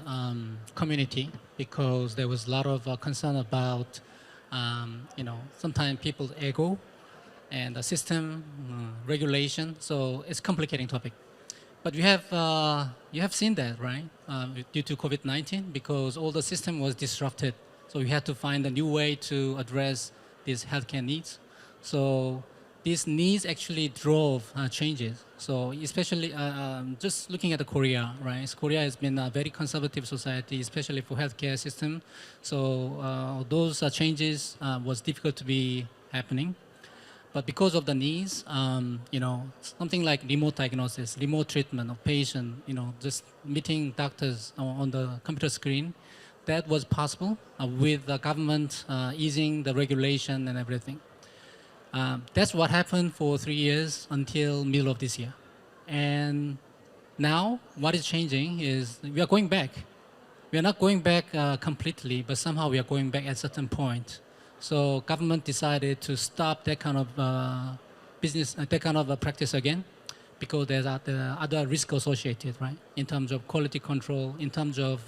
community because there was a lot of concern about, sometimes people's ego and the system regulation. So it's a complicating topic. But you have seen that, right? Due to COVID-19, because all the system was disrupted. So we had to find a new way to address these healthcare needs. So these needs actually drove changes. So especially just looking at Korea, right? Korea has been a very conservative society, especially for healthcare system. So those changes was difficult to be happening. But because of the needs, something like remote diagnosis, remote treatment of patient, just meeting doctors on the computer screen, that was possible with the government easing the regulation and everything. That's what happened for 3 years until middle of this year. And now what is changing is we are going back. We are not going back completely, but somehow we are going back at a certain point. So government decided to stop that kind of business, that kind of practice again, because there's other risks associated, right? In terms of quality control, in terms of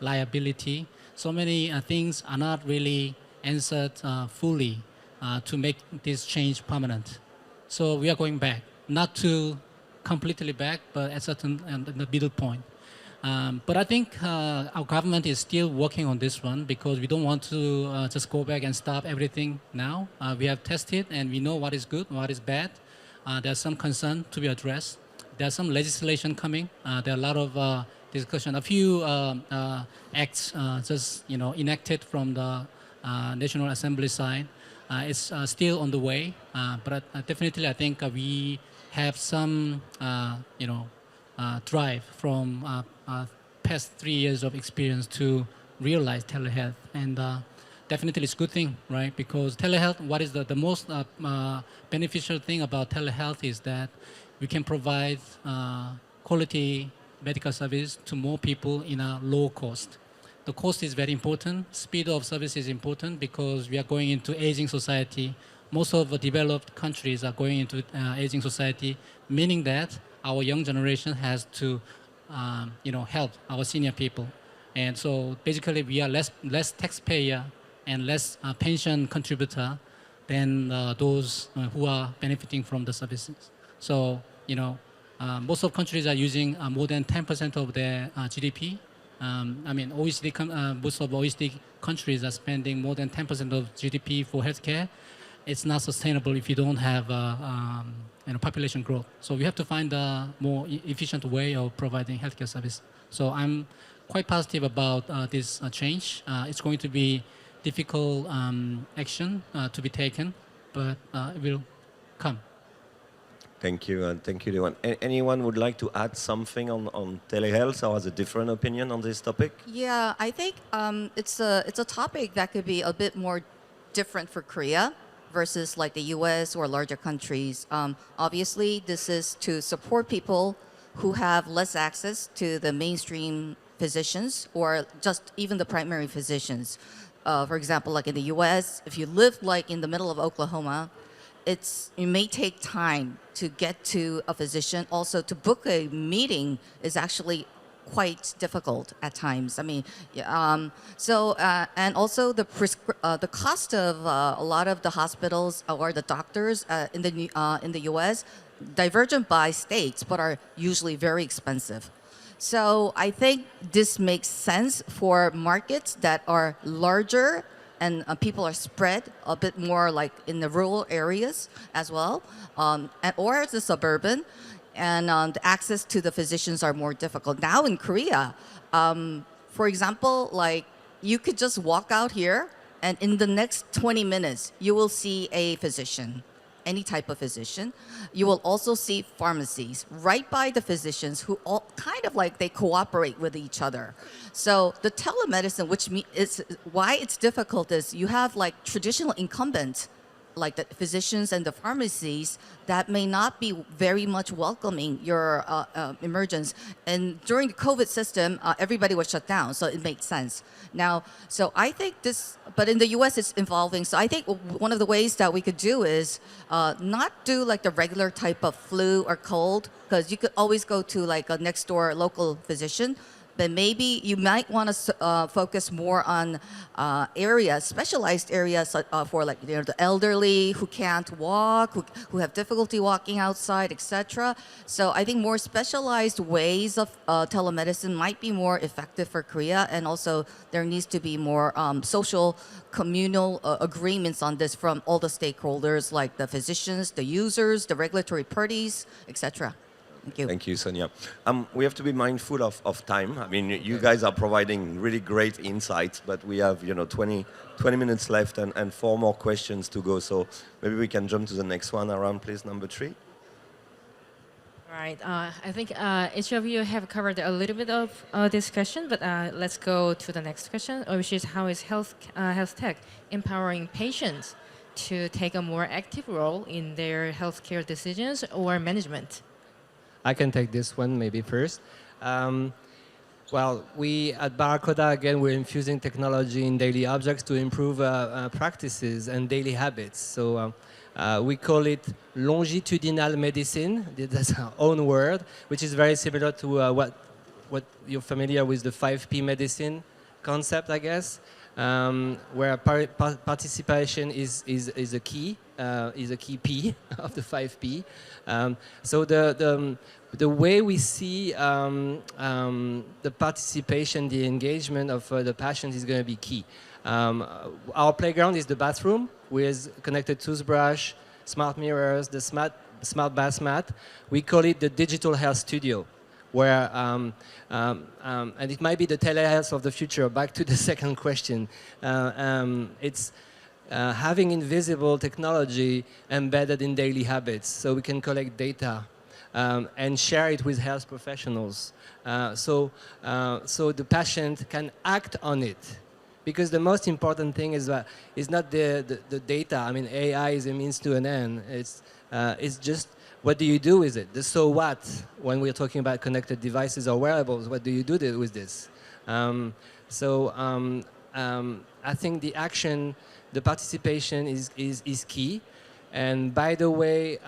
liability. So many things are not really answered fully to make this change permanent. So we are going back, not to completely back, but at certain the middle point. But I think our government is still working on this one because we don't want to just go back and stop everything now. We have tested and we know what is good, what is bad. there's some concern to be addressed. There's some legislation coming. There are a lot of discussion. A few acts just enacted from the National Assembly side. It's still on the way, but definitely I think we have some drive from past 3 years of experience to realize telehealth, and definitely it's a good thing, right? Because telehealth, what is the most beneficial thing about telehealth is that we can provide quality medical service to more people in a low cost. The cost is very important. Speed of service is important because we are going into aging society. Most of the developed countries are going into aging society, meaning that our young generation has to help our senior people. And so basically we are less taxpayer and less pension contributor than those who are benefiting from the services. So, most of countries are using more than 10% of their GDP. Most of OECD countries are spending more than 10% of GDP for healthcare. It's not sustainable if you don't have population growth. So we have to find a more efficient way of providing healthcare service. So I'm quite positive about this change. It's going to be difficult action to be taken, but it will come. Thank you, and thank you, everyone. Anyone would like to add something on telehealth or has a different opinion on this topic? Yeah, I think it's a topic that could be a bit more different for Korea versus like the US or larger countries. Obviously, this is to support people who have less access to the mainstream physicians or just even the primary physicians. For example, like in the US, if you live like in the middle of Oklahoma, it may take time to get to a physician. Also, to book a meeting is actually quite difficult at times. And also the cost of a lot of the hospitals or the doctors in the U.S. divergent by states, but are usually very expensive. So I think this makes sense for markets that are larger and people are spread a bit more like in the rural areas as well, or the suburban, and the access to the physicians are more difficult. Now in Korea, for example, like you could just walk out here and in the next 20 minutes, you will see a physician, any type of physician. You will also see pharmacies right by the physicians who all kind of like they cooperate with each other. So the telemedicine, which is why it's difficult, is you have like traditional incumbents like the physicians and the pharmacies that may not be very much welcoming your emergence. And during the COVID system, everybody was shut down, so it made sense. Now, so I think this, but in the US it's evolving. So I think one of the ways that we could do is not do like the regular type of flu or cold, because you could always go to like a next door local physician. But maybe you might want to focus more on areas, specialized areas for like the elderly who can't walk, who have difficulty walking outside, etc. So I think more specialized ways of telemedicine might be more effective for Korea, and also there needs to be more social communal agreements on this from all the stakeholders, like the physicians, the users, the regulatory parties, etc. Thank you. Thank you, Sonia. We have to be mindful of time. I mean, you guys are providing really great insights, but we have 20 minutes left and 4 more questions to go. So maybe we can jump to the next one around, please, number 3. Right. I think each of you have covered a little bit of this question, but let's go to the next question, which is how is health tech empowering patients to take a more active role in their healthcare decisions or management? I can take this one maybe first. Well, we at Barracuda, again, we're infusing technology in daily objects to improve practices and daily habits. So we call it longitudinal medicine. That's our own word, which is very similar to what you're familiar with the 5P medicine concept, I guess, where participation is a key P of the 5P. So the way we see the participation, the engagement of the patients is going to be key. Our playground is the bathroom with connected toothbrush, smart mirrors, the smart bath mat. We call it the digital health studio, where, and it might be the telehealth of the future. Back to the second question. It's having invisible technology embedded in daily habits, so we can collect data and share it with health professionals. So the patient can act on it. Because the most important thing is not the data. I mean, AI is a means to an end. It's just what do you do with it? The so what, when we're talking about connected devices or wearables, what do you do with this? I think the action, the participation is key. And by the way,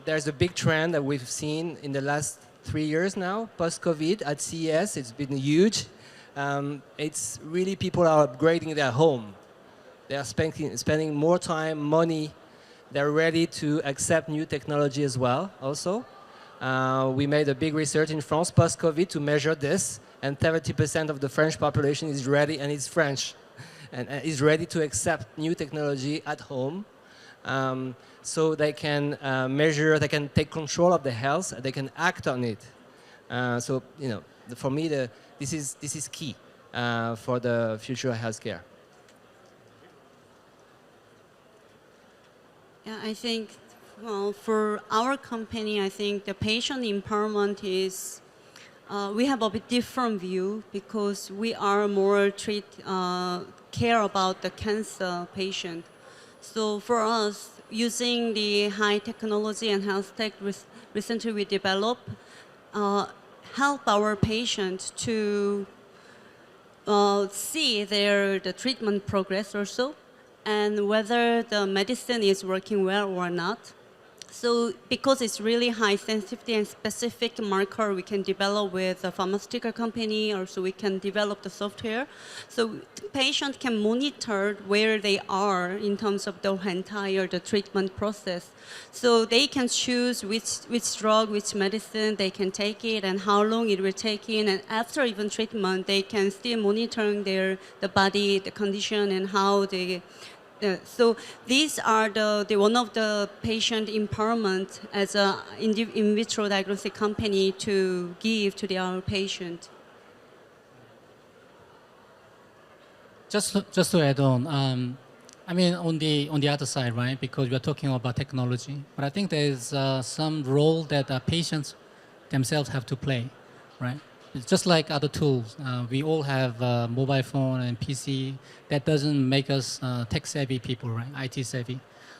there's a big trend that we've seen in the last 3 years now, post-COVID at CES. It's been huge. It's really people are upgrading their home. They are spending more time, money. They're ready to accept new technology as well, also. We made a big research in France post-COVID to measure this, and 30% of the French population is ready, and it's French, and is ready to accept new technology at home. So they can measure, they can take control of their health, they can act on it. So, you know, for me, this is key for the future of healthcare. Yeah, I think, well, for our company, I think the patient empowerment is, we have a bit different view because we are more care about the cancer patient. So for us, using the high technology and health tech recently we developed, help our patients to see the treatment progress also, and whether the medicine is working well or not. So because it's really high sensitivity and specific marker we can develop with a pharmaceutical company, or so we can develop the software. So the patient can monitor where they are in terms of the entire treatment process. So they can choose which drug, which medicine they can take it, and how long it will take in. And after even treatment, they can still monitor the body, the condition, and how they. So these are one of the patient empowerment as an in vitro diagnostic company to give to our patient. Just to add on, I mean, on the other side, right? Because we are talking about technology, but I think there is some role that patients themselves have to play, right? It's just like other tools. We all have mobile phone and PC. That doesn't make us tech-savvy people, right? IT-savvy.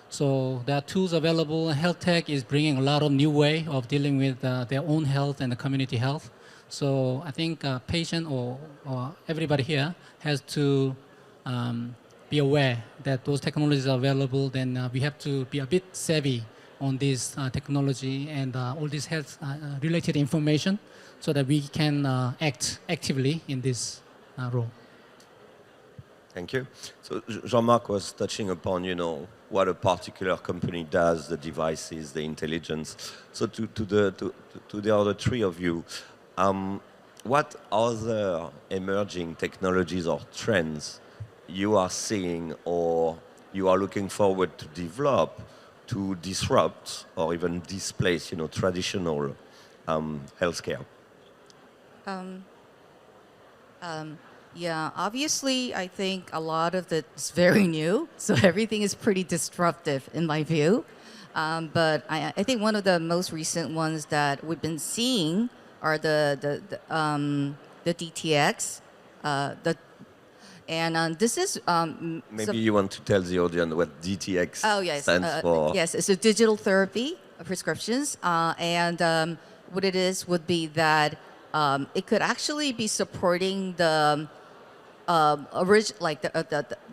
So there are tools available. Health tech is bringing a lot of new way of dealing with their own health and the community health. So I think patient or everybody here has to be aware that those technologies are available. Then we have to be a bit savvy on this technology and all this health-related information, so that we can act actively in this role. Thank you. So Jean-Marc was touching upon, what a particular company does, the devices, the intelligence. So to the other three of you, what other emerging technologies or trends you are seeing or you are looking forward to develop to disrupt or even displace, traditional healthcare? Yeah, obviously, I think a lot of it's very new, so everything is pretty disruptive in my view. But I think one of the most recent ones that we've been seeing are the DTX, this is maybe you want to tell the audience what DTX stands for. Yes, it's a digital therapy prescriptions, and what it is would be that it could actually be supporting the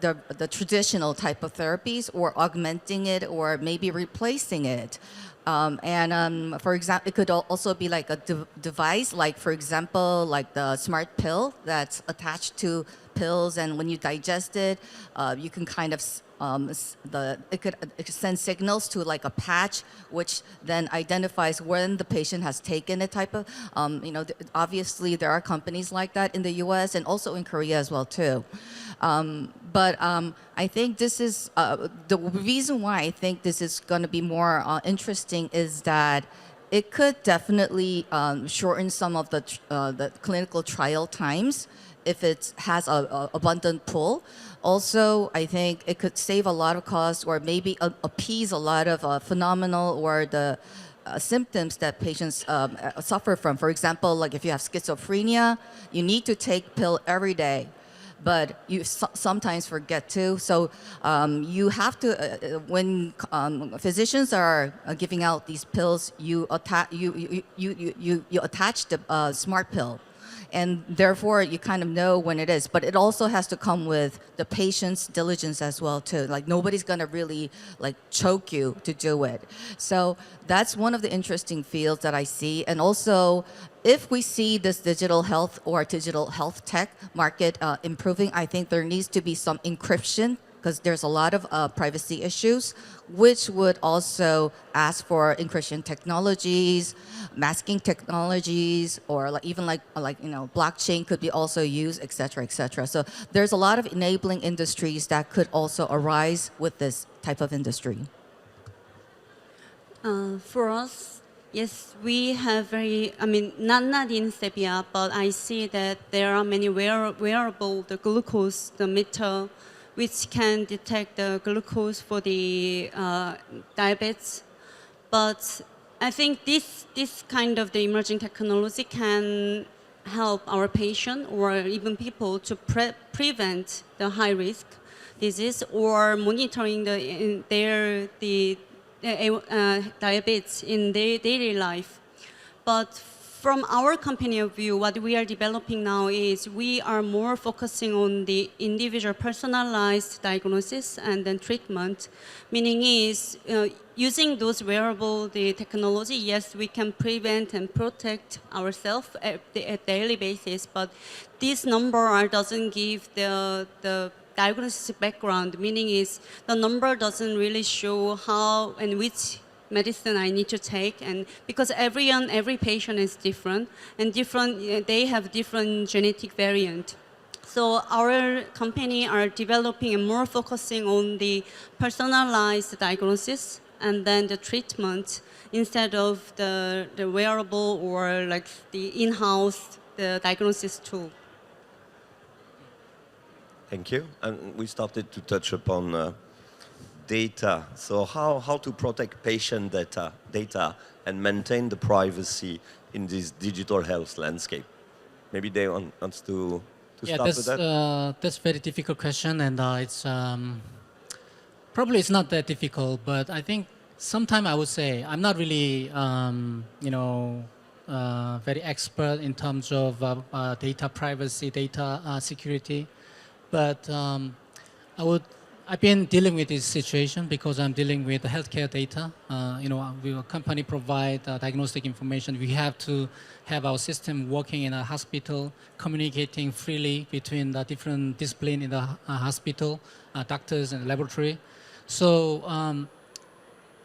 the traditional type of therapies, or augmenting it, or maybe replacing it. For example, it could also be like a device, like for example, like the smart pill that's attached to pills, and when you digest it, you can kind of it could send signals to like a patch, which then identifies when the patient has taken a type of, obviously there are companies like that in the US and also in Korea as well too. But I think this is the reason why I think this is going to be more interesting is that it could definitely shorten some of the clinical trial times if it has a abundant pull. Also, I think it could save a lot of costs or maybe appease a lot of phenomenal or the symptoms that patients suffer from. For example, like if you have schizophrenia, you need to take pill every day, but you sometimes forget to. So you have to, when physicians are giving out these pills, you attach the smart pill. And therefore, you kind of know when it is. But it also has to come with the patient's diligence as well, too. Like, nobody's going to really, like, choke you to do it. So that's one of the interesting fields that I see. And also, if we see this digital health or digital health tech market improving, I think there needs to be some encryption because there's a lot of privacy issues, which would also ask for encryption technologies, masking technologies, or even like blockchain could be also used, et cetera, et cetera. So there's a lot of enabling industries that could also arise with this type of industry. For us, yes, we have not in Serbia, but I see that there are many wearable, the glucose, the meter, which can detect the glucose for the diabetes. But I think this kind of the emerging technology can help our patient or even people to prevent the high risk disease or monitoring their diabetes in their daily life. But from our company of view, what we are developing now is we are more focusing on the individual personalized diagnosis and then treatment. Meaning is using those wearable the technology, yes, we can prevent and protect ourselves at daily basis, but this number doesn't give the diagnosis background, meaning is the number doesn't really show how and which medicine I need to take, and because every patient is different and they have different genetic variant. So our company are developing and more focusing on the personalized diagnosis and then the treatment instead of the wearable or like the in-house the diagnosis tool. Thank you. And we started to touch upon data. So how to protect patient data and maintain the privacy in this digital health landscape? Maybe they wants to start with that? That's a very difficult question, and it's probably it's not that difficult, but I think sometimes I would say I'm not really very expert in terms of data privacy, data security, but I've been dealing with this situation because I'm dealing with the healthcare data. Our company provide diagnostic information. We have to have our system working in a hospital, communicating freely between the different disciplines in the hospital, doctors and laboratory. So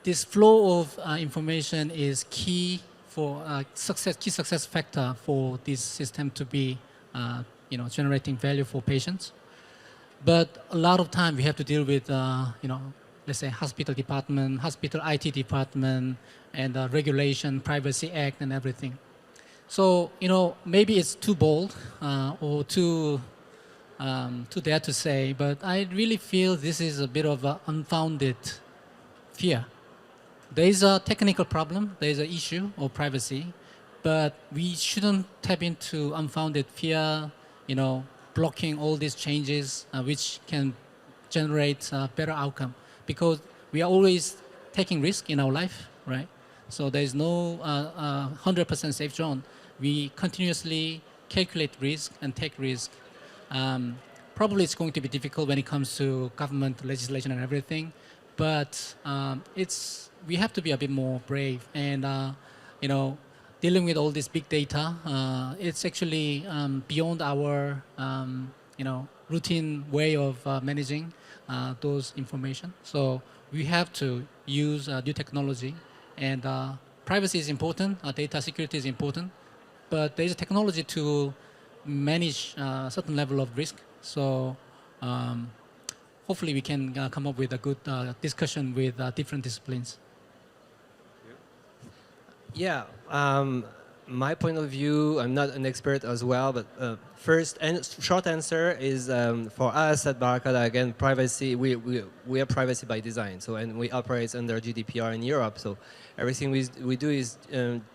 this flow of information is key for key success factor for this system to be, generating value for patients. But a lot of time we have to deal with, let's say hospital department, hospital IT department, and Regulation, Privacy Act, and everything. So, maybe it's too bold or too dare to say, but I really feel this is a bit of an unfounded fear. There is a technical problem, there is an issue of privacy, but we shouldn't tap into unfounded fear, blocking all these changes which can generate a better outcome, because we are always taking risk in our life, right? So there is no 100% safe zone. We continuously calculate risk and take risk. Probably it's going to be difficult when it comes to government legislation and everything, but we have to be a bit more brave and dealing with all this big data, it's actually beyond our routine way of managing those information. So we have to use new technology, and privacy is important, data security is important, but there is a technology to manage a certain level of risk. So hopefully we can come up with a good discussion with different disciplines. Yeah, my point of view, I'm not an expert as well, but first and short answer is for us at Barracuda, again, privacy, we are privacy by design. So, and we operate under GDPR in Europe. So everything we do is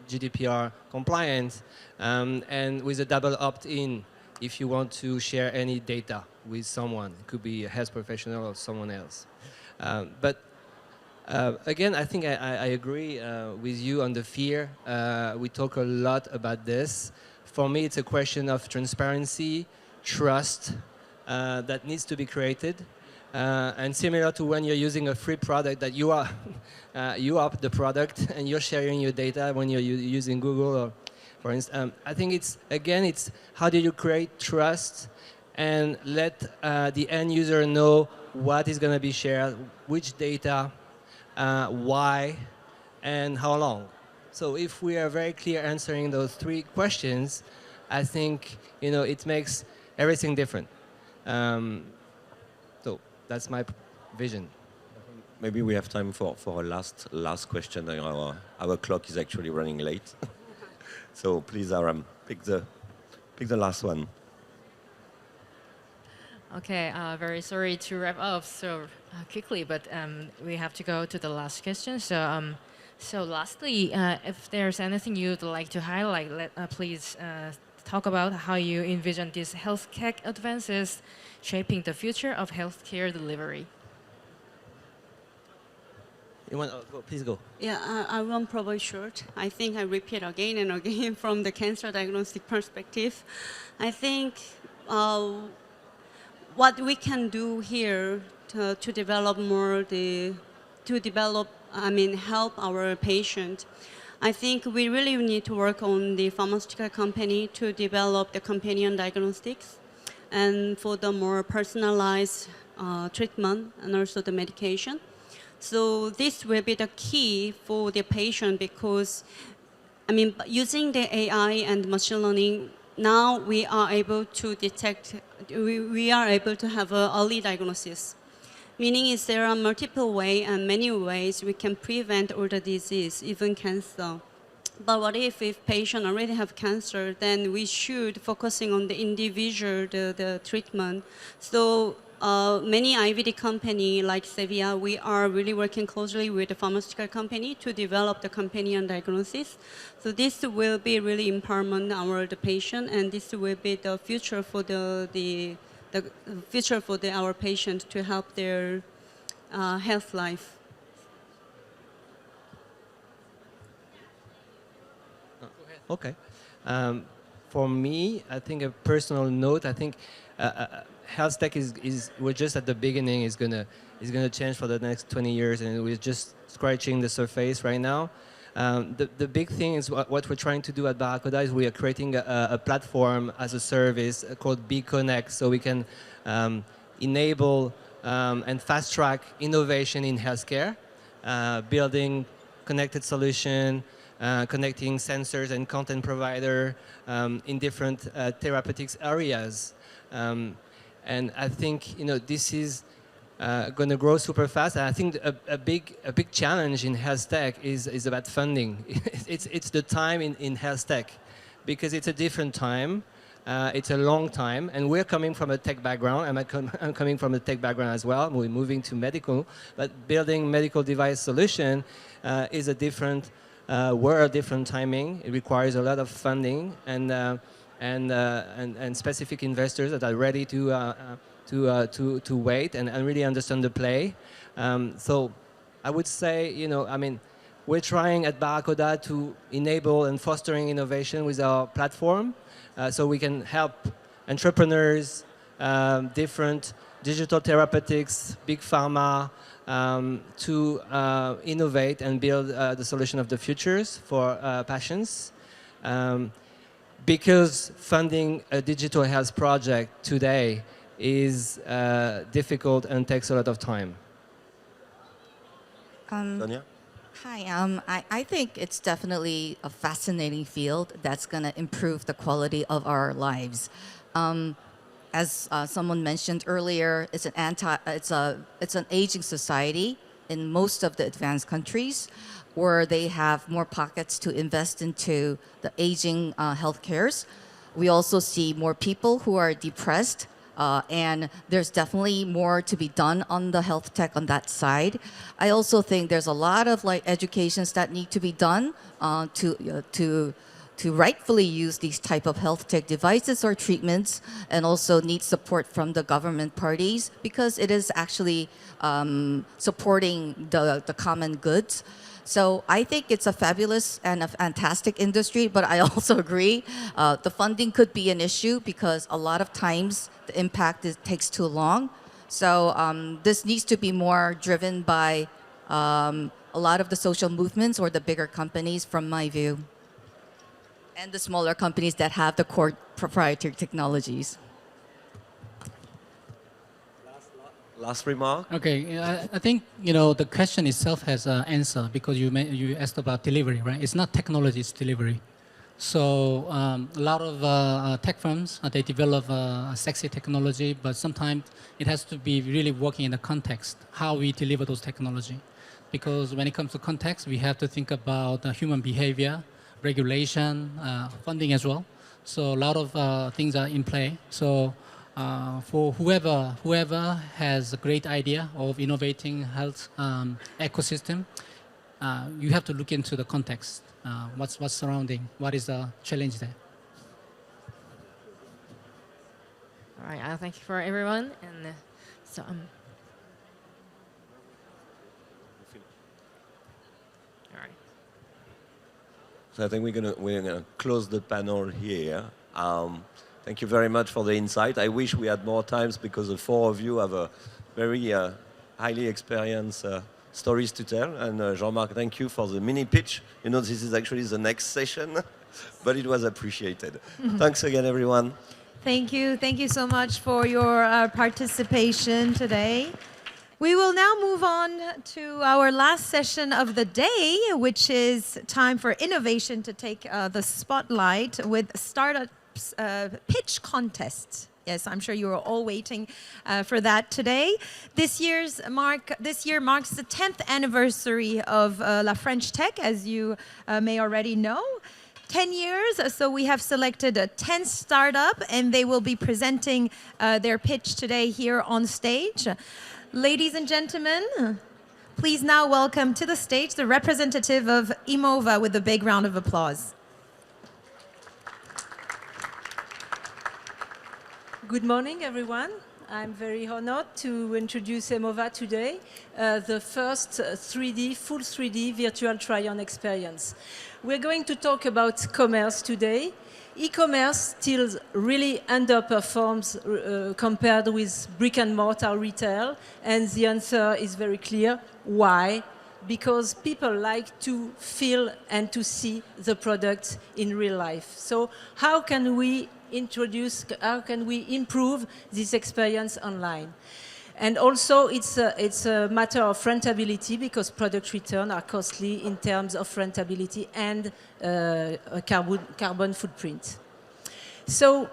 GDPR compliant and with a double opt-in if you want to share any data with someone. It could be a health professional or someone else. But again, I think I agree with you on the fear. We talk a lot about this. For me, it's a question of transparency, trust that needs to be created. And similar to when you're using a free product that you are the product and you're sharing your data when you're using Google or for instance. I think it's how do you create trust and let the end user know what is going to be shared, which data, why, and how long. So if we are very clear answering those three questions, I think it makes everything different. So that's my vision. Maybe we have time for a last question. Our clock is actually running late. So please, Aram, pick the last one. Okay, very sorry to wrap up so quickly, but we have to go to the last question. So lastly, if there's anything you'd like to highlight, please talk about how you envision these health tech advances shaping the future of healthcare delivery. You want? Please go. Yeah, I won't probably short. I think I repeat again and again from the cancer diagnostic perspective. I think what we can do here to develop help our patient. I think we really need to work on the pharmaceutical company to develop the companion diagnostics and for the more personalized treatment and also the medication. So this will be the key for the patient because, using the AI and machine learning, now we are able to detect, we are able to have an early diagnosis. Meaning is there are multiple ways and many ways we can prevent all the disease, even cancer. But what if patient already have cancer, then we should focusing on the individual, the treatment. So many IVD company like Sevilla, we are really working closely with the pharmaceutical company to develop the companion diagnosis. So this will be really empowerment the patient, and this will be the future for the future for our patients to help their health life. Okay. For me, I think a personal note. I think health tech we're just at the beginning. Is gonna change for the next 20 years, and we're just scratching the surface right now. The big thing is what we're trying to do at Barracuda is we are creating a platform as a service called BConnect, so we can enable and fast track innovation in healthcare, building connected solution. Connecting sensors and content provider in different therapeutics areas. And I think this is going to grow super fast. And I think a big challenge in health tech is about funding. It's the time in health tech because it's a different time. It's a long time, and we're coming from a tech background. I'm coming from a tech background as well. We're moving to medical, but building medical device solution is a different different timing. It requires a lot of funding and specific investors that are ready to wait and really understand the play. So I would say, we're trying at Barracuda to enable and fostering innovation with our platform, so we can help entrepreneurs, different digital therapeutics, big pharma, to innovate and build the solution of the futures for patients. Because funding a digital health project today is difficult and takes a lot of time. Sonia? Hi, I think it's definitely a fascinating field that's going to improve the quality of our lives. as someone mentioned earlier, it's an aging society in most of the advanced countries, where they have more pockets to invest into the aging healthcares. We also see more people who are depressed, and there's definitely more to be done on the health tech on that side. I also think there's a lot of like educations that need to be done to rightfully use these type of health tech devices or treatments, and also need support from the government parties, because it is actually supporting the common goods. So I think it's a fabulous and a fantastic industry, but I also agree the funding could be an issue, because a lot of times the impact takes too long. So this needs to be more driven by a lot of the social movements or the bigger companies, from my view, and the smaller companies that have the core proprietary technologies. Last remark? Okay, I think the question itself has an answer, because you asked about delivery, right? It's not technology, it's delivery. So a lot of tech firms, they develop sexy technology, but sometimes it has to be really working in the context, how we deliver those technology. Because when it comes to context, we have to think about human behavior, regulation, funding as well. So a lot of things are in play. So for whoever has a great idea of innovating health ecosystem, you have to look into the context. What's surrounding? What is the challenge there? All right, thank you for everyone. And so all right. So I think we're gonna close the panel here. Thank you very much for the insight. I wish we had more times, because the four of you have a very highly experienced stories to tell. And Jean-Marc, thank you for the mini pitch. This is actually the next session, but it was appreciated. Thanks again, everyone. Thank you. Thank you so much for your participation today. We will now move on to our last session of the day, which is time for innovation to take the spotlight with startups pitch contests. Yes, I'm sure you are all waiting for that today. This year marks the 10th anniversary of La French Tech, as you may already know. 10 years, so we have selected a 10 startup, and they will be presenting their pitch today here on stage. Ladies and gentlemen, please now welcome to the stage the representative of Imova with a big round of applause. Good morning, everyone. I'm very honored to introduce Imova today, the first full 3D virtual try-on experience. We're going to talk about commerce today. E-commerce still really underperforms compared with brick and mortar retail, and the answer is very clear. Why? Because people like to feel and to see the product in real life. So how can we improve this experience online? And also, it's a matter of rentability, because product returns are costly in terms of rentability and a carbon footprint. So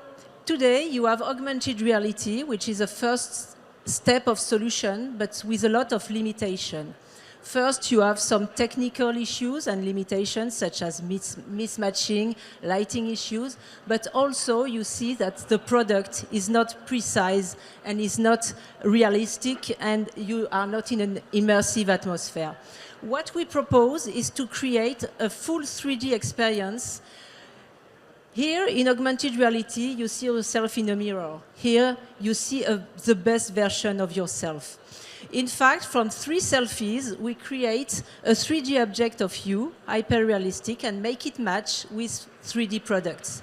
today, you have augmented reality, which is a first step of solution, but with a lot of limitation. First, you have some technical issues and limitations, such as mismatching, lighting issues, but also you see that the product is not precise and is not realistic, and you are not in an immersive atmosphere. What we propose is to create a full 3D experience. Here, in augmented reality, you see yourself in a mirror. Here, you see the best version of yourself. In fact, from 3 selfies, we create a 3D object of you, hyper-realistic, and make it match with 3D products.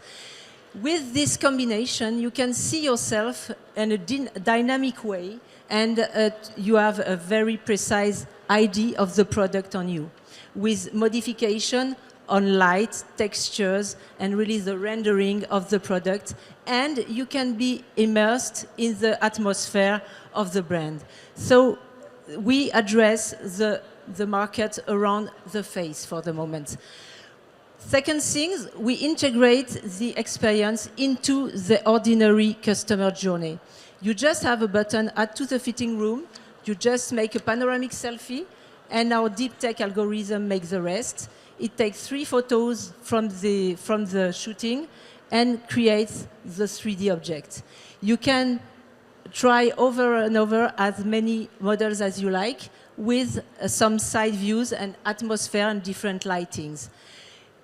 With this combination, you can see yourself in a dynamic way, and you have a very precise ID of the product on you, with modification on light, textures, and really the rendering of the product. And you can be immersed in the atmosphere of the brand. So we address the market around the face for the moment. Second thing, we integrate the experience into the ordinary customer journey. You just have a button, add to the fitting room, you just make a panoramic selfie, and our deep tech algorithm makes the rest. It takes 3 photos from the shooting and creates the 3D object. You can try over and over as many models as you like with some side views and atmosphere and different lightings.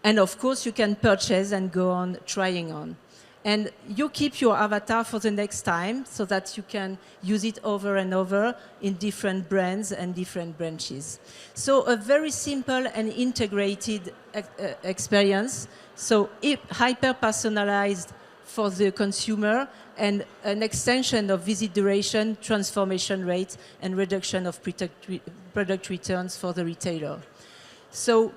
And of course, you can purchase and go on trying on. And you keep your avatar for the next time so that you can use it over and over in different brands and different branches. So a very simple and integrated experience. So hyper-personalized for the consumer and an extension of visit duration, transformation rate, and reduction of product returns for the retailer. So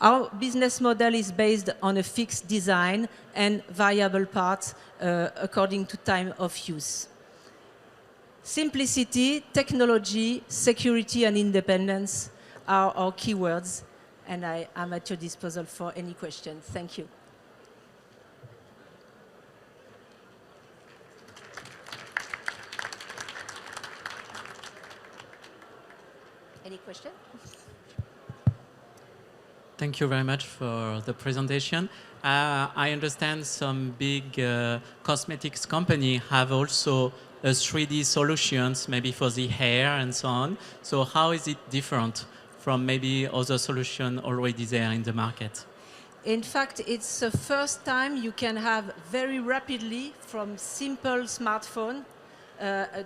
our business model is based on a fixed design and variable parts according to time of use. Simplicity, technology, security, and independence are our keywords, and I am at your disposal for any questions. Thank you. Any questions? Thank you very much for the presentation. I understand some big cosmetics company have also 3D solutions, maybe for the hair and so on. So how is it different from maybe other solution already there in the market? In fact, it's the first time you can have very rapidly from simple smartphone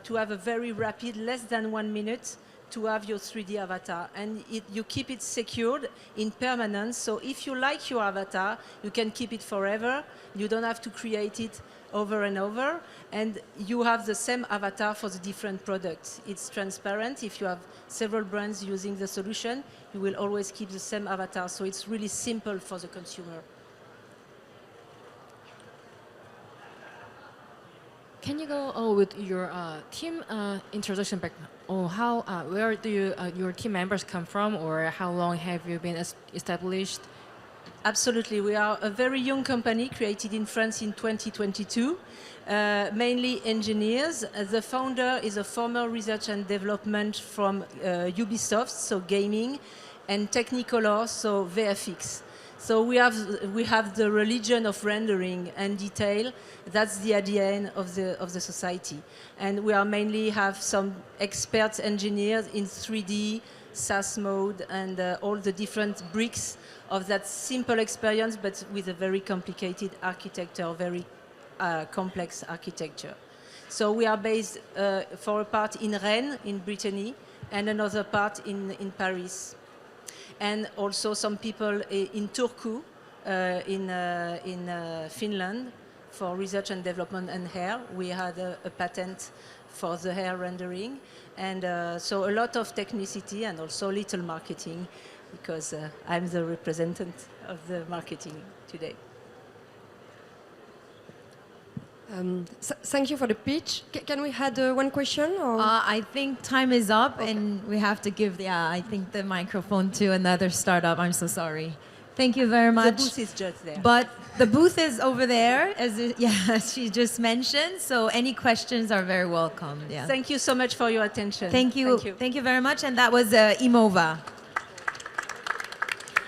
to have a very rapid, less than 1 minute, to have your 3D avatar. And you keep it secured in permanence. So if you like your avatar, you can keep it forever. You don't have to create it over and over. And you have the same avatar for the different products. It's transparent. If you have several brands using the solution, you will always keep the same avatar. So it's really simple for the consumer. Can you go with your team introduction back? How, where do your team members come from, or how long have you been established? Absolutely. We are a very young company created in France in 2022, mainly engineers. The founder is a former research and development from Ubisoft, so gaming, and Technicolor, so VFX. So we have the religion of rendering and detail. That's the ADN of the society. And we are mainly have some expert engineers in 3D, SaaS mode, and all the different bricks of that simple experience, but with a very complicated architecture, very complex architecture. So we are based for a part in Rennes, in Brittany, and another part in Paris. And also some people in Turku, in Finland, for research and development and hair. We had a patent for the hair rendering. And so a lot of technicity and also little marketing, because I'm the representative of the marketing today. Thank you for the pitch. Can we have one question? Or? I think time is up, and we have to give I think the microphone to another startup. I'm so sorry. Thank you very much. The booth is just there. But the booth is over there, as she just mentioned. So any questions are very welcome. Yeah. Thank you so much for your attention. Thank you. Thank you very much. And that was Imova.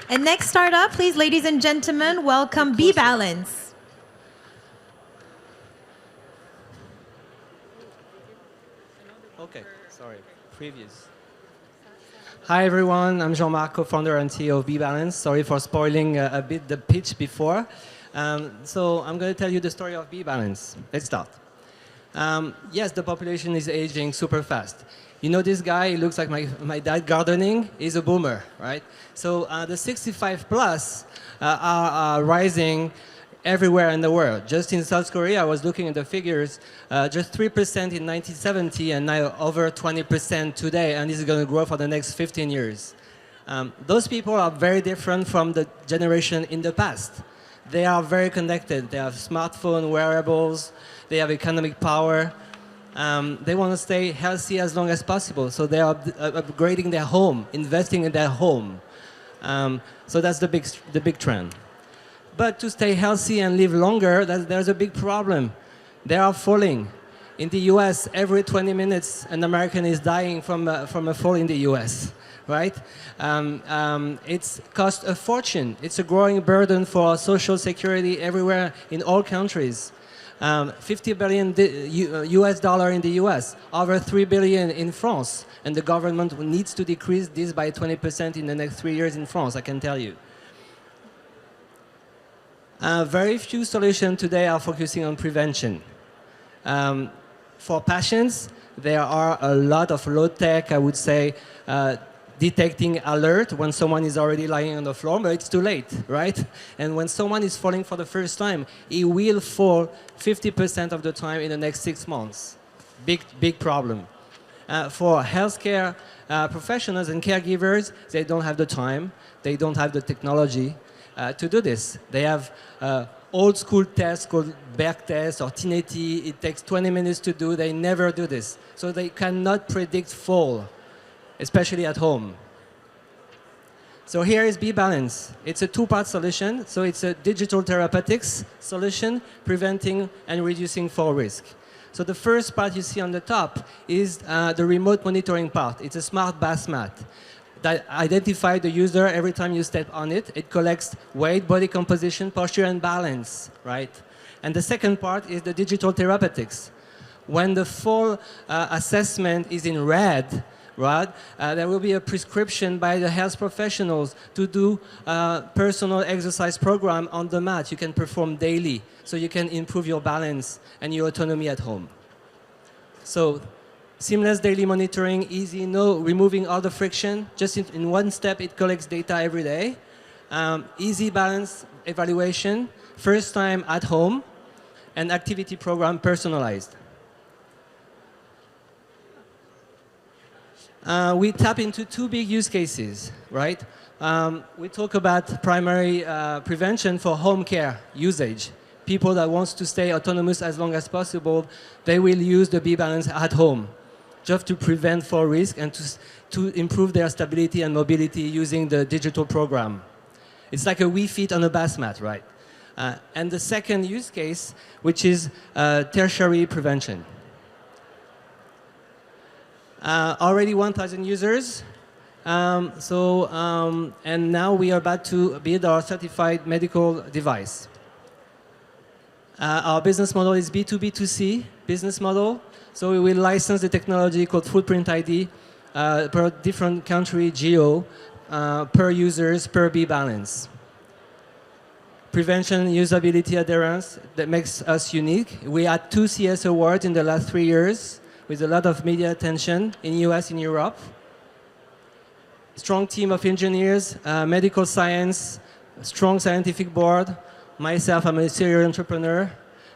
And next startup, please, ladies and gentlemen, welcome B-Balance. Okay, sorry, previous. Hi everyone, I'm Jean-Marc, co-founder and CEO of B-Balance. Sorry for spoiling a bit the pitch before. So I'm going to tell you the story of B-Balance. Let's start. Yes, the population is aging super fast. You know this guy, he looks like my dad gardening. He's a boomer, right? So the 65 plus are rising everywhere in the world. Just in South Korea, I was looking at the figures, just 3% in 1970 and now over 20% today, and this is going to grow for the next 15 years. Those people are very different from the generation in the past. They are very connected. They have smartphone wearables, they have economic power. They want to stay healthy as long as possible, so they are upgrading their home, investing in their home. So that's the big trend. But to stay healthy and live longer, there's a big problem. They are falling. In the US, every 20 minutes, an American is dying from a fall in the US, right? It's cost a fortune. It's a growing burden for social security everywhere in all countries. 50 billion US dollar in the US, over 3 billion in France. And the government needs to decrease this by 20% in the next 3 years in France, I can tell you. Very few solutions today are focusing on prevention. For patients, there are a lot of low-tech, I would say, detecting alert when someone is already lying on the floor, but it's too late, right? And when someone is falling for the first time, he will fall 50% of the time in the next 6 months. Big problem. For healthcare professionals and caregivers, they don't have the time, they don't have the technology to do this. They have old school tests called back tests or TNT. It takes 20 minutes to do. They never do this. So they cannot predict fall, especially at home. So here is B-Balance. It's a two-part solution. So it's a digital therapeutics solution, preventing and reducing fall risk. So the first part you see on the top is the remote monitoring part. It's a smart bath mat that identifies the user every time you step on it. It collects weight, body composition, posture, and balance, right? And the second part is the digital therapeutics. When the fall assessment is in red, right, there will be a prescription by the health professionals to do a personal exercise program on the mat you can perform daily, so you can improve your balance and your autonomy at home. So seamless daily monitoring, easy, removing all the friction. Just in one step, it collects data every day. Easy balance evaluation, first time at home, and activity program personalized. We tap into two big use cases, right? We talk about primary prevention for home care usage. People that want to stay autonomous as long as possible, they will use the B-Balance at home, just to prevent fall risk and to improve their stability and mobility using the digital program. It's like a Wii Fit on a bath mat, right? And the second use case, which is tertiary prevention. Already 1,000 users. And now we are about to build our certified medical device. Our business model is B2B2C business model. So we will license the technology called Footprint ID per different country geo, per users, per B-Balance. Prevention, usability, adherence, that makes us unique. We had 2 CS awards in the last 3 years with a lot of media attention in US and Europe. Strong team of engineers, medical science, strong scientific board. Myself, I'm a serial entrepreneur.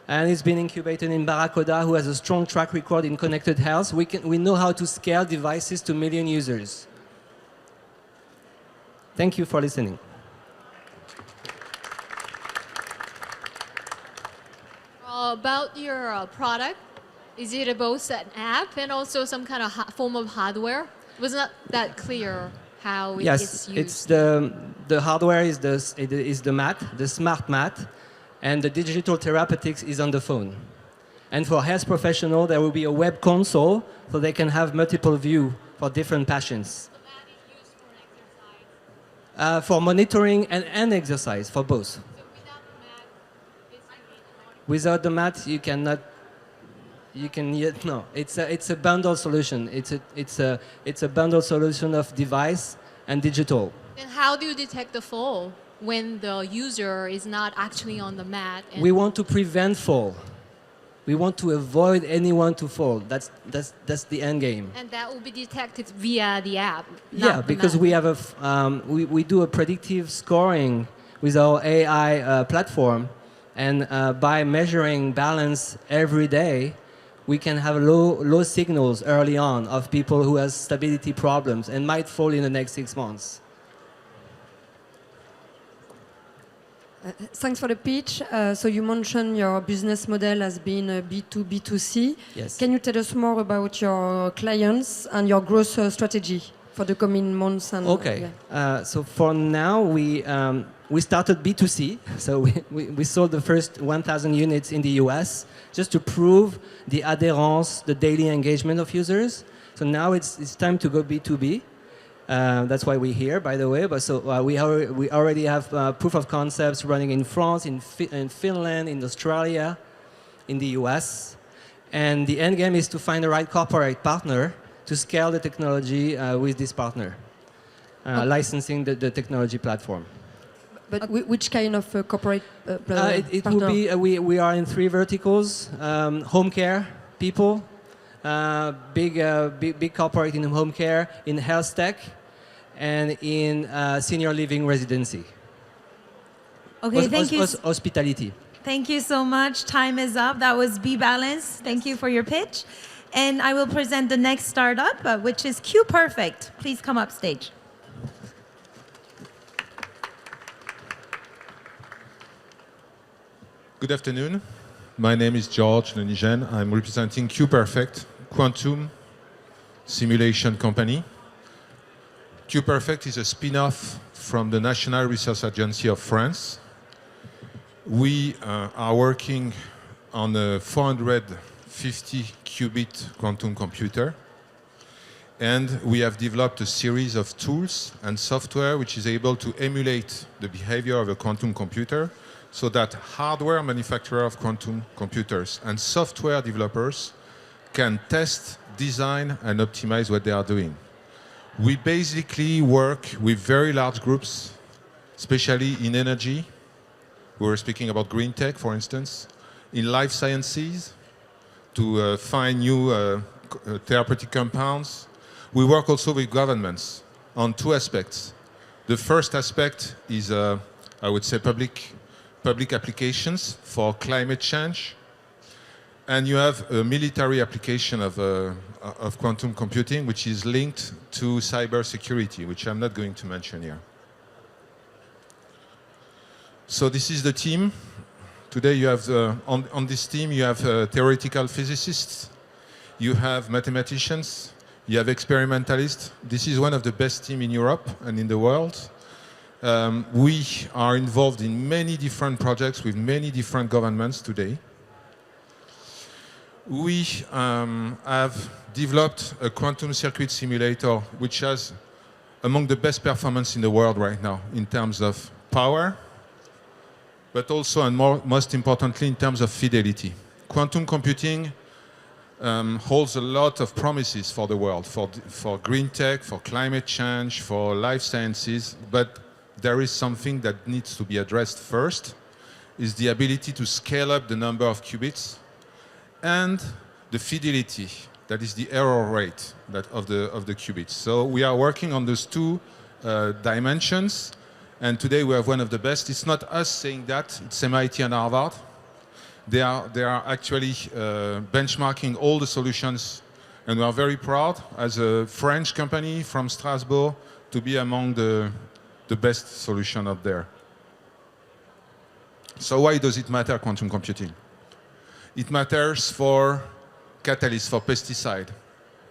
And it's been incubated in Barracuda, who has a strong track record in connected health. We know how to scale devices to million users. Thank you for listening. About your product, is it both an app and also some kind of form of hardware? It was not that clear how it's used. Yes, it's the hardware is the mat, the smart mat. And the digital therapeutics is on the phone. And for health professionals, there will be a web console so they can have multiple views for different patients. So that is used for exercise? For monitoring and exercise, for both. So without the mat, Without the mat, you cannot. No. It's a bundle solution. It's a bundle solution of device and digital. then how do you detect the fall when the user is not actually on the mat? We want to prevent fall. We want to avoid anyone to fall. That's the end game. And that will be detected via the app. Yeah, because we have we do a predictive scoring with our AI platform, and by measuring balance every day, we can have low signals early on of people who have stability problems and might fall in the next 6 months. Thanks for the pitch. So you mentioned your business model as being B2B2C. Yes. Can you tell us more about your clients and your growth strategy for the coming months? And Okay. So for now, we started B2C, so we sold the first 1,000 units in the US just to prove the adherence, the daily engagement of users. So now it's time to go B2B. That's why we're here, by the way. But so we already have proof of concepts running in France, in Finland, in Australia, in the US. And the end game is to find the right corporate partner to scale the technology with this partner, licensing the technology platform. But which kind of corporate it will be, we are in 3 verticals. Home care, people, big corporate in home care, in health tech, and in senior living residency. Okay, thank you. Hospitality. Thank you so much. Time is up. That was Be Balanced. Thank you for your pitch. And I will present the next startup, which is QPerfect. Please come up stage. Good afternoon. My name is George Nonigen. I'm representing QPerfect, quantum simulation company. QPerfect is a spin-off from the National Research Agency of France. We are working on a 450 qubit quantum computer. And we have developed a series of tools and software which is able to emulate the behavior of a quantum computer, so that hardware manufacturers of quantum computers and software developers can test, design, and optimize what they are doing. We basically work with very large groups, especially in energy. We were speaking about green tech, for instance, in life sciences, to find new therapeutic compounds. We work also with governments on 2 aspects. The first aspect is, I would say, public applications for climate change, and you have a military application of quantum computing, which is linked to cybersecurity, which I'm not going to mention here. So this is the team. Today you have, on this team, you have theoretical physicists, you have mathematicians, you have experimentalists. This is one of the best teams in Europe and in the world. We are involved in many different projects with many different governments today. We have developed a quantum circuit simulator which has among the best performance in the world right now in terms of power, but also, and most importantly, in terms of fidelity. Quantum computing holds a lot of promises for the world, for green tech, for climate change, for life sciences, but there is something that needs to be addressed first, is the ability to scale up the number of qubits and the fidelity, that is the error rate of the qubits. So we are working on those 2 dimensions, and today we have one of the best. It's not us saying that, it's MIT and Harvard. They are actually benchmarking all the solutions, and we are very proud, as a French company from Strasbourg, to be among the best solution out there. So why does it matter, quantum computing? It matters for catalysts, for pesticide.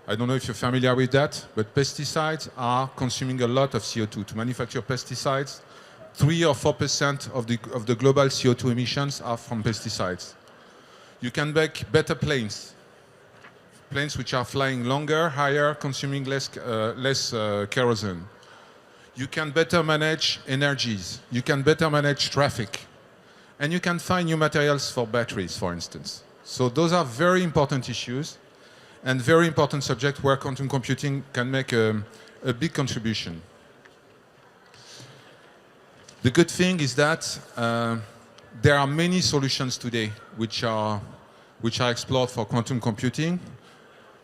I don't know if you're familiar with that, but pesticides are consuming a lot of CO2. To manufacture pesticides, 3 or 4% of the global CO2 emissions are from pesticides. You can make better planes which are flying longer, higher, consuming less kerosene. You can better manage energies. You can better manage traffic. And you can find new materials for batteries, for instance. So those are very important issues and very important subjects where quantum computing can make a big contribution. The good thing is that there are many solutions today which are explored for quantum computing.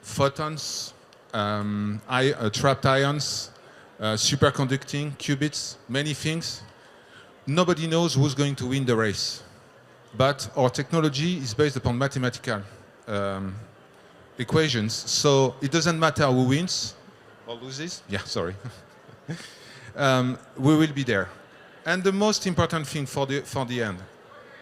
Photons, trapped ions, superconducting, qubits, many things. Nobody knows who's going to win the race. But our technology is based upon mathematical equations, so it doesn't matter who wins or loses. Yeah, sorry. We will be there. And the most important thing for the end,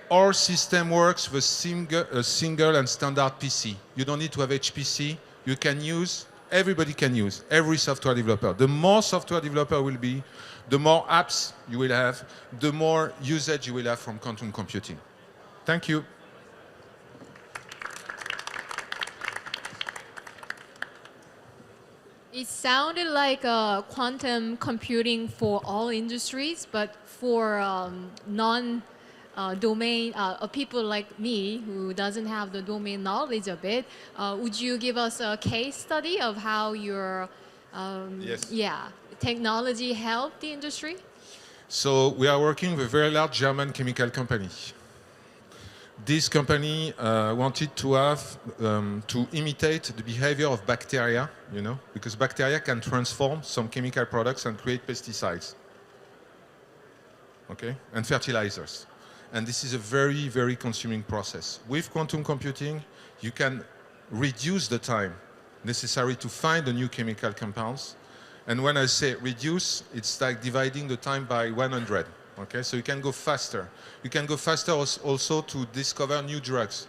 our system works with a single and standard PC. You don't need to have HPC. You can use, everybody can use, every software developer. The more software developer will be, the more apps you will have, the more usage you will have from quantum computing. Thank you. It sounded like quantum computing for all industries, but for non-domain people like me who doesn't have the domain knowledge of it, would you give us a case study of how your technology helped the industry? So we are working with a very large German chemical company. This company wanted to have to imitate the behavior of bacteria, you know, because bacteria can transform some chemical products and create pesticides, okay, and fertilizers. And this is a very, very consuming process. With quantum computing, you can reduce the time necessary to find the new chemical compounds. And when I say reduce, it's like dividing the time by 100. Okay, so you can go faster. You can go faster also to discover new drugs.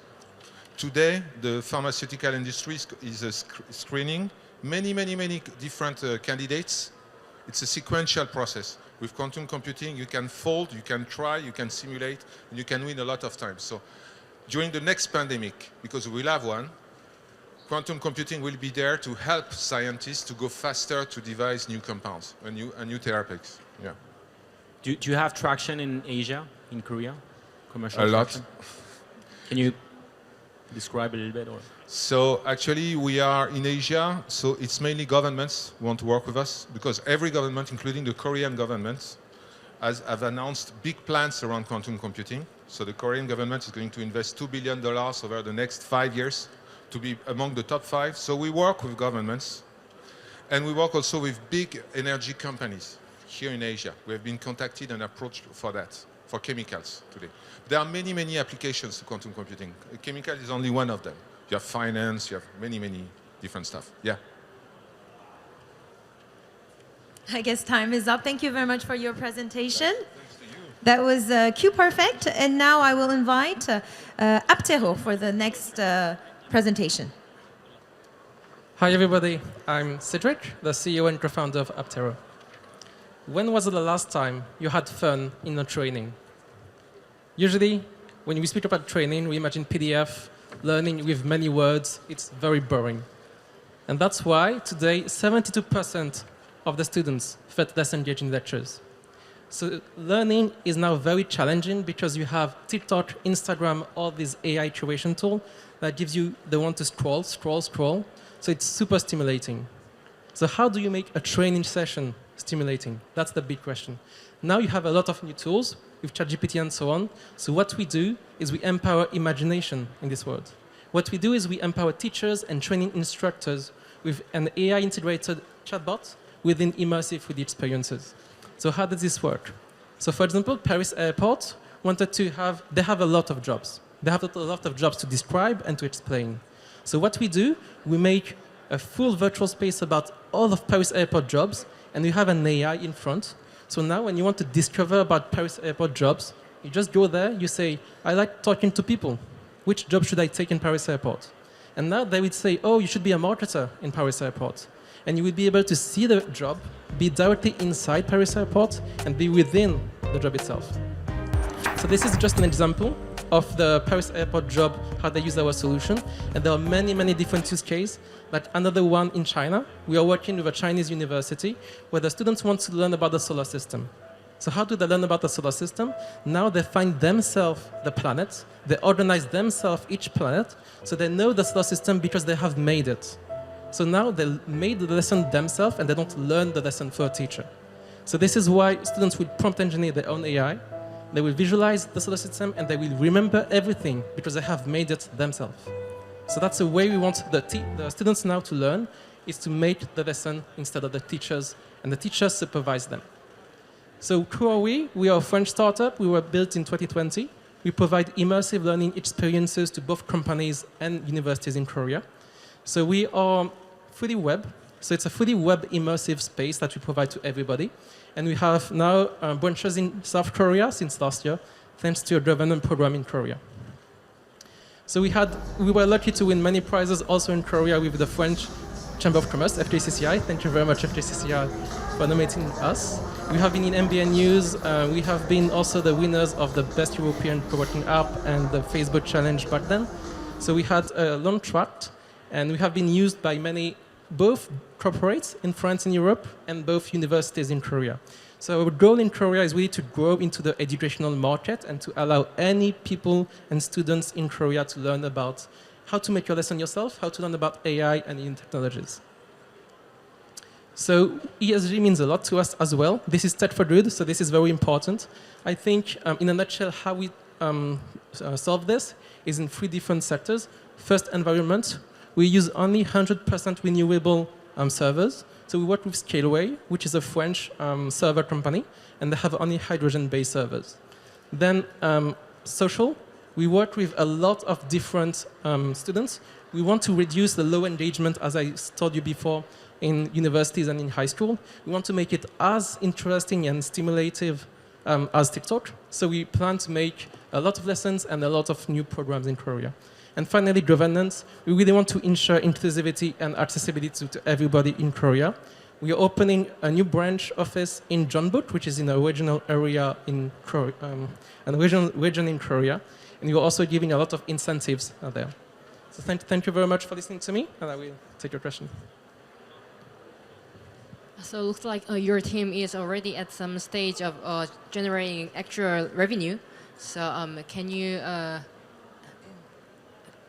Today, the pharmaceutical industry is screening many different candidates. It's a sequential process. With quantum computing, you can fold, you can try, you can simulate, and you can win a lot of time. So during the next pandemic, because we will have one, quantum computing will be there to help scientists to go faster to devise new compounds and new therapies. Yeah. Do you have traction in Asia, in Korea? Commercial A lot. traction? Can you describe a little bit? Or? So actually we are in Asia, so it's mainly governments who want to work with us, because every government, including the Korean government, have announced big plans around quantum computing. So the Korean government is going to invest $2 billion over the next 5 years to be among the top 5. So we work with governments, and we work also with big energy companies here in Asia. We have been contacted and approached for that, for chemicals today. There are many applications to quantum computing. Chemical is only one of them. You have finance, you have many different stuff. Yeah. I guess time is up. Thank you very much for your presentation. That was COMEUP. And now I will invite Aptero for the next presentation. Hi, everybody. I'm Cedric, the CEO and co-founder of Aptero. When was the last time you had fun in a training? Usually, when we speak about training, we imagine PDF, learning with many words. It's very boring. And that's why today, 72% of the students felt less engaged in lectures. So learning is now very challenging because you have TikTok, Instagram, all these AI curation tools that gives you the one to scroll. So it's super stimulating. So how do you make a training session stimulating? That's the big question. Now you have a lot of new tools with ChatGPT and so on. So what we do is we empower imagination in this world. What we do is we empower teachers and training instructors with an AI-integrated chatbot within immersive 3D experiences. So how does this work? So for example, Paris Airport wanted to have, they have a lot of jobs. They have a lot of jobs to describe and to explain. So what we do, we make a full virtual space about all of Paris Airport jobs, and you have an AI in front. So now when you want to discover about Paris Airport jobs, you just go there, you say, I like talking to people. Which job should I take in Paris Airport? And now they would say, oh, you should be a marketer in Paris Airport. And you would be able to see the job, be directly inside Paris Airport, and be within the job itself. So this is just an example of the Paris Airport job, how they use our solution. And there are many different use cases. Like another one in China, we are working with a Chinese university where the students want to learn about the solar system. So how do they learn about the solar system? Now they find themselves the planets, they organize themselves each planet, so they know the solar system because they have made it. So now they made the lesson themselves and they don't learn the lesson for a teacher. So this is why students will prompt engineer their own AI, they will visualize the solar system and they will remember everything because they have made it themselves. So that's the way we want the students now to learn, is to make the lesson instead of the teachers, and the teachers supervise them. So who are we? We are a French startup. We were built in 2020. We provide immersive learning experiences to both companies and universities in Korea. So we are fully web. So it's a fully web immersive space that we provide to everybody. And we have now branches in South Korea since last year, thanks to a government program in Korea. So we were lucky to win many prizes also in Korea with the French Chamber of Commerce, FJCCI. Thank you very much, FJCCI, for nominating us. We have been in MBN News. We have been also the winners of the Best European Co-working App and the Facebook Challenge back then. So we had a long track, and we have been used by many, both corporates in France and Europe, and both universities in Korea. So our goal in Korea is really to grow into the educational market and to allow any people and students in Korea to learn about how to make your lesson yourself, how to learn about AI and new technologies. So ESG means a lot to us as well. This is Tech4Good, so this is very important. I think, in a nutshell, how we solve this is in 3 different sectors. First, environment. We use only 100% renewable servers. So we work with Scaleway, which is a French server company, and they have only hydrogen-based servers. Then social. We work with a lot of different students. We want to reduce the low engagement, as I told you before, in universities and in high school. We want to make it as interesting and stimulative as TikTok. So we plan to make a lot of lessons and a lot of new programs in Korea. And finally, governance. We really want to ensure inclusivity and accessibility to everybody in Korea. We are opening a new branch office in Jeonbuk, which is in a regional area in Korea, region in Korea. And we are also giving a lot of incentives there. So thank you very much for listening to me, and I will take your question. So it looks like your team is already at some stage of generating actual revenue. So can you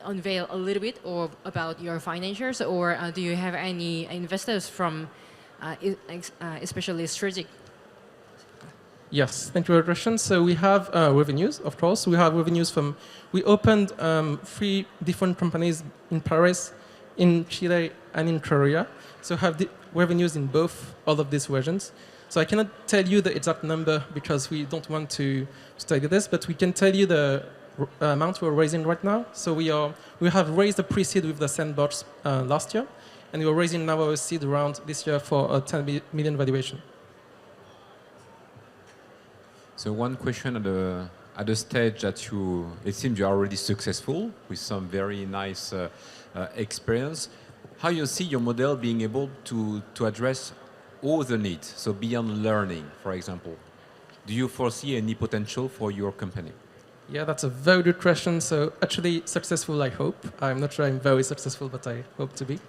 unveil a little bit about your financials, or do you have any investors from especially strategic? Yes, thank you for your question. So we have revenues, of course. We have revenues from, we opened 3 different companies in Paris, in Chile, and in Korea. So have the revenues in all of these regions. So I cannot tell you the exact number because we don't want to study this, but we can tell you the amount we're raising right now. So we have raised the pre-seed with the Sandbox last year, and we're raising now our seed round this year for a 10 million valuation. So one question at the stage that it seems you're already successful with some very nice experience. How you see your model being able to address all the needs, so beyond learning, for example? Do you foresee any potential for your company? Yeah, that's a very good question. So actually successful, I hope. I'm not sure I'm very successful, but I hope to be.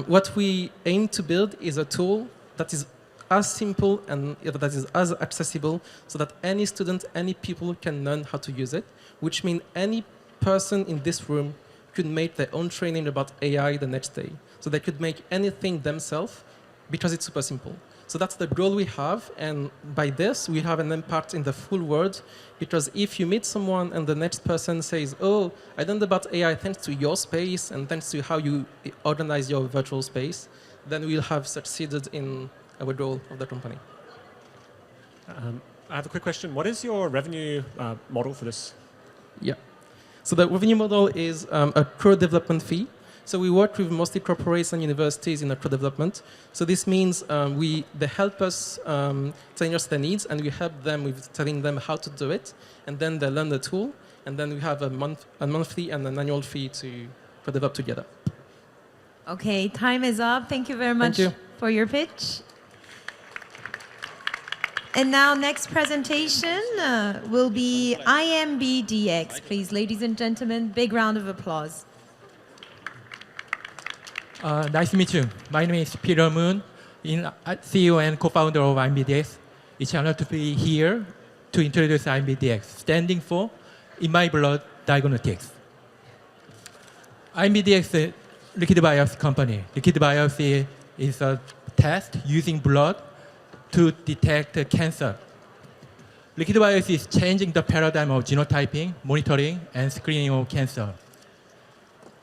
What we aim to build is a tool that is as simple and that is as accessible so that any student, any people can learn how to use it, which means any person in this room could make their own training about AI the next day. So they could make anything themselves because it's super simple. So that's the goal we have, and by this we have an impact in the full world, because if you meet someone and the next person says, oh, I learned about AI thanks to your space and thanks to how you organize your virtual space, then we'll have succeeded in our goal of the company. I have a quick question. What is your revenue model for this? Yeah. So the revenue model is a co-development fee. So we work with mostly corporates and universities in co-development. So this means they help us telling us their needs, and we help them with telling them how to do it, and then they learn the tool, and then we have a monthly and an annual fee to co-develop together. Okay, time is up. Thank you very much for your pitch. And now next presentation will be IMBDX. Please, ladies and gentlemen, big round of applause. Nice to meet you. My name is Peter Moon, CEO and co-founder of IMBDX. It's an honor to be here to introduce IMBDX, standing for In My Blood Diagnostics. IMBDX is a liquid biopsy company. Liquid biopsy is a test using blood to detect cancer. Liquid biopsy is changing the paradigm of genotyping, monitoring, and screening of cancer.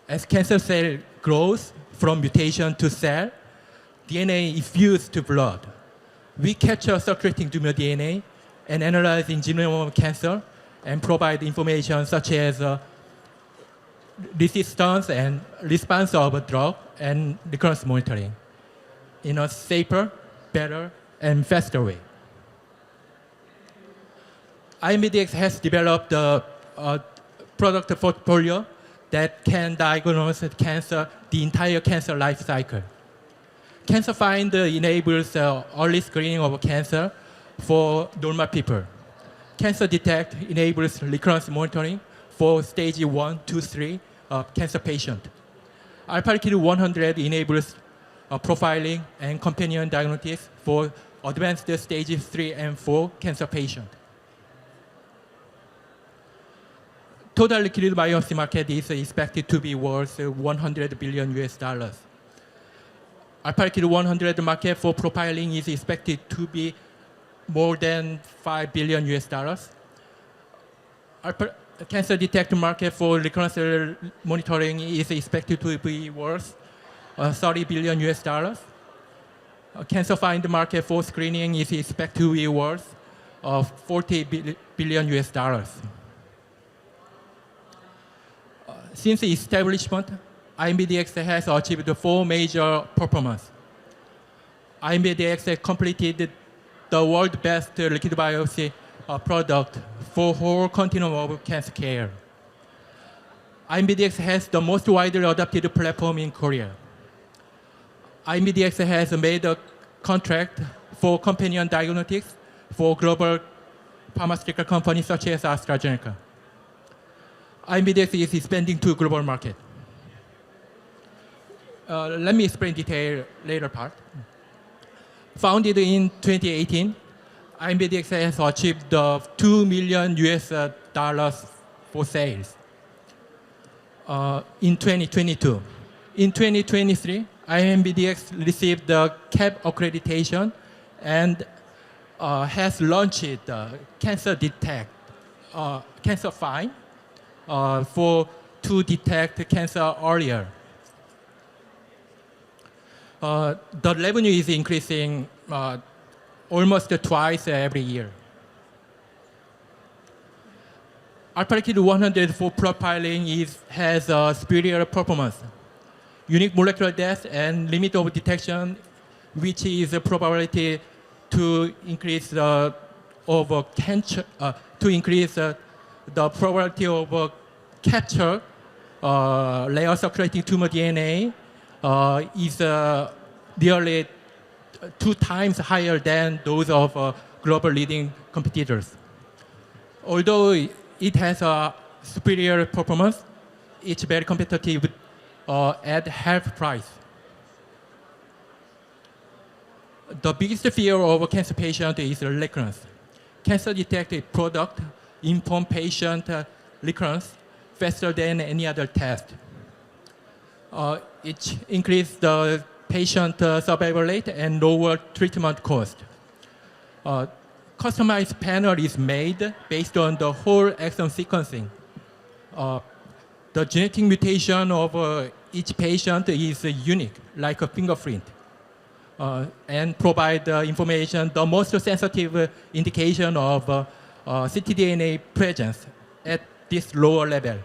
As cancer cell grows from mutation to cell, DNA is fused to blood. We capture circulating tumor DNA and analyze the genome of cancer and provide information such as resistance and response of a drug and recurrence monitoring in a safer, better, and faster way. IMBDX has developed a product portfolio that can diagnose cancer, the entire cancer life cycle. Cancer Finder enables early screening of cancer for normal people. Cancer Detect enables recurrence monitoring for stage 1, 2, 3 cancer patient. AlphaLiquid 100 enables profiling and companion diagnostics for advanced stages 3 and 4 cancer patient. Total liquid biopsy market is expected to be worth 100 billion US dollars. AlphaLiquid 100 market for profiling is expected to be more than 5 billion US dollars. Cancer Detect market for recurrence monitoring is expected to be worth 30 billion US dollars. Cancer Find market for screening is expected to be worth 40 billion US dollars. Since the establishment, IMBDX has achieved 4 major performance. IMBDX completed the world's best liquid biopsy product for whole continuum of cancer care. IMBDX has the most widely adopted platform in Korea. IMBDX has made a contract for companion diagnostics for global pharmaceutical companies such as AstraZeneca. IMBDX is expanding to global market. Let me explain detail later part. Founded in 2018, IMBDX has achieved 2 million US dollars for sales in 2022. In 2023, IMBDX received the CAP accreditation and has launched Cancer Detect, Cancer Find to detect cancer earlier. The revenue is increasing almost twice every year. AlphaLiquid 100 for profiling has superior performance, unique molecular depth, and limit of detection, which is a probability to increase the probability of capture layer circulating tumor DNA is nearly 2 times higher than those of global leading competitors. Although it has a superior performance, it's very competitive at half price. The biggest fear of a cancer patient is recurrence. Cancer Detect product inform patient recurrence faster than any other test. It increases the patient survival rate and lower treatment cost. Customized panel is made based on the whole exome sequencing. The genetic mutation of each patient is unique, like a fingerprint, and provide information, the most sensitive indication of ctDNA presence at this lower level.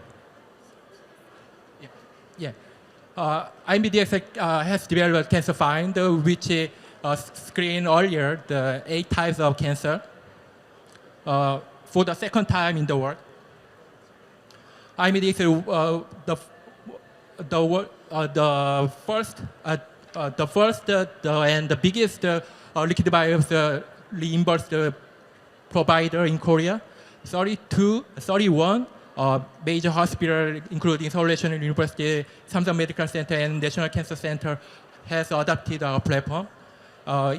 IMBDX has developed Cancer Find, which screen earlier the 8 types of cancer for the second time in the world. IMBDX the first and the biggest liquid biopsy reimbursed provider in Korea. 31 major hospitals, including Seoul National University, Samsung Medical Center, and National Cancer Center, has adopted our platform,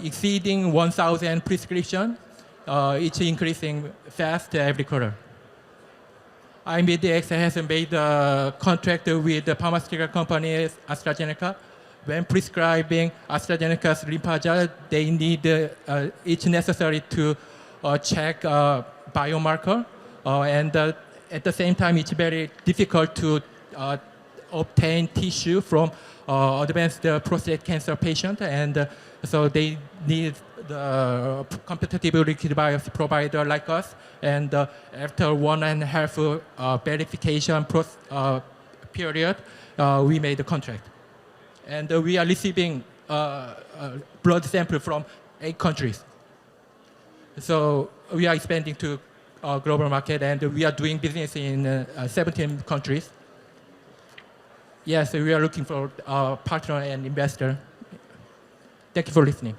exceeding 1,000 prescriptions. It's increasing fast every quarter. IMBDX has made a contract with the pharmaceutical company AstraZeneca. When prescribing AstraZeneca's Limpagel, they need it's necessary to check biomarker, and at the same time, it's very difficult to obtain tissue from advanced prostate cancer patient, and so they need the competitive liquid biopsy provider like us. And after 1.5 verification period, we made the contract. And we are receiving blood sample from 8 countries. So we are expanding to global market, and we are doing business in 17 countries. Yes, we are looking for a partner and investor. Thank you for listening.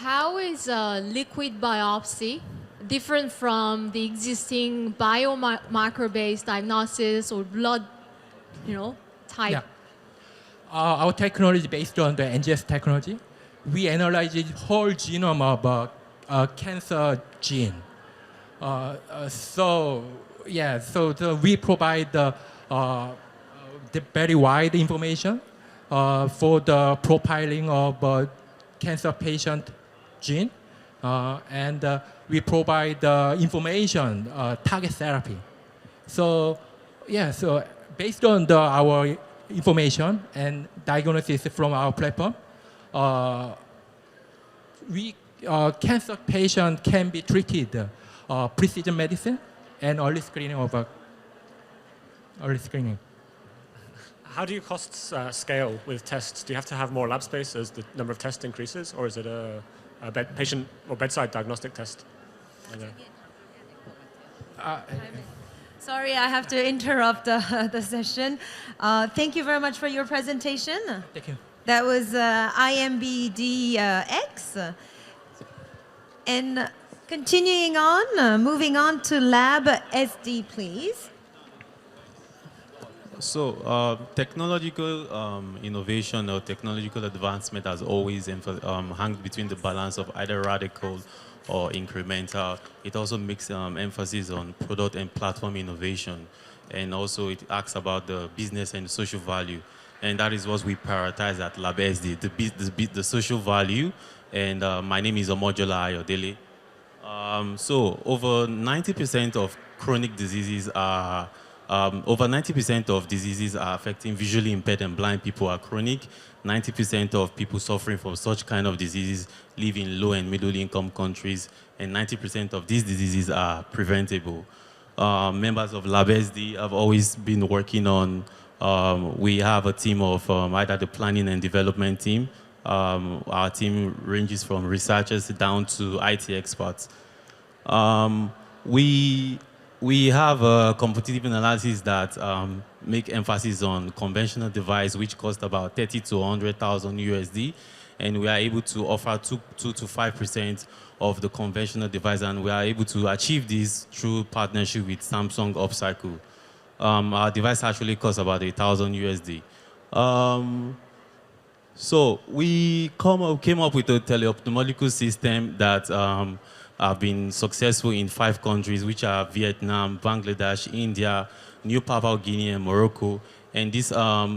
how is liquid biopsy different from the existing biomarker-based diagnosis or blood, type? Yeah. Our technology based on the NGS technology, we analyze the whole genome of cancer gene. So we provide the very wide information for the profiling of cancer patient gene, and we provide information target therapy. So based on our information and diagnosis from our platform, cancer patient can be treated precision medicine and early screening. How do your costs scale with tests? Do you have to have more lab space as the number of tests increases, or is it a patient or bedside diagnostic test? Sorry, I have to interrupt the session. Thank you very much for your presentation. Thank you. That was IMBDX. And continuing on, moving on to Lab SD, please. So technological innovation or technological advancement has always hung between the balance of either radical or incremental. It also makes emphasis on product and platform innovation. And also it asks about the business and social value. And that is what we prioritize at Lab SD, the social value. And my name is Omojola Ayodele. So over 90% of chronic diseases are over 90% of diseases are affecting visually impaired and blind people are chronic. 90% of people suffering from such kind of diseases live in low and middle income countries, and 90% of these diseases are preventable. Members of LabSD have always been working on, we have a team of either the planning and development team. Our team ranges from researchers down to IT experts. We have a competitive analysis that make emphasis on conventional device, which cost about 30 to 100,000 USD, and we are able to offer 2 to 5% of the conventional device, and we are able to achieve this through partnership with Samsung Upcycle. Our device actually costs about 1,000 USD. So we came up with a teleophthalmological system that have been successful in 5 countries, which are Vietnam, Bangladesh, India, New Papua Guinea, and Morocco. And this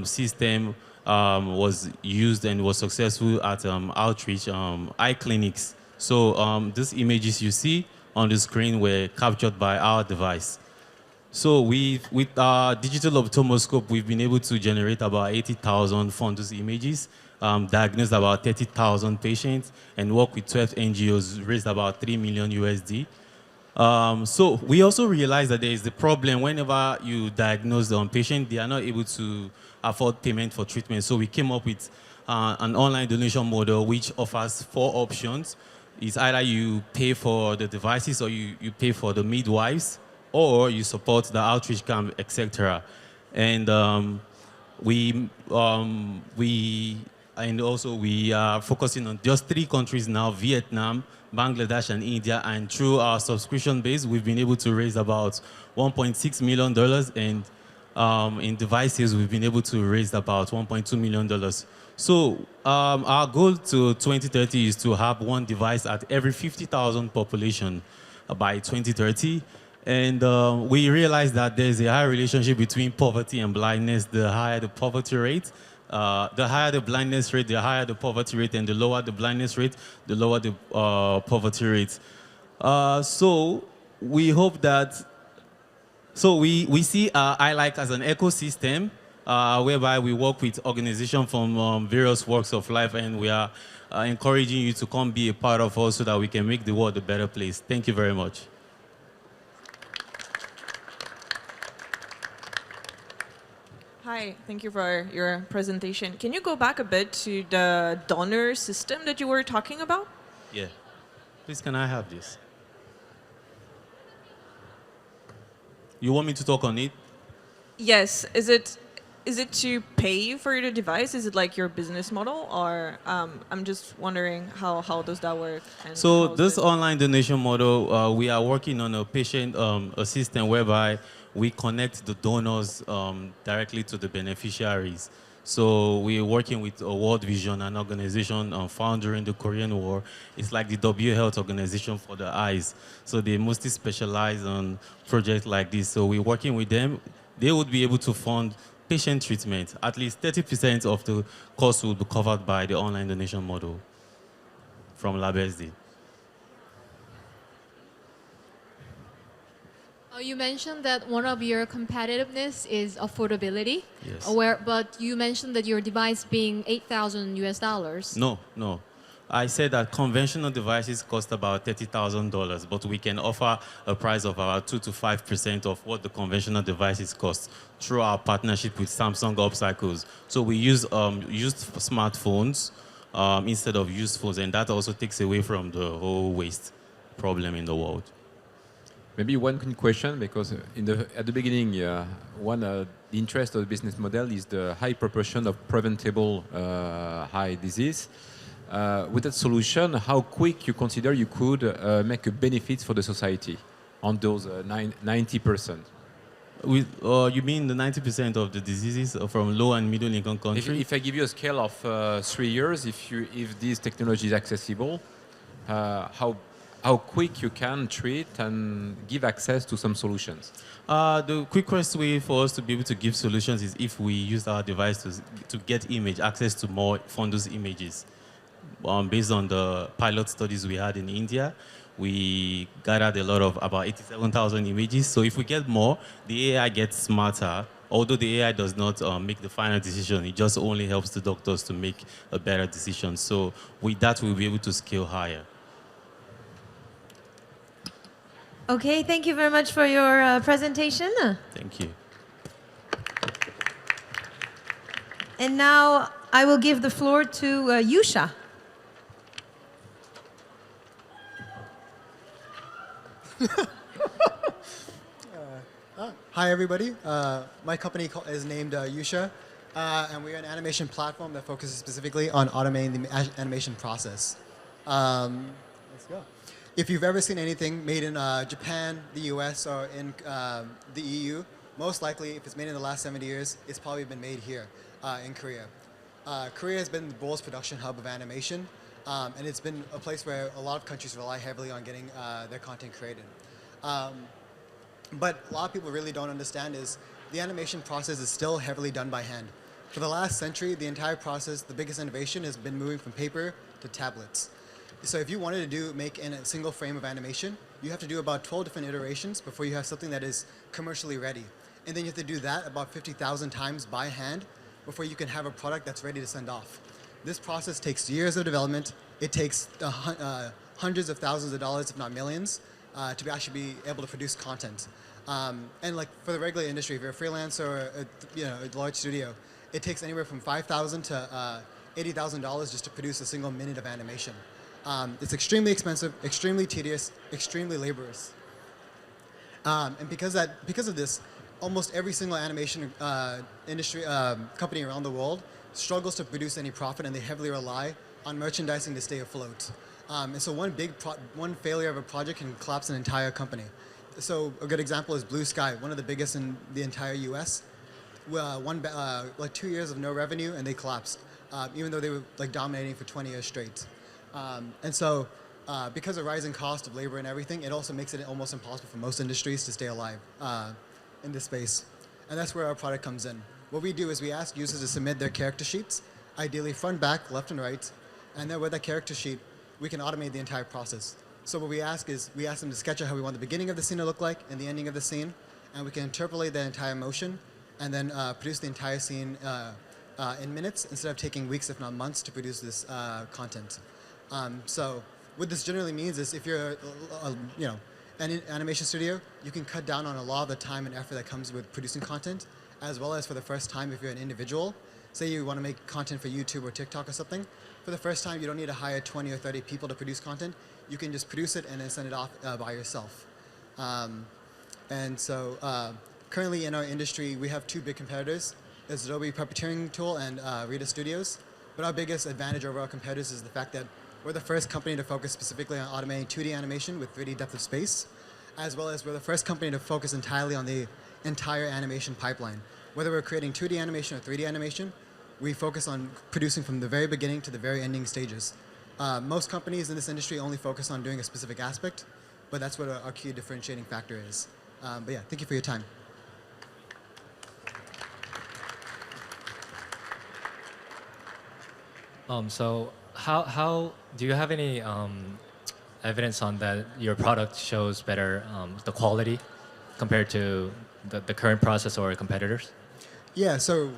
system was used and was successful at outreach eye clinics. So these images you see on the screen were captured by our device. So with our digital ophthalmoscope, we've been able to generate about 80,000 fundus images, diagnosed about 30,000 patients, and work with 12 NGOs, raised about 3 million USD. So we also realized that there is the problem whenever you diagnose the patient, they are not able to afford payment for treatment. So we came up with an online donation model which offers 4 options. It's either you pay for the devices or you pay for the midwives, or you support the outreach camp, etc. And we are focusing on just 3 countries now: Vietnam, Bangladesh, and India. And through our subscription base, we've been able to raise about $1.6 million. And in devices, we've been able to raise about $1.2 million. So our goal to 2030 is to have 1 device at every 50,000 population by 2030. And we realized that there's a high relationship between poverty and blindness. The higher the poverty rate, the higher the blindness rate, the higher the poverty rate, and the lower the blindness rate, the lower the poverty rate. So we hope that, we see iLike as an ecosystem whereby we work with organizations from various walks of life, and we are encouraging you to come be a part of us so that we can make the world a better place. Thank you very much. Hi, thank you for your presentation. Can you go back a bit to the donor system that you were talking about? Yeah. Please, can I have this? You want me to talk on it? Yes. Is is it to pay for the device? Is it like your business model, or I'm just wondering how does that work? And So how is this it- online donation model, we are working on a patient a system whereby we connect the donors directly to the beneficiaries. So we're working with World Vision, an organization found during the Korean War. It's like the WHO Health Organization for the eyes. So they mostly specialize on projects like this. So we're working with them. They would be able to fund patient treatment. At least 30% of the cost will be covered by the online donation model from LabSD. You mentioned that one of your competitiveness is affordability. Yes. But you mentioned that your device being $8,000. No, no. I said that conventional devices cost about $30,000, but we can offer a price of about 2 to 5% of what the conventional devices cost through our partnership with Samsung Upcycles. So we use used smartphones instead of used phones, and that also takes away from the whole waste problem in the world. Maybe one quick question, because at the beginning, the interest of the business model is the high proportion of preventable eye disease. With that solution, how quick you consider you could make a benefit for the society on those 90%? You mean the 90% of the diseases from low and middle income countries? If I give you a scale of 3 years, if this technology is accessible, how quick you can treat and give access to some solutions? The quickest way for us to be able to give solutions is if we use our device to get access to more fundus images. Based on the pilot studies we had in India, we gathered a lot of about 87,000 images. So if we get more, the AI gets smarter. Although the AI does not make the final decision, it just only helps the doctors to make a better decision. So with that, we'll be able to scale higher. Okay, thank you very much for your presentation. Thank you. And now I will give the floor to Yusha. Hi, everybody. My company is named Yusha, and we're an animation platform that focuses specifically on automating the animation process. Let's go. If you've ever seen anything made in Japan, the US, or in the EU, most likely, if it's made in the last 70 years, it's probably been made here in Korea. Korea has been the world's production hub of animation, and it's been a place where a lot of countries rely heavily on getting their content created. But a lot of people really don't understand is the animation process is still heavily done by hand. For the last century, the entire process, the biggest innovation has been moving from paper to tablets. So if you wanted to make in a single frame of animation, you have to do about 12 different iterations before you have something that is commercially ready. And then you have to do that about 50,000 times by hand before you can have a product that's ready to send off. This process takes years of development. It takes hundreds of thousands of dollars, if not millions, to actually be able to produce content. And like for the regular industry, if you're a freelancer or a large studio, it takes anywhere from $5,000 to $80,000 just to produce a single minute of animation. It's extremely expensive, extremely tedious, extremely laborious. And because of this, almost every single animation industry company around the world struggles to produce any profit, and they heavily rely on merchandising to stay afloat. And so one failure of a project can collapse an entire company. So a good example is Blue Sky, one of the biggest in the entire U.S. Like 2 years of no revenue, and they collapsed, even though they were like dominating for 20 years straight. And so because of rising cost of labor and everything, it also makes it almost impossible for most industries to stay alive in this space. And that's where our product comes in. What we do is we ask users to submit their character sheets, ideally front, back, left, and right. And then with that character sheet, we can automate the entire process. So what we ask is, we ask them to sketch out how we want the beginning of the scene to look like and the ending of the scene. And we can interpolate that entire motion and then produce the entire scene in minutes instead of taking weeks, if not months, to produce this content. So what this generally means is if you're an animation studio, you can cut down on a lot of the time and effort that comes with producing content, as well as for the first time if you're an individual. Say you want to make content for YouTube or TikTok or something. For the first time, you don't need to hire 20 or 30 people to produce content. You can just produce it and then send it off by yourself. And so currently in our industry, we have two big competitors. is Adobe Puppeteering tool and Rita Studios. But our biggest advantage over our competitors is the fact that we're the first company to focus specifically on automating 2D animation with 3D depth of space, as well as we're the first company to focus entirely on the entire animation pipeline. Whether we're creating 2D animation or 3D animation, we focus on producing from the very beginning to the very ending stages. Most companies in this industry only focus on doing a specific aspect, but that's what our key differentiating factor is. But yeah, thank you for your time. So how do you have any evidence on that your product shows better the quality compared to the current process or competitors? Yeah, so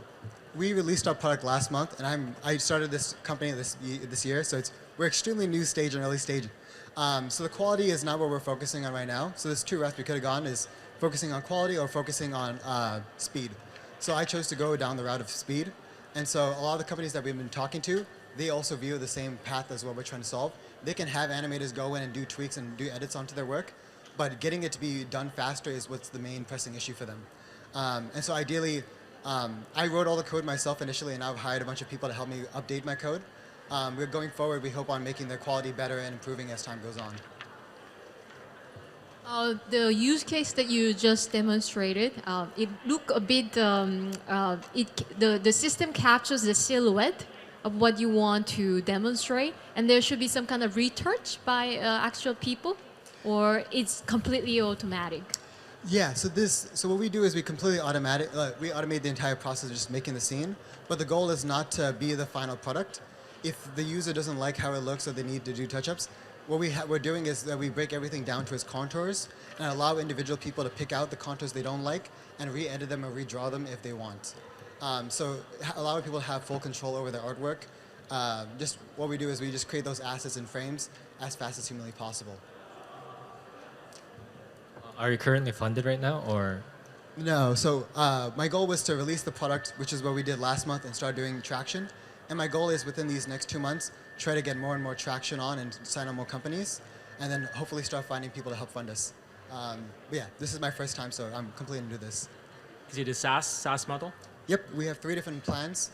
we released our product last month, and I started this company this year, so we're extremely new stage and early stage. So the quality is not what we're focusing on right now. So there's two routes we could have gone, is focusing on quality or focusing on speed. So I chose to go down the route of speed. And so a lot of the companies that we've been talking to, they also view the same path as what we're trying to solve. They can have animators go in and do tweaks and do edits onto their work, but getting it to be done faster is what's the main pressing issue for them. And so ideally, I wrote all the code myself initially, and I've hired a bunch of people to help me update my code. We're going forward, we hope on making the quality better and improving as time goes on. The use case that you just demonstrated, it looked a bit, the system captures the silhouette of what you want to demonstrate, and there should be some kind of retouch by actual people, or it's completely automatic? Yeah, so what we do is we completely we automate the entire process of just making the scene, but the goal is not to be the final product. If the user doesn't like how it looks or they need to do touch-ups, what we're doing is that we break everything down to its contours and allow individual people to pick out the contours they don't like and re-edit them or redraw them if they want. So allowing people to have full control over their artwork. Just what we do is we just create those assets in frames as fast as humanly possible. Are you currently funded right now, or? No, so my goal was to release the product, which is what we did last month, and start doing traction. And my goal is within these next 2 months, try to get more and more traction on and sign on more companies, and then hopefully start finding people to help fund us. But yeah, this is my first time, so I'm completely new to this. Is it a SaaS model? Yep, we have 3 different plans.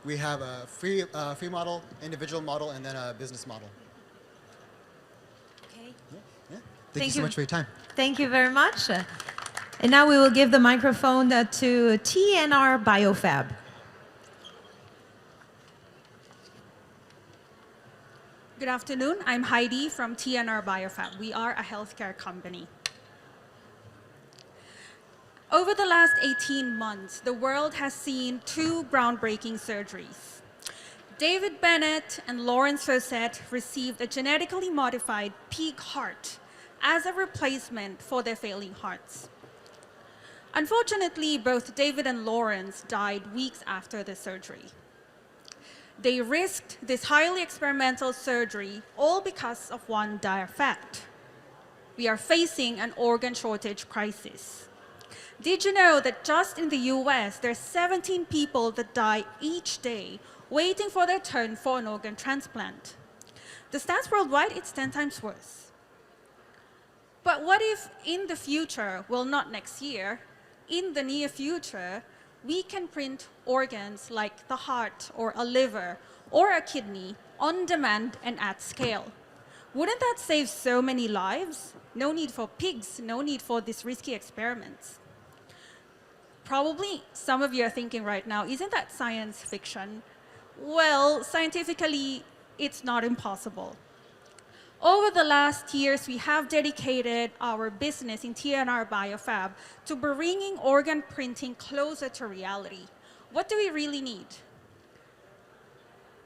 We have a free model, individual model, and then a business model. Okay. Yeah. Thank you so much for your time. Thank you very much. And now we will give the microphone to TNR Biofab. Good afternoon. I'm Heidi from TNR Biofab. We are a healthcare company. Over the last 18 months, the world has seen 2 groundbreaking surgeries. David Bennett and Lawrence Faucett received a genetically modified pig heart as a replacement for their failing hearts. Unfortunately, both David and Lawrence died weeks after the surgery. They risked this highly experimental surgery all because of one dire fact. We are facing an organ shortage crisis. Did you know that just in the US, there are 17 people that die each day waiting for their turn for an organ transplant? The stats worldwide, it's 10 times worse. But what if in the future, well, not next year, in the near future, we can print organs like the heart or a liver or a kidney on demand and at scale? Wouldn't that save so many lives? No need for pigs, no need for these risky experiments. Probably some of you are thinking right now, isn't that science fiction? Well, scientifically, it's not impossible. Over the last years, we have dedicated our business in TNR Biofab to bringing organ printing closer to reality. What do we really need?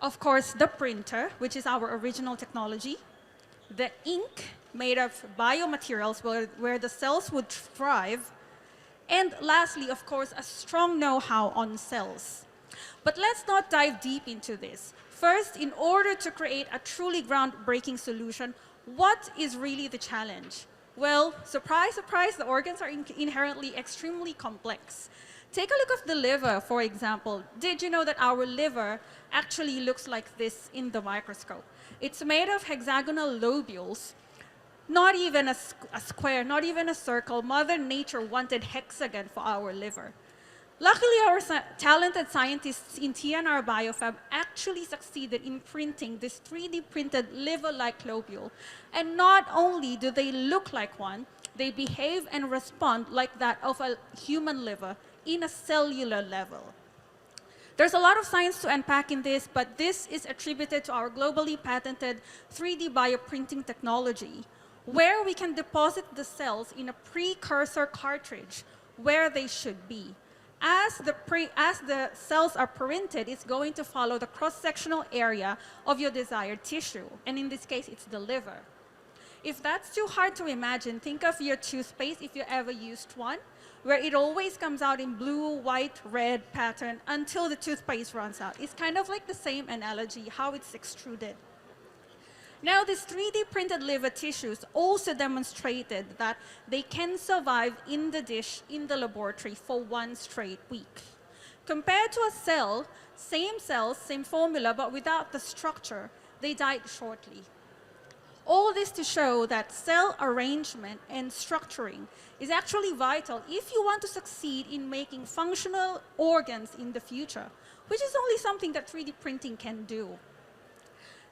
Of course, the printer, which is our original technology, the ink made of biomaterials where the cells would thrive, and lastly, of course, a strong know-how on cells. But let's not dive deep into this. First, in order to create a truly groundbreaking solution, what is really the challenge? Well, surprise, surprise, the organs are inherently extremely complex. Take a look at the liver, for example. Did you know that our liver actually looks like this in the microscope? It's made of hexagonal lobules Not even a square, not even a circle. Mother Nature wanted hexagon for our liver. Luckily, our talented scientists in TNR Biofab actually succeeded in printing this 3D printed liver-like globule. And not only do they look like one, they behave and respond like that of a human liver in a cellular level. There's a lot of science to unpack in this, but this is attributed to our globally patented 3D bioprinting technology, where we can deposit the cells in a precursor cartridge where they should be. As the cells are printed, it's going to follow the cross-sectional area of your desired tissue, and in this case, it's the liver. If that's too hard to imagine, think of your toothpaste, if you ever used one, where it always comes out in blue, white, red pattern until the toothpaste runs out. It's kind of like the same analogy, how it's extruded. Now, these 3D printed liver tissues also demonstrated that they can survive in the dish in the laboratory for 1 straight week. Compared to a cell, same cells, same formula, but without the structure, they died shortly. All this to show that cell arrangement and structuring is actually vital if you want to succeed in making functional organs in the future, which is only something that 3D printing can do.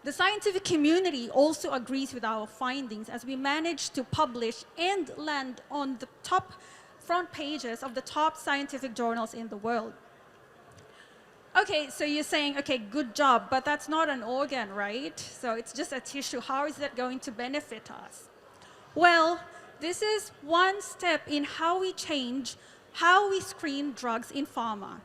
The scientific community also agrees with our findings as we managed to publish and land on the top front pages of the top scientific journals in the world. Okay, so you're saying, okay, good job, but that's not an organ, right? So it's just a tissue. How is that going to benefit us? Well, this is one step in how we change how we screen drugs in pharma.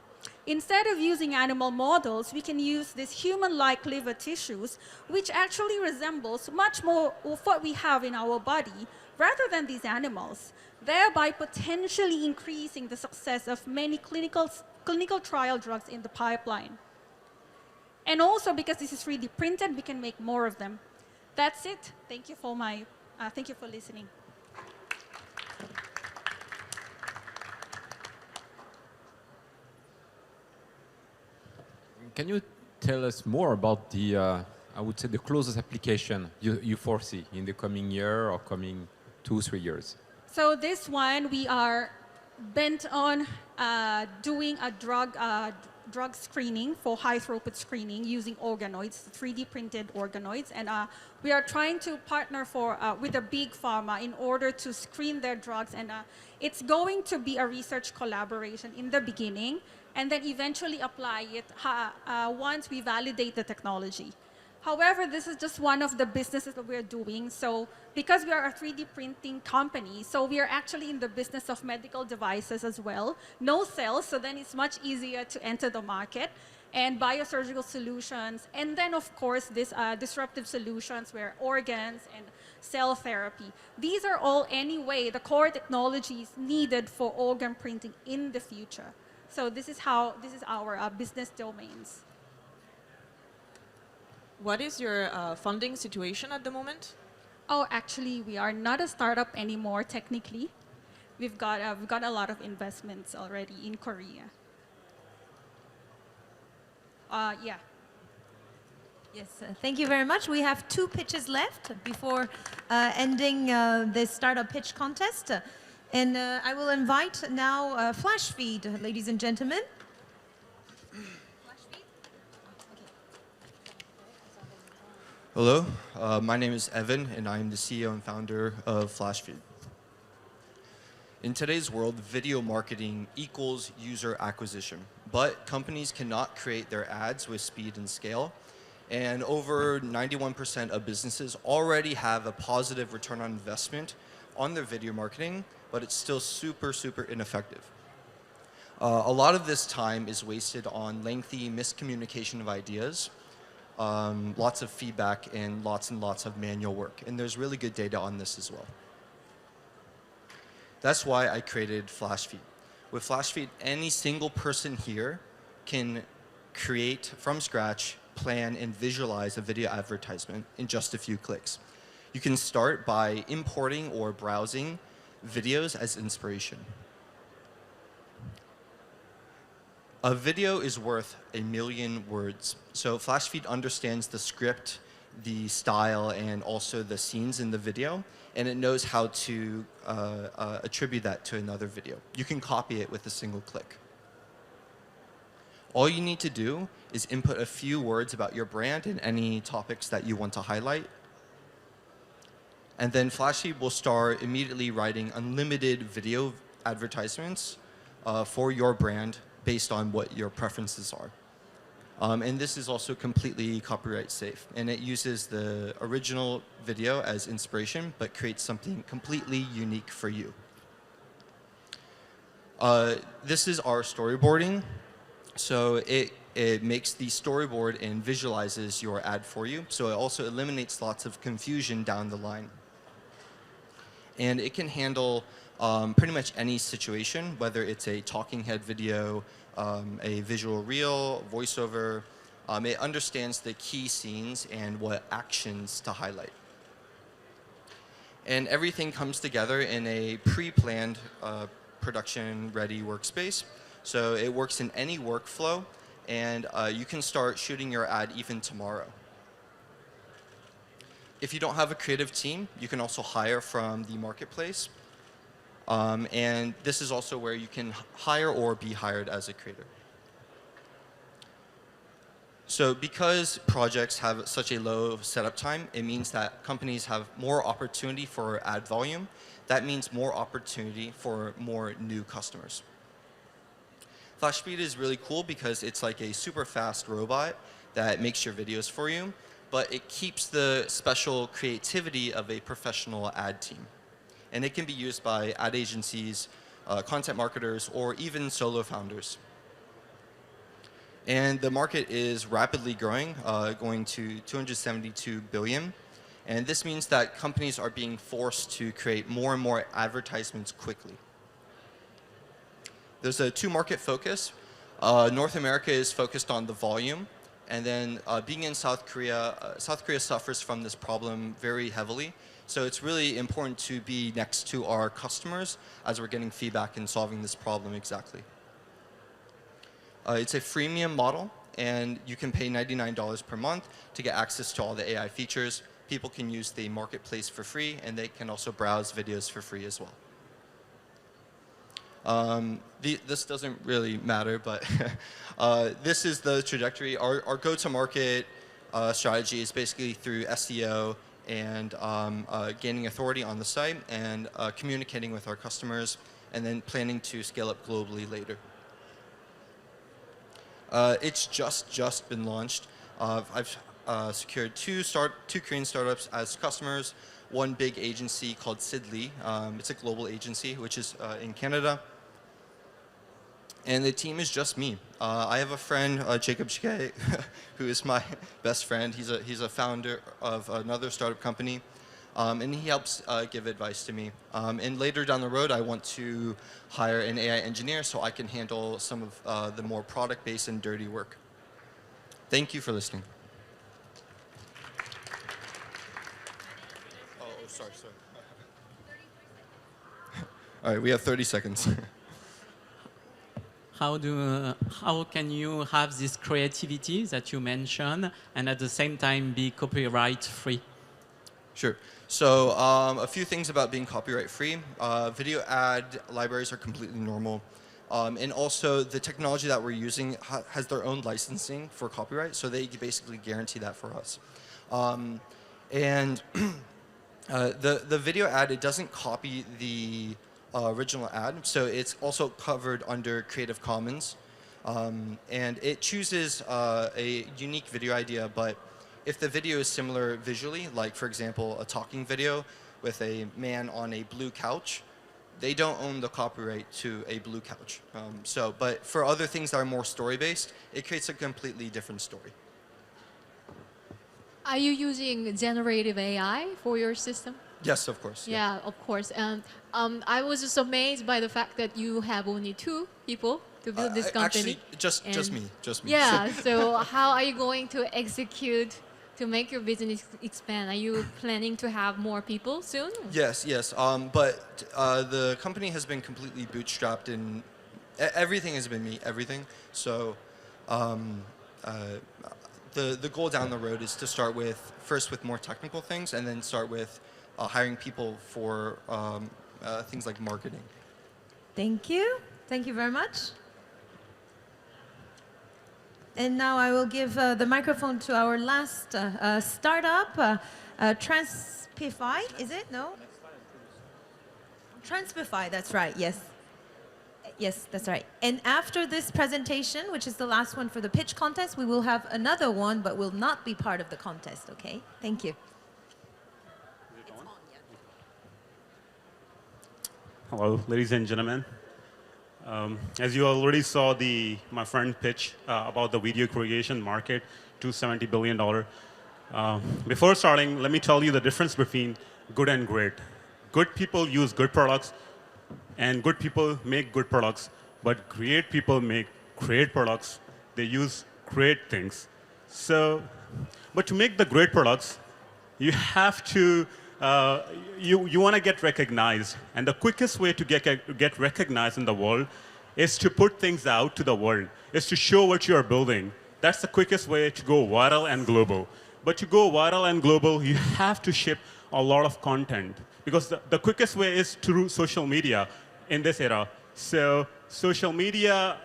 Instead of using animal models, we can use these human-like liver tissues, which actually resembles much more of what we have in our body, rather than these animals, thereby potentially increasing the success of many clinical trial drugs in the pipeline. And also, because this is 3D printed, we can make more of them. That's it. Thank you for listening. Can you tell us more about the, I would say, the closest application you foresee in the coming year or coming 2-3 years? So this one, we are bent on doing a drug screening for high throughput screening using organoids, 3D printed organoids. And we are trying to partner with a big pharma in order to screen their drugs. And it's going to be a research collaboration in the beginning, and then eventually apply it once we validate the technology. However, this is just one of the businesses that we're doing. So because we are a 3D printing company, so we are actually in the business of medical devices as well. No cells, so then it's much easier to enter the market, and biosurgical solutions. And then, of course, this disruptive solutions where organs and cell therapy. These are all, anyway, the core technologies needed for organ printing in the future. So this is our business domains. What is your funding situation at the moment? Oh, actually, we are not a startup anymore, technically. We've got a lot of investments already in Korea. Yeah. Yes, thank you very much. We have 2 pitches left before ending this startup pitch contest. And I will invite now Flash Feed, ladies and gentlemen. Hello, my name is Evan, and I am the CEO and founder of FlashFeed. In today's world, video marketing equals user acquisition, but companies cannot create their ads with speed and scale, and over 91% of businesses already have a positive return on investment on their video marketing, but it's still super, super ineffective. A lot of this time is wasted on lengthy miscommunication of ideas, lots of feedback, and lots of manual work. And there's really good data on this as well. That's why I created FlashFeed. With FlashFeed, any single person here can create from scratch, plan, and visualize a video advertisement in just a few clicks. You can start by importing or browsing videos as inspiration. A video is worth 1,000,000 words. So FlashFeed understands the script, the style and also the scenes in the video, and it knows how to attribute that to another video. You can copy it with a single click. All you need to do is input a few words about your brand and any topics that you want to highlight. And then Flashfeed will start immediately writing unlimited video advertisements for your brand based on what your preferences are. And this is also completely copyright safe. And it uses the original video as inspiration, but creates something completely unique for you. This is our storyboarding. So it makes the storyboard and visualizes your ad for you. So it also eliminates lots of confusion down the line. And it can handle pretty much any situation, whether it's a talking head video, a visual reel, voiceover. It understands the key scenes and what actions to highlight. And everything comes together in a pre-planned production-ready workspace. So it works in any workflow, and you can start shooting your ad even tomorrow. If you don't have a creative team, you can also hire from the marketplace. And this is also where you can hire or be hired as a creator. So because projects have such a low setup time, it means that companies have more opportunity for ad volume. That means more opportunity for more new customers. FlashSpeed is really cool because it's like a super fast robot that makes your videos for you, but it keeps the special creativity of a professional ad team. And it can be used by ad agencies, content marketers, or even solo founders. And the market is rapidly growing, going to 272 billion. And this means that companies are being forced to create more and more advertisements quickly. There's a two-market focus. North America is focused on the volume. And then being in South Korea suffers from this problem very heavily. So it's really important to be next to our customers as we're getting feedback and solving this problem exactly. It's a freemium model, and you can pay $99 per month to get access to all the AI features. People can use the marketplace for free, and they can also browse videos for free as well. This doesn't really matter, but this is the trajectory. Our go-to-market strategy is basically through SEO and gaining authority on the site and communicating with our customers, and then planning to scale up globally later. It's just been launched. I've secured two Korean startups as customers, one big agency called Sidley. It's a global agency, which is in Canada. And the team is just me. I have a friend, Jacob Chike, who is my best friend. He's a founder of another startup company. And he helps give advice to me. And later down the road, I want to hire an AI engineer so I can handle some of the more product-based and dirty work. Thank you for listening. Oh, sorry. All right, we have 30 seconds. How can you have this creativity that you mentioned and at the same time be copyright free? Sure. So a few things about being copyright free. Video ad libraries are completely normal. And also the technology that we're using has their own licensing for copyright, so they basically guarantee that for us. And the video ad, it doesn't copy the original ad, so it's also covered under Creative Commons. And it chooses a unique video idea, but if the video is similar visually, like for example, a talking video with a man on a blue couch, they don't own the copyright to a blue couch. But for other things that are more story-based, it creates a completely different story. Are you using generative AI for your system? Yes, of course. Yeah, of course. And I was just amazed by the fact that you have only 2 people to build this company. Actually, just me. Yeah, so how are you going to execute to make your business expand? Are you planning to have more people soon? Yes. But the company has been completely bootstrapped, and everything has been me, everything. So the goal down the road is to start with, first with more technical things, and then start with hiring people for things like marketing. Thank you. Thank you very much. And now I will give the microphone to our last startup, Transpify, is it? No? Transpify, that's right, yes. Yes, that's right. And after this presentation, which is the last one for the pitch contest, we will have another one, but will not be part of the contest, okay? Thank you. Hello, ladies and gentlemen. As you already saw my friend pitch about the video creation market, $270 billion. Before starting, let me tell you the difference between good and great. Good people use good products, and good people make good products, but great people make great products. They use great things. So, but to make the great products, you have to, you want to get recognized. And the quickest way to get recognized in the world is to put things out to the world, is to show what you are building. That's the quickest way to go viral and global. But to go viral and global, you have to ship a lot of content, because the quickest way is through social media in this era. So social media,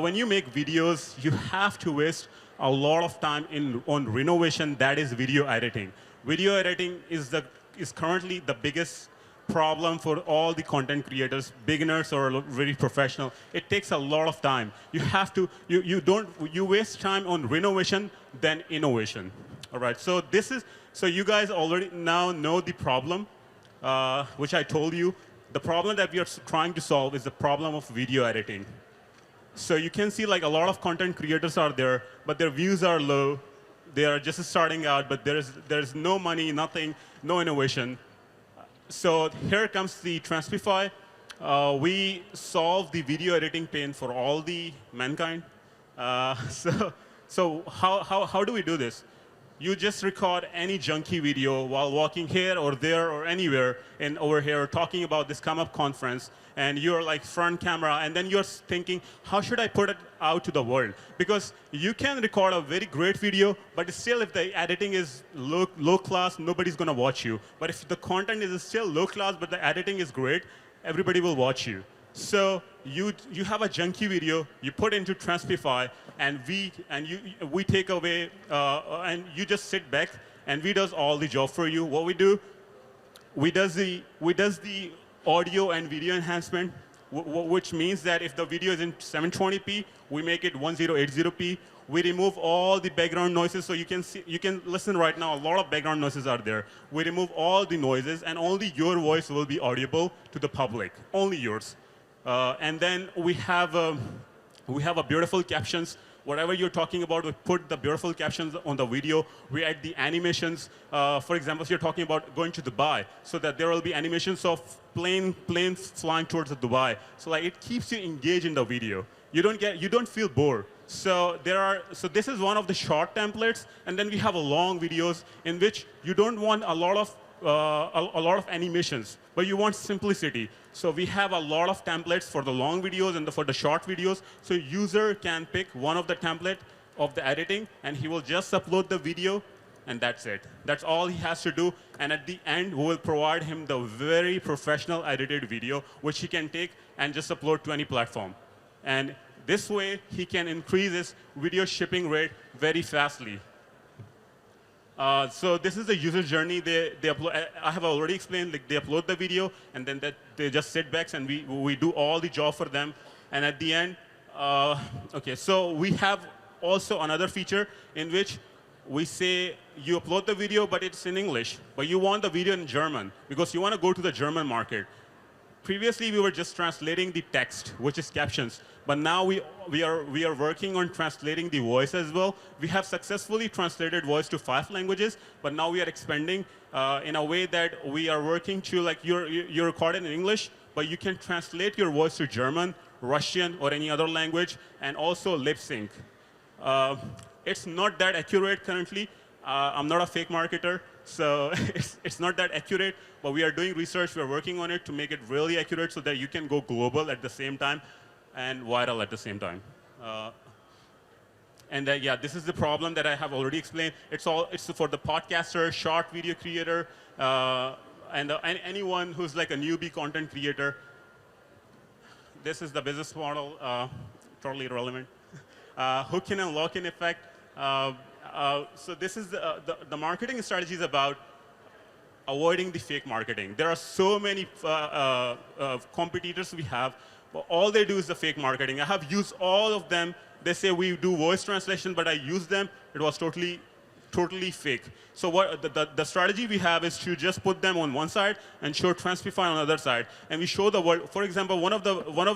when you make videos, you have to waste a lot of time on renovation, that is video editing. Video editing is currently the biggest problem for all the content creators, beginners or very professional. It takes a lot of time. You have to, you waste time on renovation than innovation. All right, so so you guys already now know the problem, which I told you. The problem that we are trying to solve is the problem of video editing. So you can see like a lot of content creators are there, but their views are low. They are just starting out, but there's no money, nothing, no innovation. So here comes the Transpify. We solve the video editing pain for all the mankind. So how do we do this? You just record any junky video while walking here or there or anywhere over here talking about this COMEUP conference, and you're like front camera, and then you're thinking, how should I put it out to the world? Because you can record a very great video, but still if the editing is low class, nobody's going to watch you. But if the content is still low class, but the editing is great, everybody will watch you. So you have a junky video, you put into Transpify, and we take away, and you just sit back, and we does all the job for you. What we do, we does the audio and video enhancement, which means that if the video is in 720p, we make it 1080p. We remove all the background noises, so you can listen right now. A lot of background noises are there. We remove all the noises, and only your voice will be audible to the public, only yours. And then we have a beautiful captions. Whatever you're talking about, we put the beautiful captions on the video. We add the animations. For example, if you're talking about going to Dubai, so that there will be animations of planes flying towards Dubai. So like it keeps you engaged in the video. You don't feel bored. So this is one of the short templates, and then we have a long videos in which you don't want a lot of animations, but you want simplicity. So we have a lot of templates for the long videos and for the short videos. So user can pick one of the template of the editing, and he will just upload the video, and that's it. That's all he has to do. And at the end, we will provide him the very professional edited video, which he can take and just upload to any platform. And this way, he can increase his video shipping rate very fastly. So this is the user journey. They upload, I have already explained, like they upload the video, and then they just sit back, and we do all the job for them. And at the end, okay, so we have also another feature in which we say you upload the video, but it's in English, but you want the video in German because you want to go to the German market. Previously, we were just translating the text, which is captions. But now we are working on translating the voice as well. We have successfully translated voice to 5 languages, but now we are expanding in a way that we are working to, like, you're recorded in English, but you can translate your voice to German, Russian, or any other language, and also lip sync. It's not that accurate currently. I'm not a fake marketer, so it's not that accurate, but we are doing research, we're working on it to make it really accurate so that you can go global at the same time and viral at the same time. And yeah, this is the problem that I have already explained. It's for the podcaster, short video creator, and anyone who's like a newbie content creator. This is the business model, totally irrelevant. Hook-in and lock-in effect. So this is the marketing strategy is about avoiding the fake marketing. There are so many competitors we have, but all they do is the fake marketing. I have used all of them. They say we do voice translation, but I used them. It was totally fake. So what the strategy we have is to just put them on one side and show Transify on the other side. And we show the world. For example, one of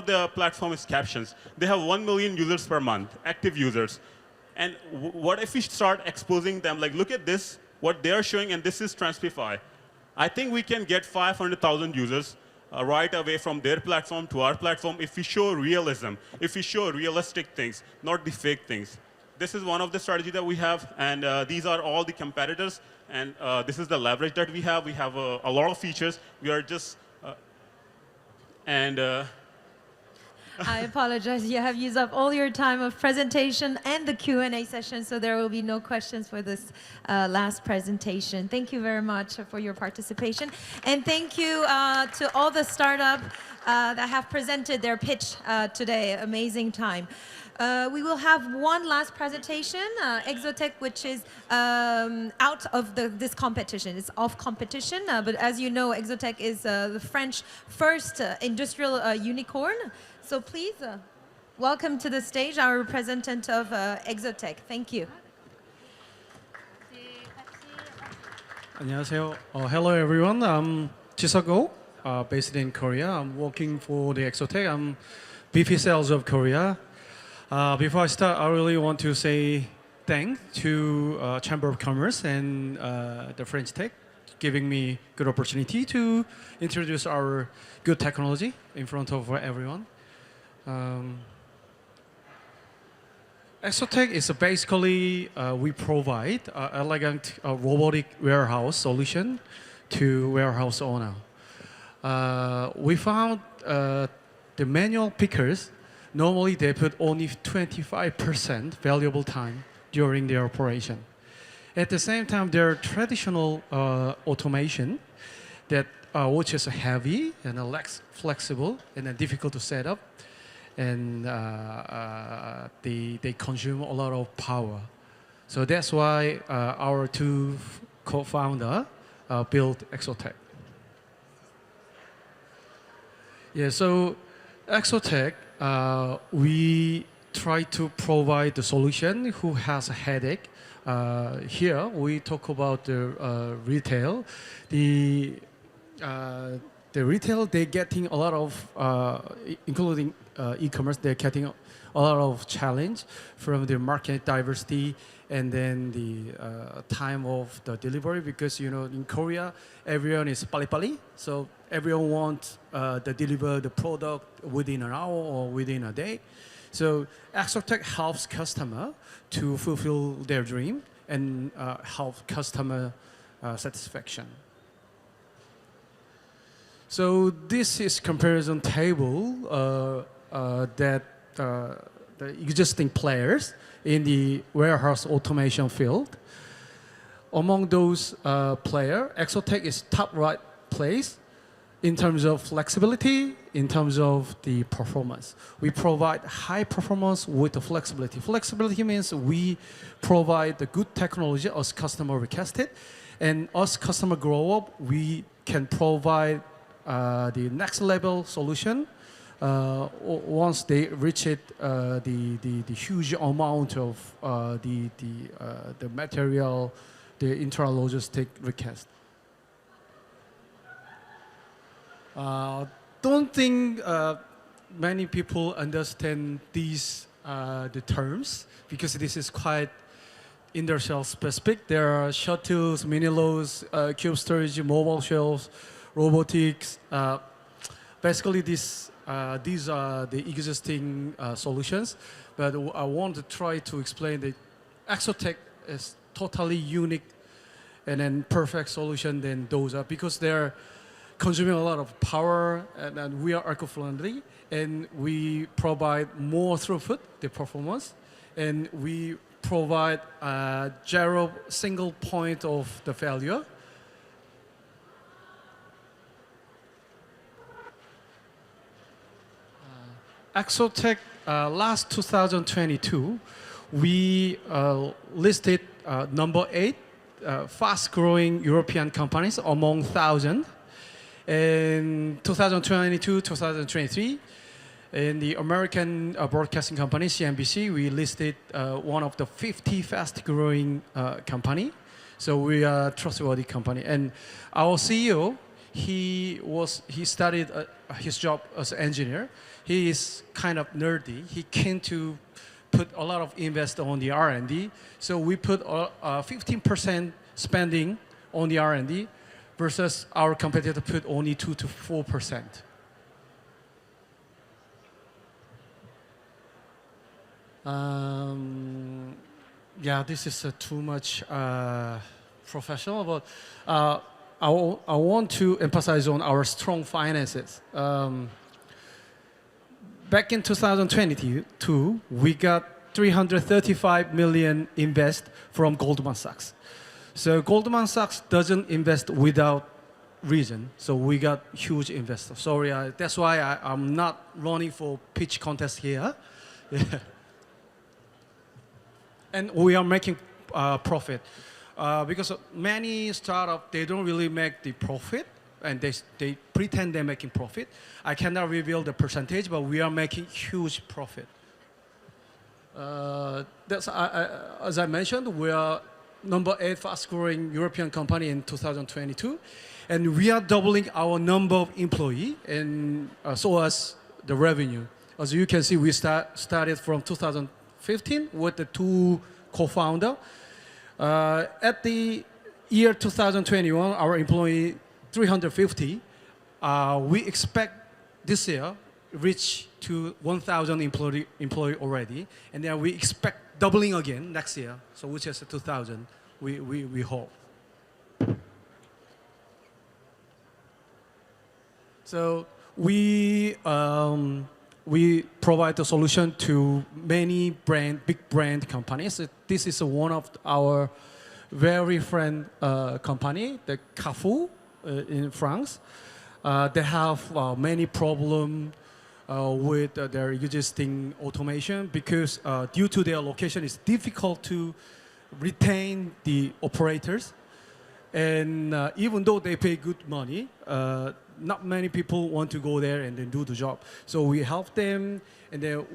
the platform is Captions. They have 1 million users per month, active users. And what if we start exposing them? Like, look at this, what they're showing, and this is Transify. I think we can get 500,000 users right away from their platform to our platform if we show realism, if we show realistic things, not the fake things. This is one of the strategies that we have, and these are all the competitors, and this is the leverage that we have. We have a lot of features. We are just, I apologize. You have used up all your time of presentation and the Q&A session, so there will be no questions for this last presentation. Thank you very much for your participation. And thank you to all the startups that have presented their pitch today. Amazing time. We will have one last presentation, Exotech, which is out of this competition. It's off competition, but as you know, Exotech is the French first industrial unicorn. So please, welcome to the stage our representative of Exotech. Thank you. 안녕하세요. Hello everyone. I'm Chisago, based in Korea. I'm working for the Exotech. I'm VP Sales of Korea. Before I start, I really want to say thanks to Chamber of Commerce and the French Tech giving me good opportunity to introduce our good technology in front of everyone. Exotech is basically we provide an elegant robotic warehouse solution to warehouse owner. We found the manual pickers, normally they put only 25% valuable time during their operation. At the same time, their traditional automation that which is heavy and less flexible and difficult to set up, and they consume a lot of power. So that's why our two co-founders built Exotech. Yeah, so Exotech, we try to provide the solution who has a headache. Here we talk about the retail. The retail, they're getting a lot of, including e-commerce, they're getting a lot of challenge from the market diversity and then the time of the delivery, because you know in Korea everyone is pali-pali, so everyone wants to deliver the product within an hour or within a day. So Exotech helps customer to fulfill their dream and help customer satisfaction. So this is comparison table that the existing players in the warehouse automation field. Among those players, Exotech is top right place in terms of flexibility, in terms of the performance. We provide high performance with the flexibility. Flexibility means we provide the good technology as customer requested, and as customer grow up, we can provide the next level solution once they reach it, the huge amount of the material, the intra-logistic request. Don't think many people understand these the terms, because this is quite industrial specific. There are shuttles, mini loads, cube storage, mobile shelves, robotics. Basically, these are the existing solutions, but I want to try to explain that Exotech is totally unique and then perfect solution than those are, because they're consuming a lot of power, and we are eco-friendly, and we provide more throughput, the performance, and we provide zero single point of the failure. Exotech last 2022, we listed number 8 fast-growing European companies among 1,000. In 2022, 2023, in the American broadcasting company, CNBC, we listed one of the 50 fast-growing company. So we are a trustworthy company. And our CEO, he studied his job as an engineer. He is kind of nerdy. He came to put a lot of invest on the R&D. So we put 15% spending on the R&D versus our competitor put only 2 to 4%. Yeah, this is too much professional, but I want to emphasize on our strong finances. Back in 2022, we got 335 million invest from Goldman Sachs. So Goldman Sachs doesn't invest without reason. So we got huge investors. Sorry, that's why I'm not running for pitch contest here. Yeah. And we are making profit. Because many startups, they don't really make the profit, and they pretend they're making profit. I cannot reveal the percentage, but we are making huge profit. As I mentioned, we are number 8 fast-growing European company in 2022, and we are doubling our number of employees, and so as the revenue. As you can see, we started from 2015 with the 2 co-founders. At the year 2021, our employee 350. We expect this year reach to 1,000 employee already, and then we expect doubling again next year. So which is 2,000. We hope. So we provide the solution to many big brand companies. This is one of our very friend company, the Carrefour in France. They have many problems with their existing automation because due to their location, it's difficult to retain the operators. And even though they pay good money, not many people want to go there and then do the job. So we help them, and then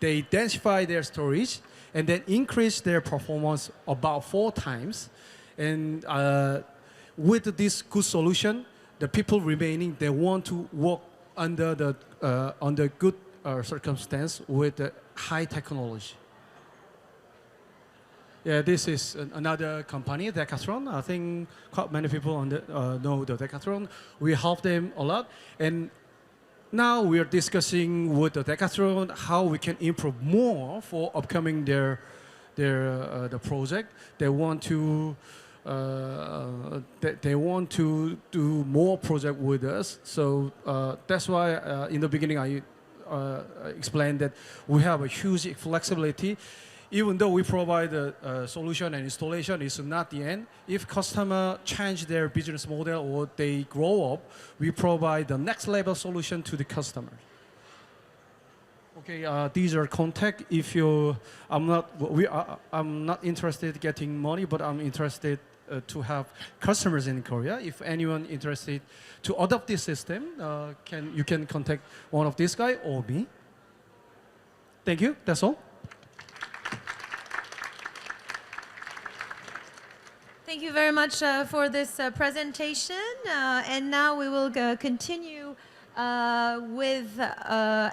they densify their storage, and then increase their performance about 4 times. And with this good solution, the people remaining, they want to work under good circumstance with the high technology. Yeah, this is another company, Decathlon. I think quite many people know the Decathlon. We help them a lot, and now we are discussing with the Decathlon how we can improve more for upcoming the project. They want to do more project with us. So that's why in the beginning I explained that we have a huge flexibility. Even though we provide a solution and installation, it's not the end. If customer change their business model or they grow up, we provide the next level solution to the customer. Okay, these are contact. If I'm not interested in getting money, but I'm interested to have customers in Korea. If anyone interested to adopt this system, you can contact one of these guys or me. Thank you. That's all. Thank you very much for this presentation. And now we will continue with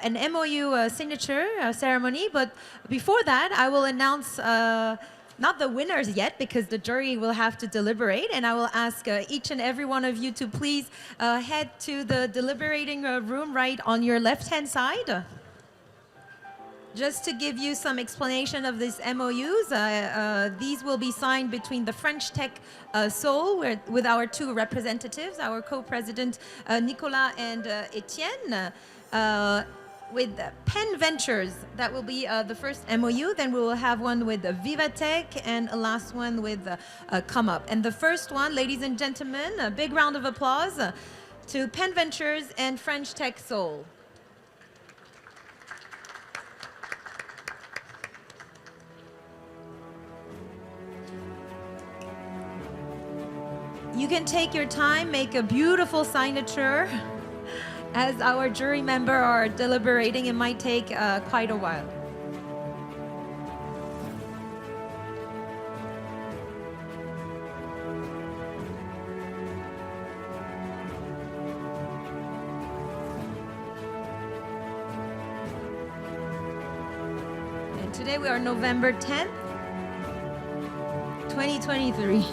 an MOU signature ceremony. But before that, I will announce not the winners yet, because the jury will have to deliberate. And I will ask each and every one of you to please head to the deliberating room right on your left-hand side. Just to give you some explanation of these MOUs, these will be signed between the French Tech Seoul with our 2 representatives, our co-president Nicolas and Etienne. with Penn Ventures. That will be the first MOU. Then we will have one with Vivatech and a last one with COMEUP. And the first one, ladies and gentlemen, a big round of applause to Penn Ventures and French Tech Seoul. You can take your time, make a beautiful signature. As our jury member are deliberating, it might take quite a while. And today we are November 10th, 2023.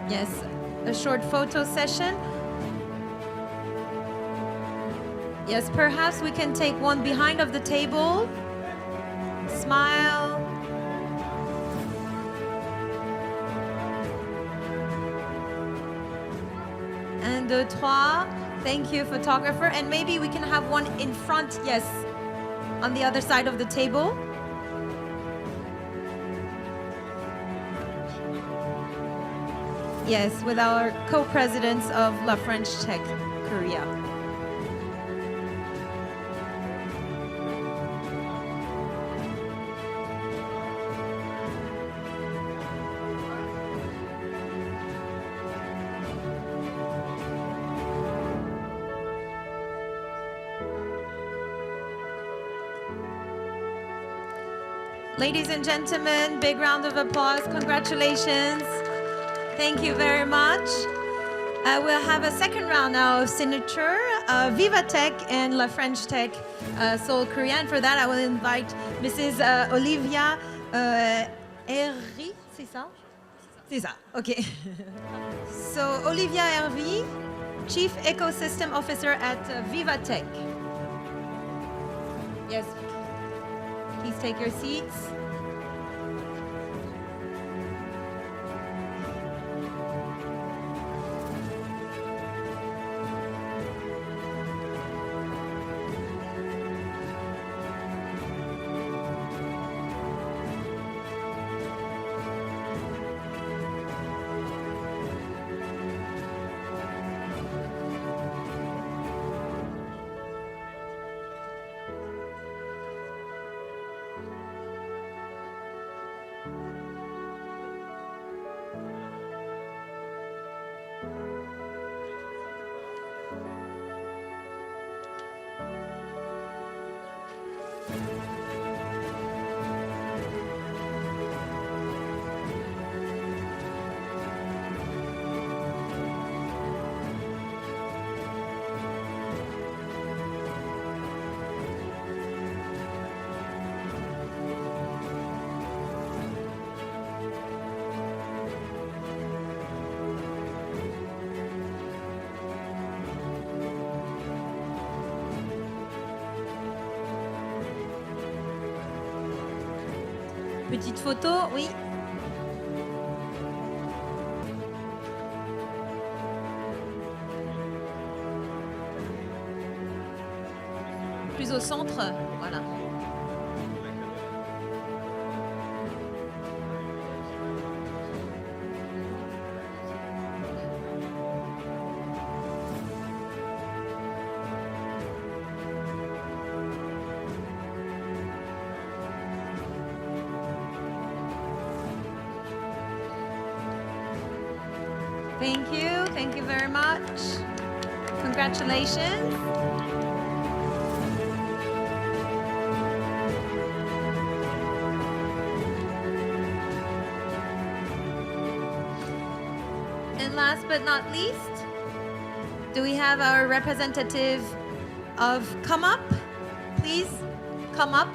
Yes, a short photo session. Yes, perhaps we can take one behind of the table. Smile. Un, deux, trois. Thank you, photographer. And maybe we can have one in front, yes, on the other side of the table. Yes, with our co-presidents of La French Tech Korea. Ladies and gentlemen, big round of applause. Congratulations. Thank you very much. We'll have a second round now of signature, Vivatech and La French Tech Seoul, Korea. And for that, I will invite Mrs. Olivia Hervy. C'est ça? C'est ça, okay. So, Olivia Hervy, Chief Ecosystem Officer at Vivatech. Yes, please take your seats. Petite photo, oui. plus au centre. Voilà. Thank you very much. Congratulations. And last but not least, do we have our representative of COMEUP? Please come up.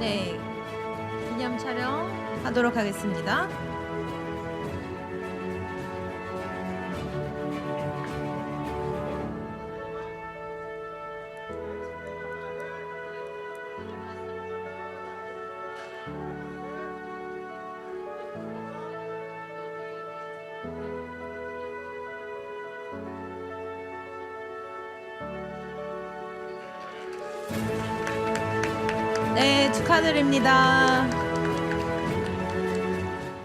네, 기념 촬영 하도록 하겠습니다. 네, 축하드립니다.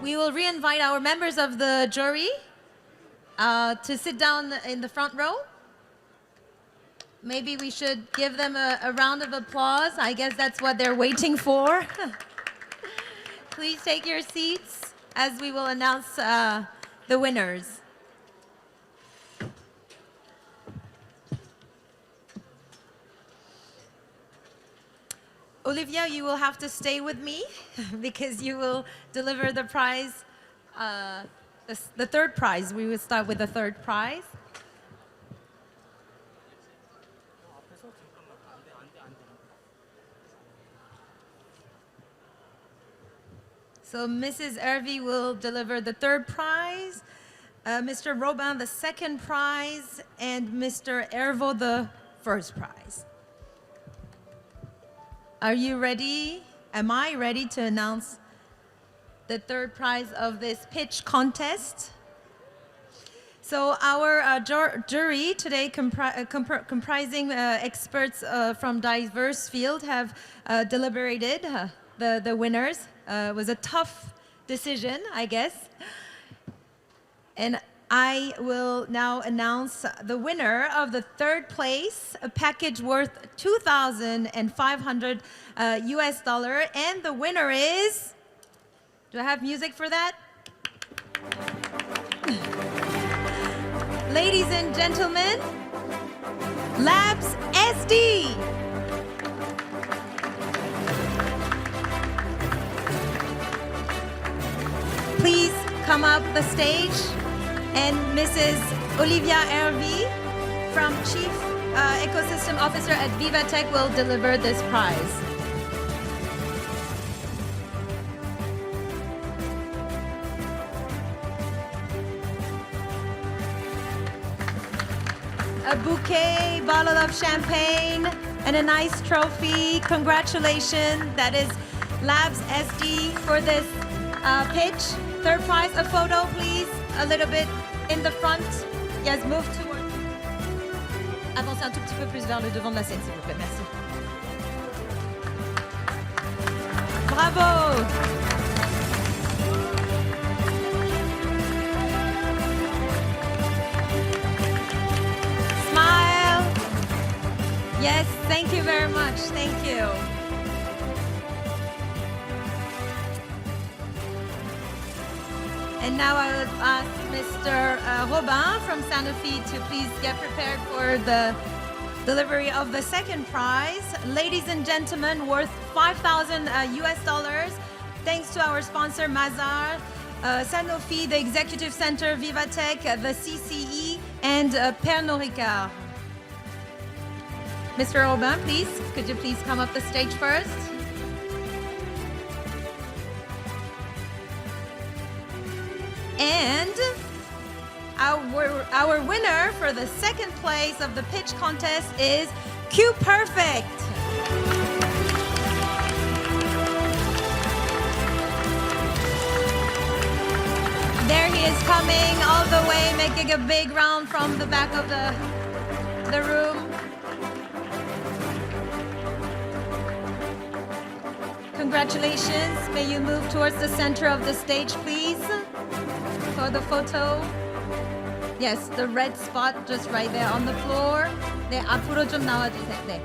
We will re-invite our members of the jury to sit down in the front row. Maybe we should give them a round of applause. I guess that's what they're waiting for. Please take your seats as we will announce the winners. Olivia, you will have to stay with me because you will deliver the prize, the third prize. We will start with the third prize. So Mrs. Hervey will deliver the third prize, Mr. Robin the second prize, and Mr. Hervo the first prize. Are you ready? Am I ready to announce the third prize of this pitch contest? So our jury today, comprising experts from diverse fields, have deliberated the winners. It was a tough decision, I guess. And I will now announce the winner of the third place, a package worth $2,500 US, and the winner is, do I have music for that? Ladies and gentlemen, Labs SD. Please come up the stage. And Mrs. Olivia Hervey from Chief Ecosystem Officer at VivaTech will deliver this prize. a bouquet, bottle of champagne, and a nice trophy. Congratulations. That is Labs SD for this pitch. Third prize, a photo, please. A little bit in the front. Yes, move toward. Avancez un tout petit peu plus vers le devant de la scène, s'il vous plaît. Merci. Bravo. Smile. Yes, thank you very much. Thank you. And now I would ask Mr. Robin from Sanofi to please get prepared for the delivery of the second prize. Ladies and gentlemen, worth 5,000 US dollars, thanks to our sponsor Mazar, Sanofi, the Executive Center, Vivatech, the CCE, and Pernod Ricard. Mr. Robin, please, could you please come up the stage first? And our winner for the second place of the pitch contest is COMEUP. There he is coming all the way, making a big round from the back of the room. Congratulations. May you move towards the center of the stage, please, for the photo. Yes, the red spot just right there on the floor. 네, 앞으로 좀 나와주세요. 네.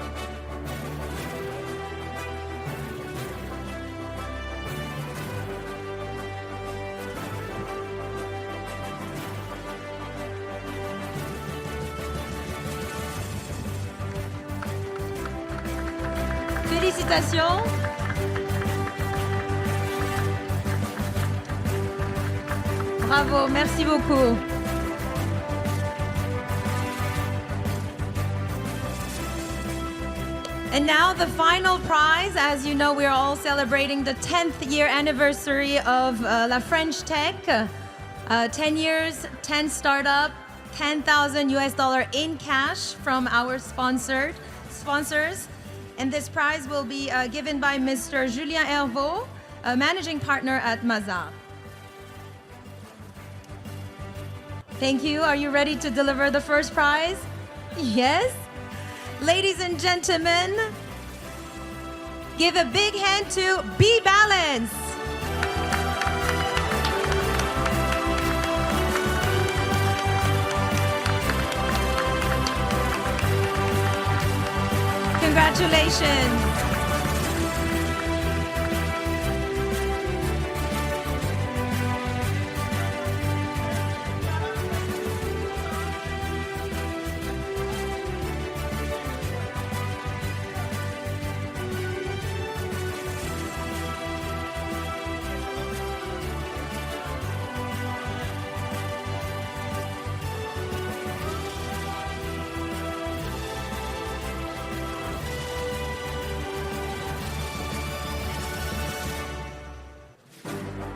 Félicitations. Bravo, merci beaucoup. And now the final prize. As you know, we are all celebrating the 10th year anniversary of La French Tech. 10 years, 10 startup, 10,000 US dollar in cash from our sponsors. And this prize will be given by Mr. Julien Hervaux, a managing partner at Mazar. Thank you. Are you ready to deliver the first prize? Yes? Ladies and gentlemen, give a big hand to Be Balanced. Congratulations.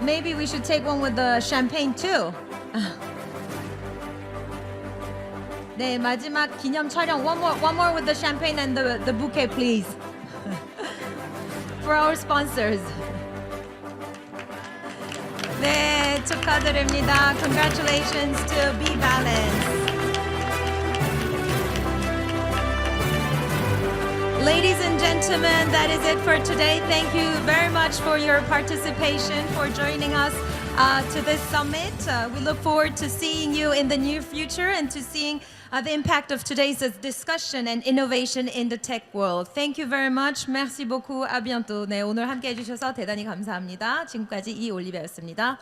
Maybe we should take one with the champagne too. 네, 마지막 기념 촬영. One more with the champagne and the bouquet, please. For our sponsors. 네, 축하드립니다. Congratulations to Be Balanced. Ladies and gentlemen, that is it for today. Thank you very much for your participation, for joining us to this summit. We look forward to seeing you in the near future and to seeing the impact of today's discussion and innovation in the tech world. Thank you very much. Merci beaucoup. À bientôt. 네, 오늘 함께 해주셔서 대단히 감사합니다. 지금까지 이올리베였습니다.